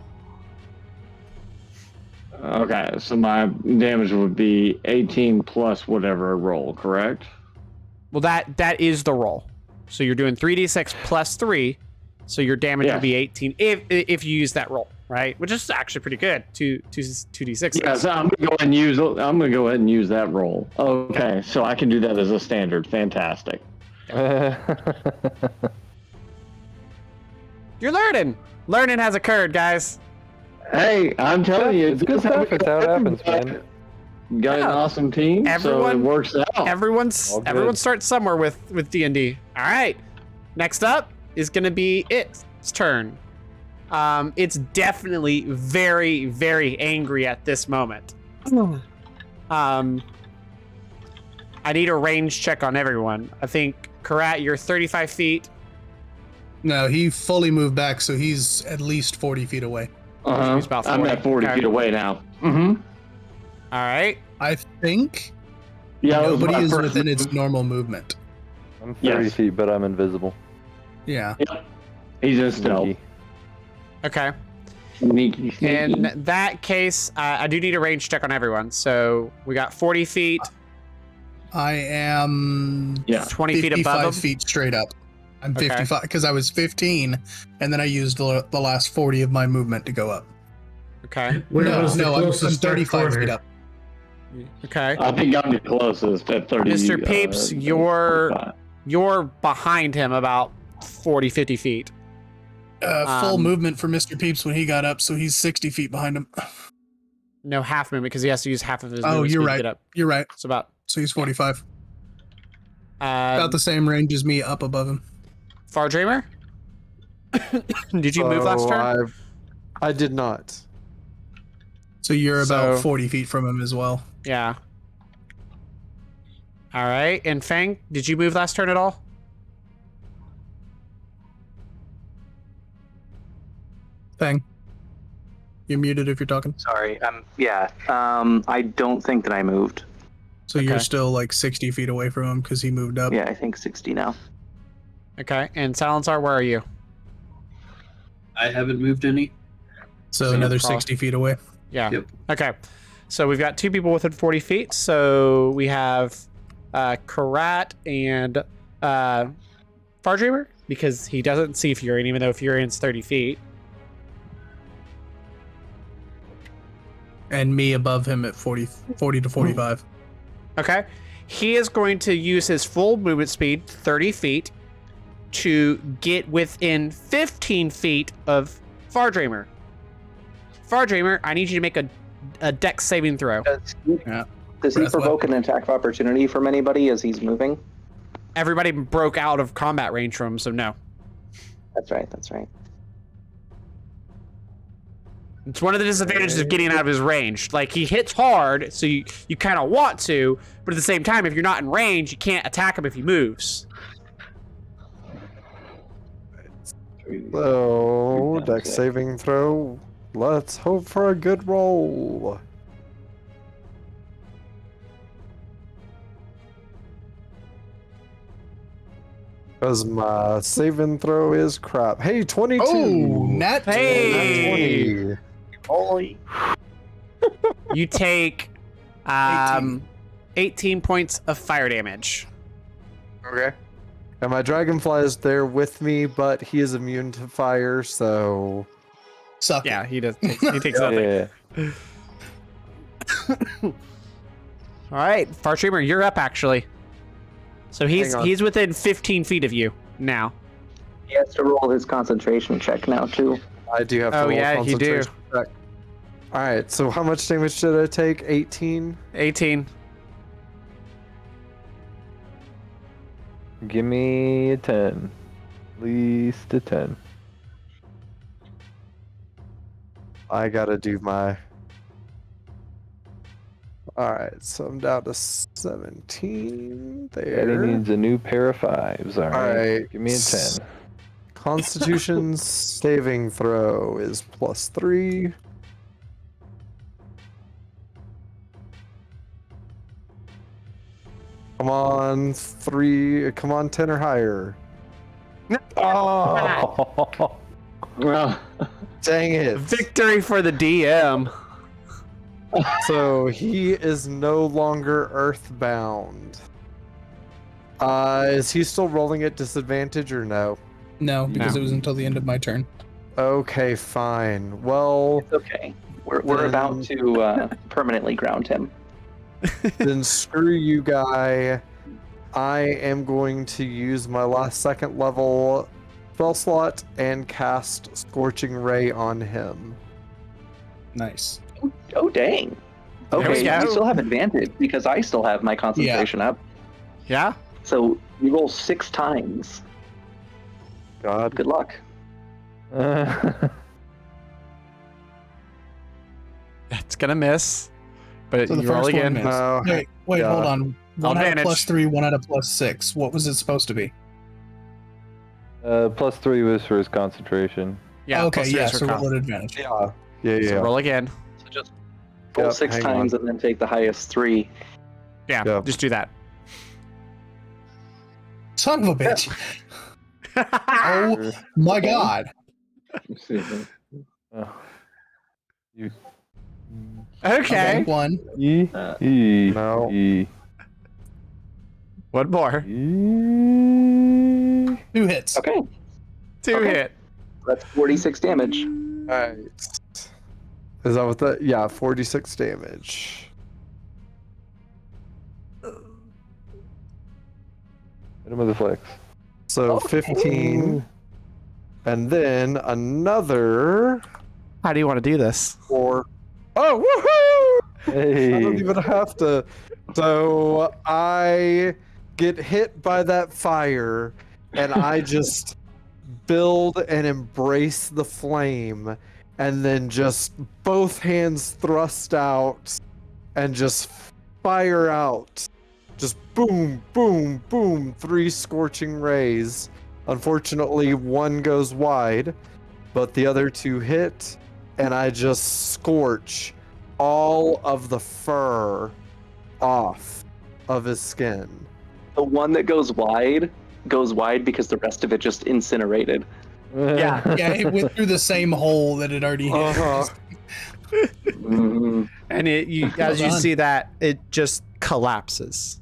S5: Okay, so my damage would be 18 plus whatever I roll, correct?
S4: Well, that is the roll. So you're doing 3d6 plus 3. So your damage
S5: Yeah.
S4: would be 18 if you use that roll, right? Which is actually pretty good. 2d6.
S5: Yeah, so I'm gonna go ahead and use that roll. Okay, so I can do that as a standard. Fantastic.
S4: You're learning. Learning has occurred, guys.
S5: Hey, I'm telling you,
S6: It's good stuff. It's how it happens, man.
S5: Got an
S4: Yeah.
S5: awesome team, so it
S4: Everyone-
S5: works out.
S4: Everyone
S6: good.
S4: starts somewhere with D&D. All right. Next up is going to be its turn. It's definitely very, very angry at this moment. I need a range check on everyone. I think, Karat, you're 35 feet.
S1: No, he fully moved back, so he's at least 40 feet away.
S4: He's about
S5: I'm
S4: 40.
S5: at 40
S4: Okay.
S5: feet away now. Mm-hmm.
S4: All right.
S1: I think
S5: Yeah, that was
S1: nobody
S5: my
S1: is
S5: first
S1: within
S5: move.
S1: its normal movement.
S6: I'm 30
S5: Yes.
S6: feet, but I'm invisible.
S1: Yeah.
S5: He's in stealth.
S6: Sneaky.
S4: Okay.
S5: Sneaky, sneaky.
S4: In that case, I do need a range check on everyone. So we got 40 feet,
S1: I am
S5: Yeah.
S4: 20 feet
S1: 55
S4: above them.
S1: feet straight up. I'm
S4: Okay.
S1: 55 because I was 15, and then I used the last 40 of my movement to go up.
S4: Okay.
S3: Where
S1: no,
S3: was the
S1: no, I'm
S3: closest dark
S1: 35
S3: corner?
S1: feet up.
S4: Okay.
S5: I think I'm the closest at 30.
S4: Mr. Peeps, you're
S5: 45.
S4: you're behind him about 40, 50 feet.
S1: Full
S4: Um,
S1: movement for Mr. Peeps when he got up, so he's 60 feet behind him.
S4: No, half movement because he has to use half of his
S1: Oh,
S4: movement
S1: you're
S4: speed
S1: right.
S4: to get up.
S1: You're right.
S4: So about
S1: So he's 45. About the same range as me up above him.
S4: Far Dreamer? Did you move last
S7: So
S4: turn?
S7: I did not.
S1: So you're about
S4: So-
S1: 40 feet from him as well.
S4: Yeah. All right. And Fang, did you move last turn at all?
S1: Fang. You're muted if you're talking.
S9: Sorry. I don't think that I moved.
S1: So you're
S4: Okay.
S1: still like 60 feet away from him because he moved up.
S9: Yeah, I think 60 now.
S4: Okay. And Salinzar, where are you?
S8: I haven't moved any.
S1: So
S4: So
S1: another
S4: you're probably-
S1: 60 feet away.
S4: Yeah.
S8: Yep.
S4: Okay. So we've got two people within 40 feet. So we have Karat and Far Dreamer because he doesn't see Furion, even though Furion's 30 feet.
S1: And me above him at 40 to 45.
S4: Okay. He is going to use his full movement speed, 30 feet, to get within 15 feet of Far Dreamer. Far Dreamer, I need you to make a dex saving throw.
S9: Does he
S1: Breath
S9: provoke
S1: weapon.
S9: an attack of opportunity from anybody as he's moving?
S4: Everybody broke out of combat range from him, so no.
S9: That's right. That's right.
S4: It's one of the disadvantages of getting out of his range. Like, he hits hard, so you kind of want to, but at the same time, if you're not in range, you can't attack him if he moves.
S7: So, dex saving throw. Let's hope for a good roll. Because my saving throw is crap. Hey, 22!
S1: Oh, nat
S4: Hey!
S7: 20.
S4: You take 18 points of fire damage.
S7: Okay. And my dragonfly is there with me, but he is immune to fire, so...
S1: Suck.
S4: Yeah, he does. He takes nothing.
S6: Yeah.
S4: All right, Far Streamer, you're up actually. So
S7: Hang on.
S4: he's within 15 feet of you now.
S9: He has to roll his concentration check now too.
S7: I do have to
S4: Oh,
S7: roll
S4: yeah, you do.
S7: concentration check. Alright, so how much damage did I take? 18?
S4: 18.
S6: Give me a 10. At least a 10.
S7: I gotta do my... Alright, so I'm down to 17 there.
S6: Eddie needs a new pair of 5s. All right.
S7: Alright.
S6: Give me a 10.
S7: Constitution saving throw is +3. Come on, 3. Come on, 10 or higher.
S6: Oh!
S5: Well,
S7: Dang it.
S4: Victory for the DM.
S7: So he is no longer earthbound. Is he still rolling at disadvantage or no?
S1: No, because
S4: No.
S1: it was until the end of my turn.
S7: Okay, fine. Well,
S9: It's okay. We're about to permanently ground him.
S7: then screw you, guy. I am going to use my last second level spell slot and cast Scorching Ray on him.
S1: Nice.
S9: Oh dang.
S4: There we
S9: Okay,
S4: go.
S9: you still have advantage because I still have my concentration up.
S4: Yeah?
S9: So you roll 6 times.
S7: God.
S9: Good luck.
S4: It's gonna miss. But
S1: So the
S4: you roll
S1: first one
S4: again.
S1: missed.
S7: No.
S1: Wait,
S7: Yeah.
S1: hold on. One out of
S4: Advantage.
S1: +3, one out of +6. What was it supposed to be?
S6: +3 was for his concentration.
S4: Yeah,
S1: okay,
S4: plus
S1: yeah,
S4: three is
S1: so
S4: for
S1: roll
S4: con.
S1: at advantage.
S7: Yeah. Yeah,
S4: So
S7: yeah.
S4: roll again.
S9: So just roll
S7: Yep,
S9: 6
S7: hang
S9: times
S7: on.
S9: and then take the highest 3.
S4: Yeah,
S7: Yep.
S4: just do that.
S1: Son of a bitch. Oh my god.
S5: let's see.
S6: Oh. You.
S4: Okay.
S1: One.
S7: No.
S4: One more.
S1: 2 hits.
S9: Okay,
S4: 2
S9: Okay.
S4: hit.
S9: that's 46 damage.
S7: Alright. Is that what that? Yeah, 46 damage.
S6: Hit him with a flex.
S7: So
S9: Okay.
S7: 15. And then another
S4: How do you want to do this?
S7: 4. Oh, woohoo! I
S6: Hey.
S7: don't even have to. So I get hit by that fire, and I just build and embrace the flame, and then just both hands thrust out and just fire out. Just boom, boom, boom, 3 scorching rays. Unfortunately, one goes wide, but the other 2 hit, and I just scorch all of the fur off of his skin.
S9: The one that goes wide because the rest of it just incinerated.
S4: Yeah.
S1: Yeah, it went through the same hole that it already hit.
S7: Uh-huh.
S9: Mhm.
S4: And as you
S1: done.
S4: see that, it just collapses.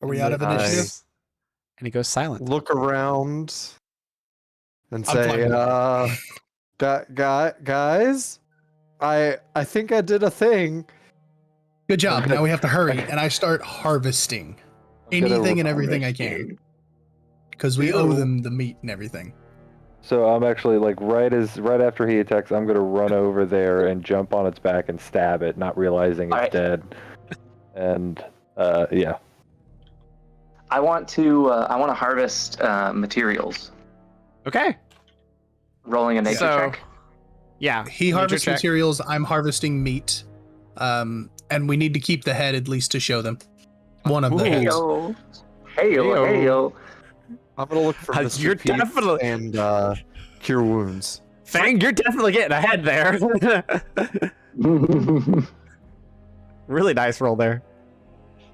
S1: Are we out of
S7: Nice.
S1: initiative?
S4: And he goes silent.
S7: Look around and
S1: I'm
S7: say, guys, I think I did a thing.
S1: Good job. Now we have to hurry, and I start harvesting
S6: I'm gonna
S1: anything and everything I can. Because we owe them the meat and everything.
S6: So I'm actually like right after he attacks, I'm gonna run over there and jump on its back and stab it, not realizing it's dead. And yeah.
S9: I want to harvest materials.
S4: Okay.
S9: Rolling a nature check.
S4: Yeah.
S1: He harvests materials. I'm harvesting meat. And we need to keep the head at least to show them. One of the heads.
S9: Heyo.
S7: I'm gonna look for Mr.
S4: You're
S7: Peeps
S4: definitely-
S7: and cure wounds.
S4: Fang, you're definitely getting ahead there. Really nice roll there.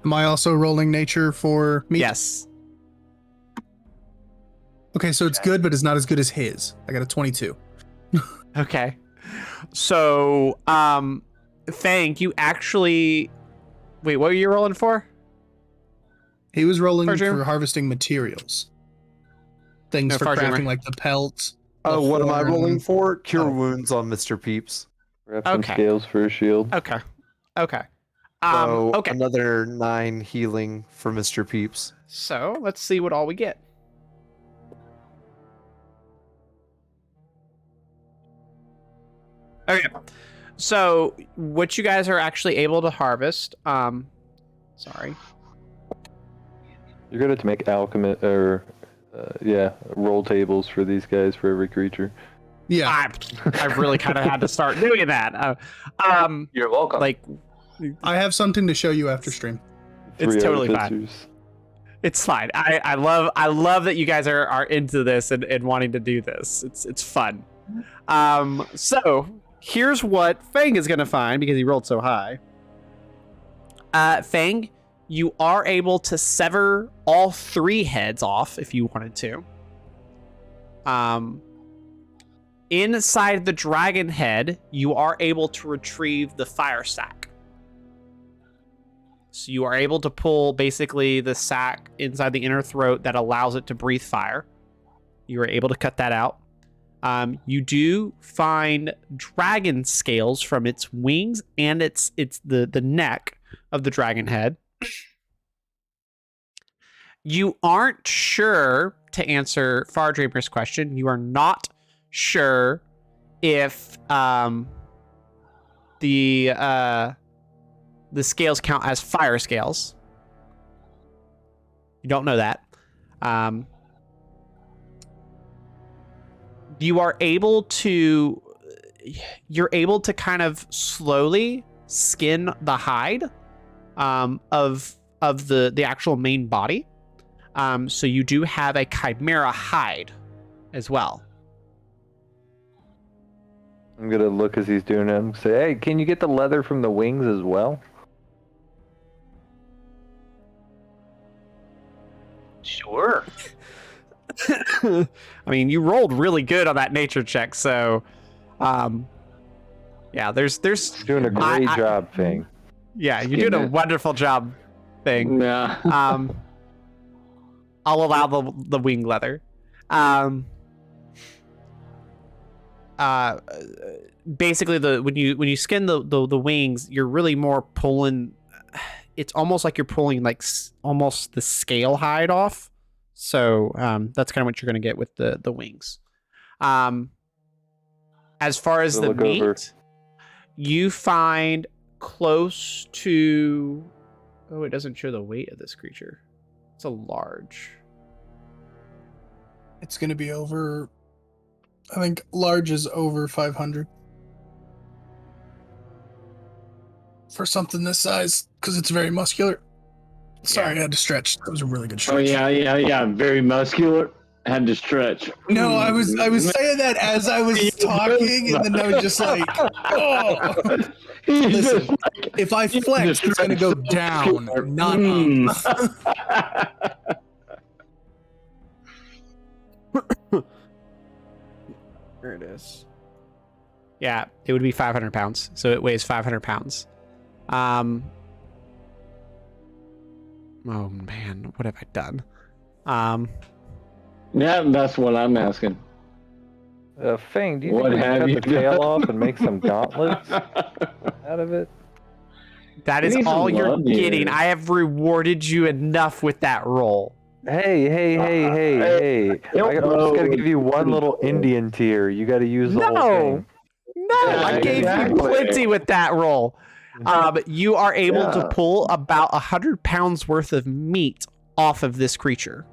S1: Am I also rolling nature for meat?
S4: Yes.
S1: Okay, so it's good, but it's not as good as his. I got a 22.
S4: Okay. So, Fang, you actually... Wait, what were you rolling for?
S1: He was rolling
S4: Farjammer?
S1: for harvesting materials. Things for
S4: Farjammer.
S1: crafting, like the pelts.
S7: Oh, what am I
S1: horn.
S7: rolling for? Cure
S1: Oh.
S7: wounds on Mr. Peeps.
S6: Grab some
S4: Okay.
S6: scales for a shield.
S4: Okay. Okay.
S7: So
S4: Okay.
S7: another 9 healing for Mr. Peeps.
S4: So, let's see what all we get. Okay. So, what you guys are actually able to harvest, sorry.
S6: You're gonna have to make alchemist or roll tables for these guys for every creature.
S1: Yeah,
S4: I really kind of had to start doing that.
S9: You're welcome.
S4: Like,
S1: I have something to show you after stream.
S4: It's
S6: 3
S4: totally fine.
S6: artificers.
S4: it's fine. I love that you guys are into this and wanting to do this. It's fun. So here's what Fang is gonna find because he rolled so high. Fang, you are able to sever all 3 heads off if you wanted to. Inside the dragon head, you are able to retrieve the fire sac. So you are able to pull basically the sac inside the inner throat that allows it to breathe fire. You are able to cut that out. You do find dragon scales from its wings and it's the neck of the dragon head. You aren't sure, to answer Fardraper's question, you are not sure if the scales count as fire scales. You don't know that. You're able to kind of slowly skin the hide of the actual main body. So you do have a chimera hide as well.
S6: I'm gonna look as he's doing it and say, "Hey, can you get the leather from the wings as well?"
S9: Sure.
S4: I mean, you rolled really good on that nature check, so yeah, there's
S6: Doing a great job, Fang.
S4: yeah, you're doing a wonderful job, Thing.
S5: Yeah.
S4: I'll allow the wing leather. Basically, when you skin the wings, you're really more pulling. It's almost like you're pulling like almost the scale hide off. So that's kind of what you're going to get with the wings. As far as the meat, you find close to. Oh, it doesn't show the weight of this creature. It's a large.
S1: It's going to be over. I think large is over 500 for something this size because it's very muscular. Sorry, I had to stretch. That was a really good stretch.
S5: Oh yeah. Very muscular. Had to stretch.
S1: No, I was saying that as I was talking, and then I was just like, oh. Listen, if I flex, it's gonna go down, not up.
S4: There it is. Yeah, it would be 500 pounds. So it weighs 500 pounds. Oh man, what have I done?
S5: Yeah, that's what I'm asking.
S6: Fang, do you
S5: What
S6: think we
S5: have
S6: can
S5: you
S6: cut the tail
S5: done?
S6: off and make some gauntlets out of it?
S4: That is
S5: These
S4: all
S5: are
S4: you're
S5: lovely.
S4: getting. I have rewarded you enough with that roll.
S6: Hey. I'm just gonna give you one little Indian tier. You gotta use the whole thing.
S4: No,
S5: Yeah,
S4: I gave
S5: exactly.
S4: you plenty with that roll. You are able to pull about 100 pounds worth of meat off of this creature.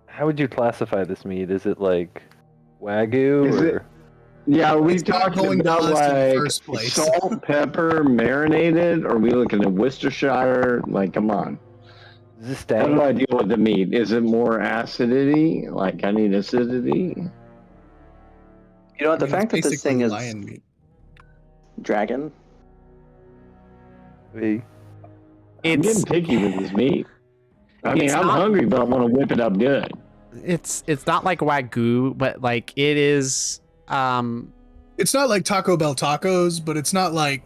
S6: How would you classify this meat? Is it like Wagyu
S5: Is it-
S6: or
S5: Yeah, are we
S1: It's not
S5: talking
S1: going to
S5: about
S1: us in the
S5: like
S1: first place.
S5: salt, pepper, marinated? Or are we looking at Worcestershire? Like, come on.
S6: is this
S5: How do
S6: stank?
S5: I deal with the meat? Is it more acidity? Like, I need acidity?
S9: You know what? The
S1: I mean,
S9: fact
S1: it's
S9: that this thing
S1: basically
S9: is
S1: lion meat.
S9: dragon.
S5: I'm getting
S4: It's
S5: picky with this meat. I mean,
S4: It's
S5: I'm
S4: not-
S5: hungry, but I want to whip it up good.
S4: it's not like Wagyu, but like it is.
S1: It's not like Taco Bell tacos, but it's not like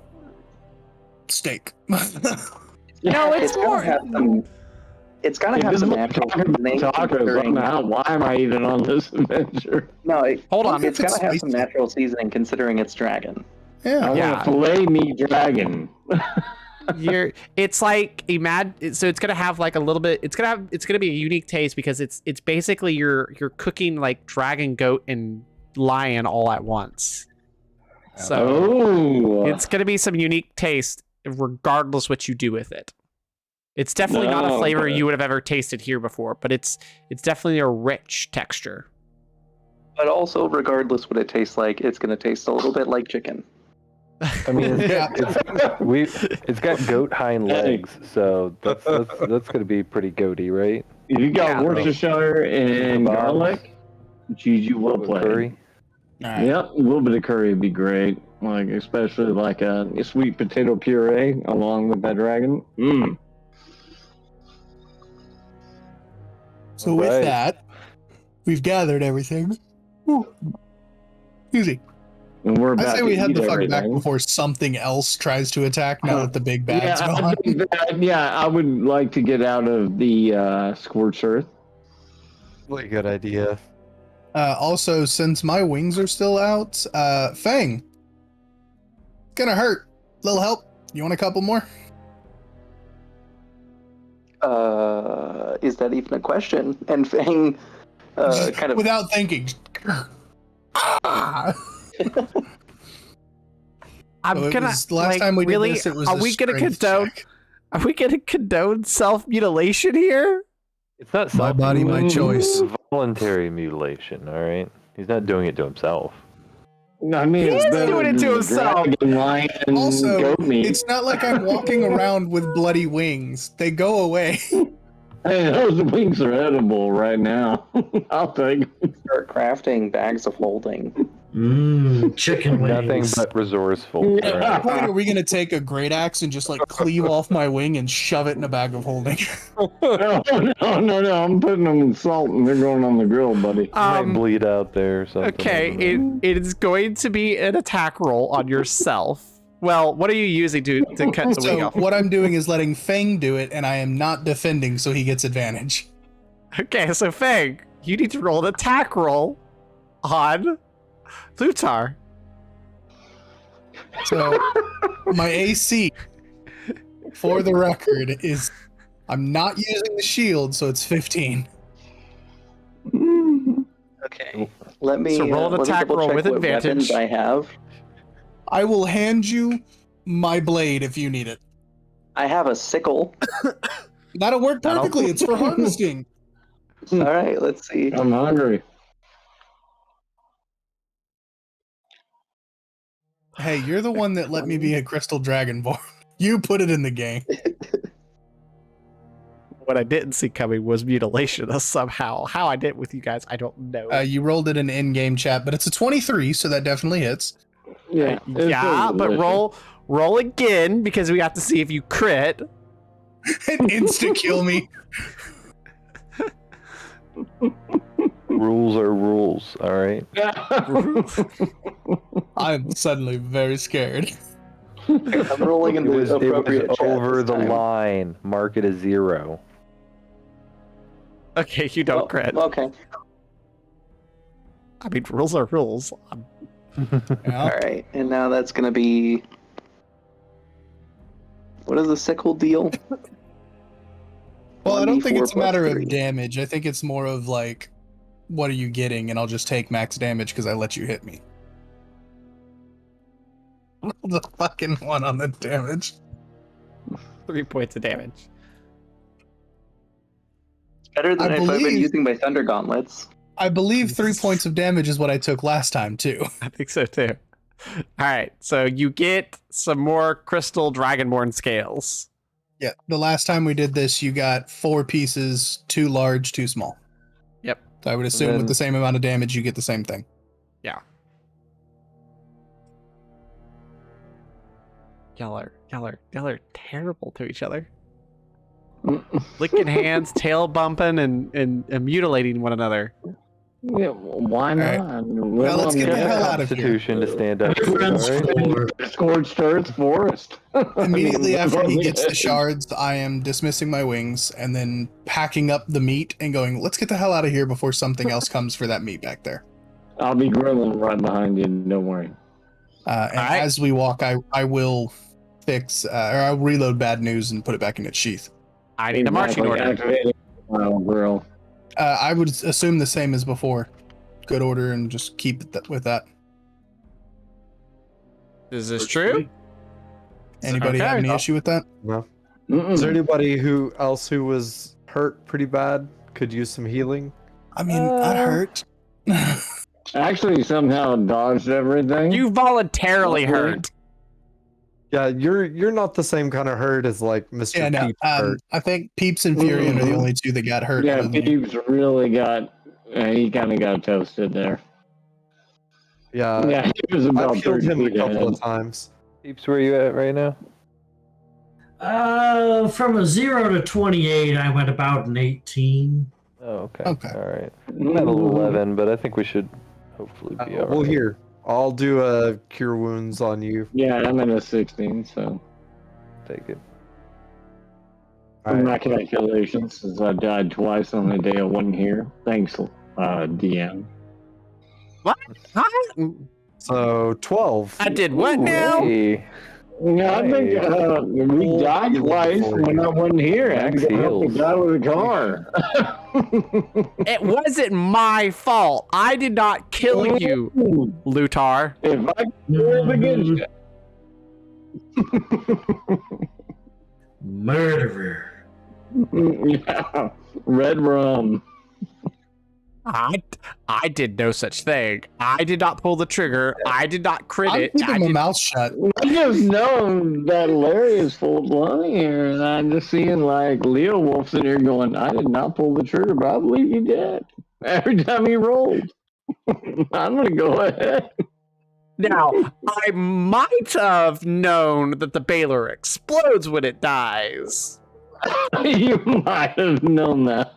S1: steak.
S4: No, it's
S9: gotta
S4: more-
S9: have some- It's gotta
S5: If
S9: have
S5: this is
S9: some
S5: what
S9: natural
S5: we're talking
S9: seasoning.
S5: about tacos,
S9: considering-
S5: why am I even on this adventure?
S9: No,
S4: Hold on.
S9: it's gotta have some
S1: spicy.
S9: natural seasoning considering it's dragon.
S5: I
S1: Yeah.
S5: want
S4: Yeah.
S5: a filet meat dragon.
S4: It's like so it's gonna have like a little bit. It's gonna be a unique taste because it's basically you're cooking like dragon, goat, and lion all at once. So
S5: Oh,
S4: it's gonna be some unique taste regardless what you do with it. It's definitely not a
S5: No,
S4: flavor
S5: okay.
S4: you would have ever tasted here before, but it's definitely a rich texture.
S9: But also, regardless what it tastes like, it's gonna taste a little bit like chicken.
S6: I mean,
S1: Yeah.
S6: it's got goat hind legs, so that's gonna be pretty goaty, right?
S5: you got
S4: Yeah.
S5: Worcestershire and
S6: Kebabs.
S5: garlic. GG, well
S6: With
S5: played.
S6: curry.
S1: All right.
S5: Yep, a little bit of curry would be great. Like, especially like a sweet potato puree along with that dragon. Mmm.
S1: So
S6: Alright.
S1: with that, we've gathered everything. Whew. Easy.
S5: And we're about
S1: I say
S5: to
S1: we head
S5: eat
S1: the fuck back
S5: everything.
S1: before something else tries to attack. Now that the big bad's
S5: Yeah,
S1: gone.
S5: I would like to get out of the scorched earth.
S7: Really good idea.
S1: Also, since my wings are still out, Fang, gonna hurt. Little help. You want a couple more?
S9: Is that even a question? And Fang kind of
S1: Without thinking. Ah!
S4: I'm
S1: So it
S4: gonna
S1: was- last
S4: like,
S1: time we did
S4: really.
S1: this, it was
S4: Are
S1: a
S4: we gonna
S1: strength
S4: condone?
S1: check.
S4: Are we gonna condone self mutilation here?
S6: It's not
S1: My body, my choice.
S6: voluntary mutilation. All right, he's not doing it to himself.
S5: I mean,
S4: He
S5: it's
S4: is
S5: better
S4: doing it
S5: than
S4: to himself.
S5: dragon, lion,
S1: Also,
S5: goat meat.
S1: it's not like I'm walking around with bloody wings. They go away.
S5: Hey, those wings are edible right now. I'll take them.
S9: start crafting bags of holding.
S3: Chicken wings.
S6: Nothing but resourceful.
S5: Yeah.
S6: all
S1: At
S6: right?
S1: what point are we gonna take a great axe and just like cleave off my wing and shove it in a bag of holding?
S5: No, I'm putting them in salt and they're going on the grill, buddy.
S6: Might bleed out there or something.
S4: Okay, it is going to be an attack roll on yourself. Well, what are you using to cut the wing
S1: So
S4: off?
S1: what I'm doing is letting Fang do it, and I am not defending, so he gets advantage.
S4: Okay, so Fang, you need to roll an attack roll on Lutar.
S1: So my AC, for the record, is I'm not using the shield, so it's 15.
S9: Okay. Let me
S4: So roll an
S9: let me
S4: attack roll
S9: double-check
S4: with
S9: what
S4: advantage.
S9: weapons I have.
S1: I will hand you my blade if you need it.
S9: I have a sickle.
S1: That'll work perfectly. It's for harvesting.
S9: All right, let's see.
S5: I'm hungry.
S1: Hey, you're the one that let me be a crystal dragonborn. You put it in the game.
S4: What I didn't see coming was mutilation somehow. How I did it with you guys, I don't know.
S1: You rolled it in in-game chat, but it's a 23, so that definitely hits.
S5: Yeah, it's
S4: yeah,
S5: so
S4: but
S5: delicious.
S4: roll again because we have to see if you crit.
S1: And insta-kill me.
S6: Rules are rules. All right.
S1: I'm suddenly very scared.
S9: I'm rolling in
S6: It
S9: the
S6: was
S9: appropriate chat
S6: over
S9: this
S6: the
S9: time.
S6: line. Mark it as 0.
S4: Okay, you don't crit.
S9: Okay.
S4: I mean, rules are rules.
S1: Yeah.
S9: All right, and now that's gonna be. What is the sickle deal?
S1: Well, I don't think
S9: 1d4
S1: it's a matter
S9: plus
S1: of
S9: 3.
S1: damage. I think it's more of like, what are you getting? And I'll just take max damage because I let you hit me. The fucking one on the damage.
S4: 3 points of damage.
S9: It's better than
S1: I
S9: if I've been
S1: believe-
S9: using my Thunder Gauntlets.
S1: I believe 3 points of damage is what I took last time too.
S4: I think so too. All right, so you get some more crystal dragonborn scales.
S1: Yeah, the last time we did this, you got 4 pieces, 2 large, 2 small.
S4: Yep.
S1: So I would assume
S6: then-
S1: with the same amount of damage, you get the same thing.
S4: Yeah. Y'all are terrible to each other. Licking hands, tail bumping, and mutilating one another.
S5: Yeah, why
S1: right.
S5: not?
S1: Now let's get the hell out of here.
S6: Constitution to stand up.
S3: Friends
S6: All right.
S3: for
S5: Scorched Earth Forest.
S1: Immediately after he gets the shards, I am dismissing my wings and then packing up the meat and going, let's get the hell out of here before something else comes for that meat back there.
S5: I'll be grilling right behind you. Don't worry.
S1: And
S4: Alright.
S1: as we walk, I will fix, or I'll reload bad news and put it back in its sheath.
S4: I need a marching order.
S5: Activating grill.
S1: I would assume the same as before. Good order and just keep it with that.
S4: Is this true?
S1: Anybody have any issue with that?
S7: No.
S5: Mm-mm.
S7: Is there anybody who was hurt pretty bad? Could use some healing?
S1: I mean, I hurt.
S5: Actually, somehow dodged everything.
S4: You voluntarily
S5: Okay.
S4: hurt.
S7: Yeah, you're not the same kind of hurt as like Mr.
S1: Yeah, no.
S7: Peeps hurt.
S1: I think Peeps and Furion are the only two that got hurt.
S5: Yeah,
S1: other than me.
S5: Peeps really got. He kind of got toasted there.
S7: Yeah,
S5: Yeah, he was about
S7: I've healed
S5: 30
S7: him a
S5: feet
S7: couple
S5: ahead.
S7: of times.
S6: Peeps, where you at right now?
S3: from a 0 to 28, I went about an 18.
S6: Oh, okay.
S1: Okay.
S6: All right. I'm at a 11, but I think we should hopefully be all right.
S7: Well, here, I'll do a cure wounds on you.
S5: Yeah, I'm in a 16, so
S6: Take it.
S5: from my calculations, since I died twice on a day of 1 here. Thanks, DM.
S4: What? Huh?
S7: So 12.
S4: I did what now?
S6: Hey.
S5: Yeah, I think we died twice when I wasn't here. I
S6: Max
S5: got the
S6: heals.
S5: guy with a car.
S4: It wasn't my fault. I did not kill you, Lutar.
S5: If I live against
S3: Murderer.
S5: you. Yeah, red rum.
S4: I did no such thing. I did not pull the trigger. I did not crit
S1: I'm
S4: it.
S1: keeping
S4: I
S1: my
S4: did-
S1: mouth shut.
S5: I just know that Larry is full blown here, and I'm just seeing like Leo Wolf's in here going, I did not pull the trigger, but I believe you did. Every time he rolled. I'm gonna go ahead.
S4: Now, I might have known that the Baylor explodes when it dies.
S5: You might have known that.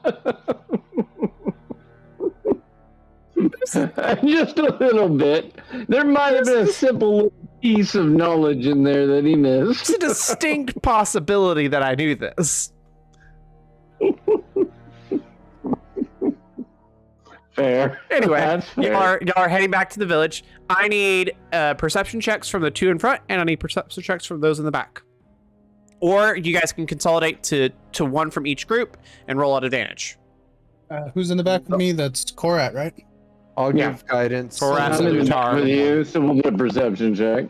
S5: Just a little bit. There might have been a simple little piece of knowledge in there that he missed.
S4: It's a distinct possibility that I knew this.
S5: Fair.
S4: Anyway,
S5: That's fair.
S4: y'all are heading back to the village. I need perception checks from the two in front, and I need perception checks from those in the back. Or you guys can consolidate to one from each group and roll at advantage.
S1: Who's in the back with me? That's Korat, right?
S7: I'll
S5: Yeah.
S7: give guidance.
S4: Korat
S5: I'm in the back
S4: Lutar.
S5: with you, so we'll do a perception check.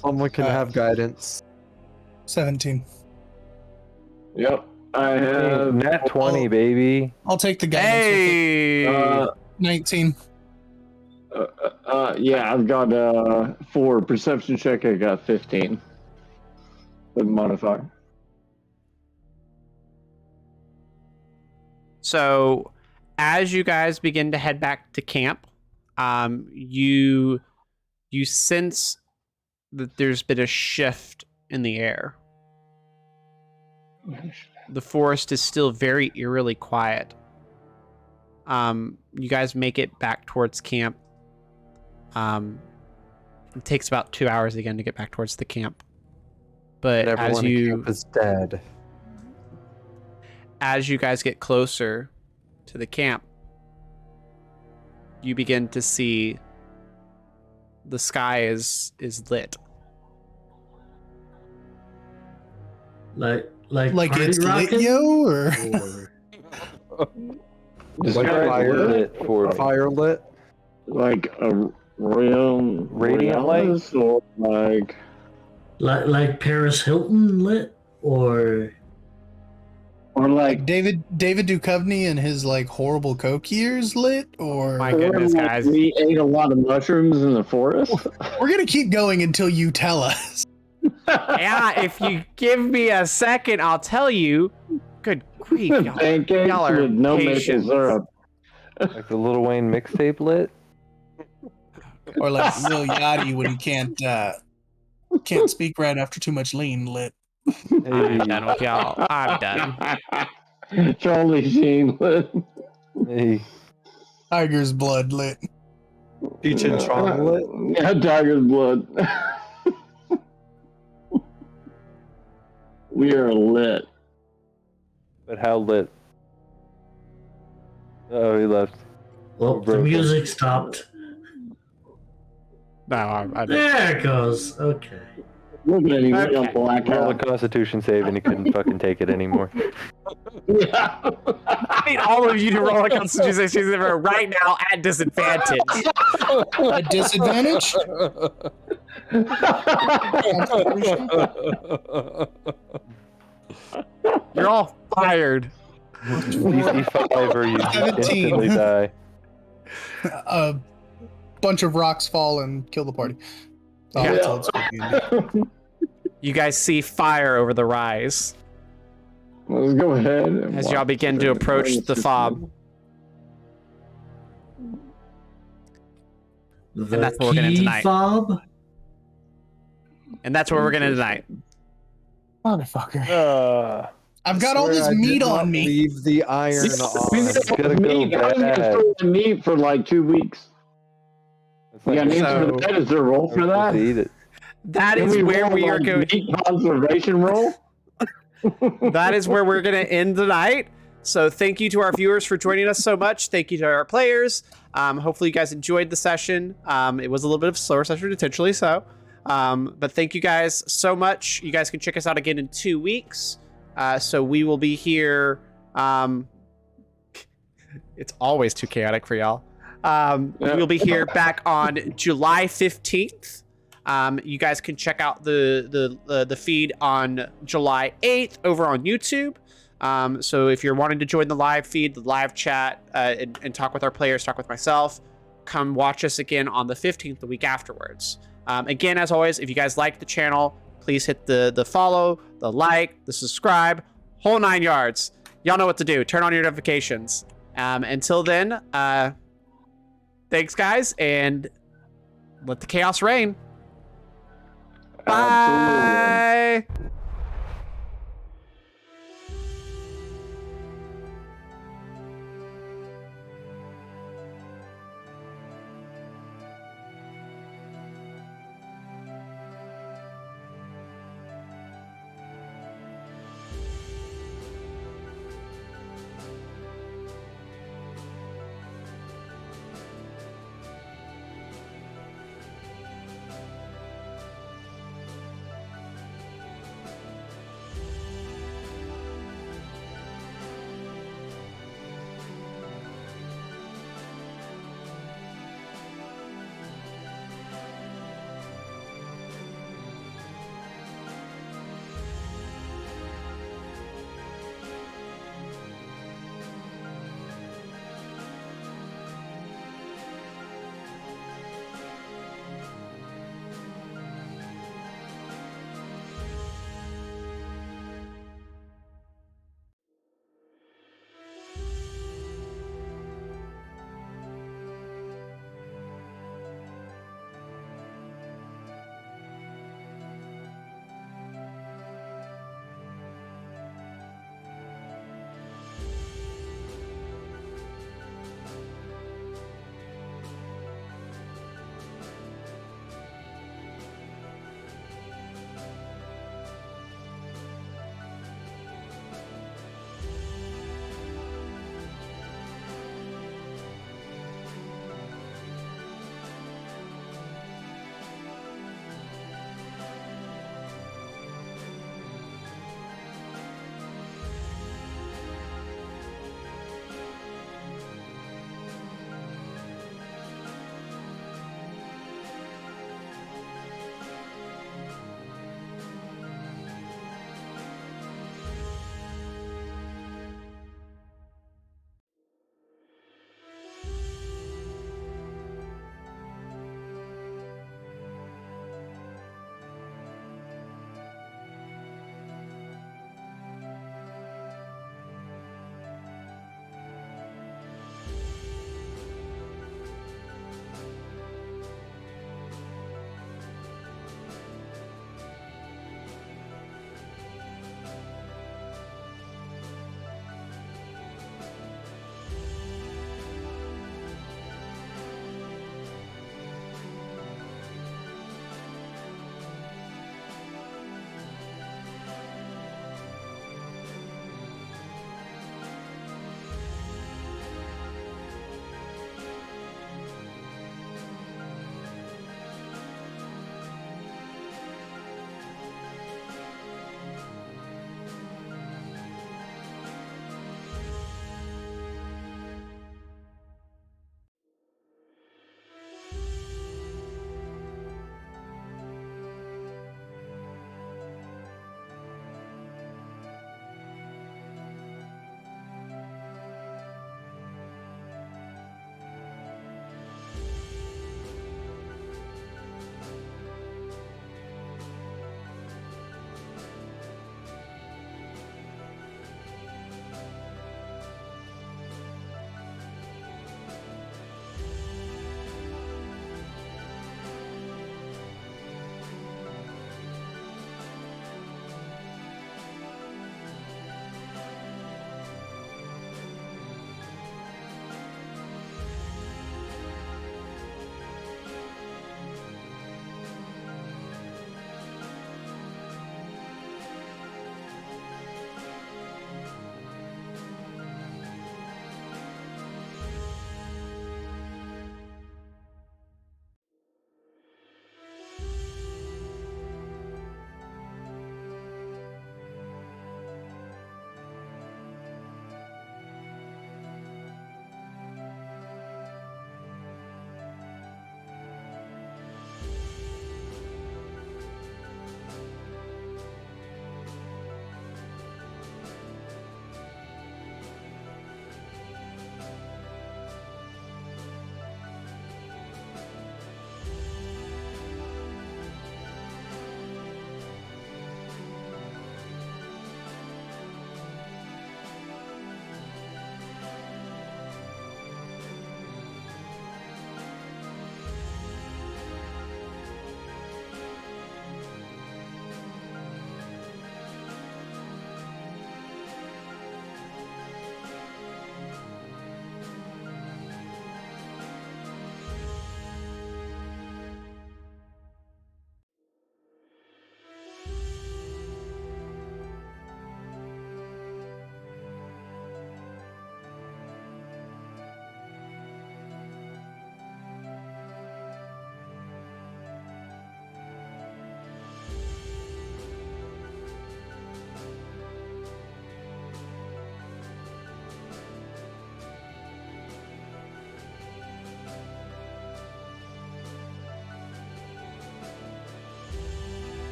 S7: Someone can have guidance.
S1: 17.
S5: Yep. I have
S6: Nat 20, baby.
S1: I'll take the guidance.
S4: Hey!
S1: 19.
S5: yeah, I've got 4 perception check. I got 15 with modifier.
S4: So, as you guys begin to head back to camp, you sense that there's been a shift in the air. The forest is still very eerily quiet. You guys make it back towards camp. It takes about 2 hours again to get back towards the camp. But
S7: Everyone
S4: as
S7: in
S4: you
S7: camp is dead.
S4: as you guys get closer to the camp, you begin to see the sky is lit.
S3: Like
S1: Like
S3: party
S1: it's lit,
S3: rockin'?
S1: yo, or
S3: Or
S5: Describe
S7: fire.
S6: Lit for me.
S7: Firelit.
S5: like a royal
S6: Radiant light?
S5: Borealis, or like
S3: like Paris Hilton lit? Or
S5: like
S1: David Duchovny and his like horrible coke years lit, or
S4: My goodness,
S5: like
S4: guys.
S5: we ate a lot of mushrooms in the forest.
S1: we're gonna keep going until you tell us.
S4: Yeah, if you give me a second, I'll tell you. Good grief, y'all.
S5: Pancakes
S4: Y'all are
S5: with no
S4: patient.
S5: maple syrup.
S6: Like the Lil Wayne mixtape lit?
S1: Or like Lil Yachty when he can't speak right after too much lean lit.
S4: I'm done with y'all. I'm done.
S5: Charlie Sheen lit.
S6: Hey.
S1: Tiger's blood lit.
S7: Peach and chocolate.
S5: Yeah, tiger's blood. We are lit.
S6: But how lit? Oh, he left.
S3: well, the
S6: Broken.
S3: music stopped.
S4: No, I'm
S3: There it goes. Okay.
S5: Look at him,
S4: Okay.
S5: on
S6: Roll a
S5: blackout.
S6: Constitution save and he couldn't fucking take it anymore.
S5: Yeah.
S4: I need all of you to roll a Constitution saving throw right now at disadvantage.
S1: At disadvantage?
S4: You're all fired.
S6: DC 5 or you
S1: 17.
S6: instantly die.
S1: A bunch of rocks fall and kill the party. Oh,
S4: Yeah.
S1: that's old school D&D.
S4: You guys see fire over the rise
S5: Let's go ahead. And
S4: as y'all begin to approach the fob.
S3: The
S4: that's what we're gonna
S3: key
S4: tonight.
S3: fob?
S4: And that's where we're going to tonight.
S1: Motherfucker. I've got all this
S7: Swear I did
S1: meat
S7: not
S1: on me.
S7: Leave the iron
S5: We
S7: on.
S5: need to
S6: gotta go
S5: meat. I was gonna
S6: bad.
S5: store the meat for like 2 weeks.
S6: It's
S5: You got an
S6: like-
S5: answer for that? Is there a roll for that?
S6: To eat it.
S4: That
S5: Can
S4: is where
S5: roll,
S4: we are
S5: like,
S4: going.
S5: Meat conservation roll?
S4: That is where we're going to end the night. So thank you to our viewers for joining us so much. Thank you to our players. Hopefully you guys enjoyed the session. It was a little bit of a slower session, intentionally so. But thank you guys so much. You guys can check us out again in 2 weeks. So we will be here. It's always too chaotic for y'all. We'll be here back on July 15th. You guys can check out the feed on July 8th over on YouTube. So if you're wanting to join the live feed, the live chat, and talk with our players, talk with myself, come watch us again on the 15th, the week afterwards. Again, as always, if you guys like the channel, please hit the follow, the like, the subscribe, whole 9 yards. Y'all know what to do. Turn on your notifications. Until then, thanks, guys, and let the chaos reign.
S5: Absolutely.
S4: Bye.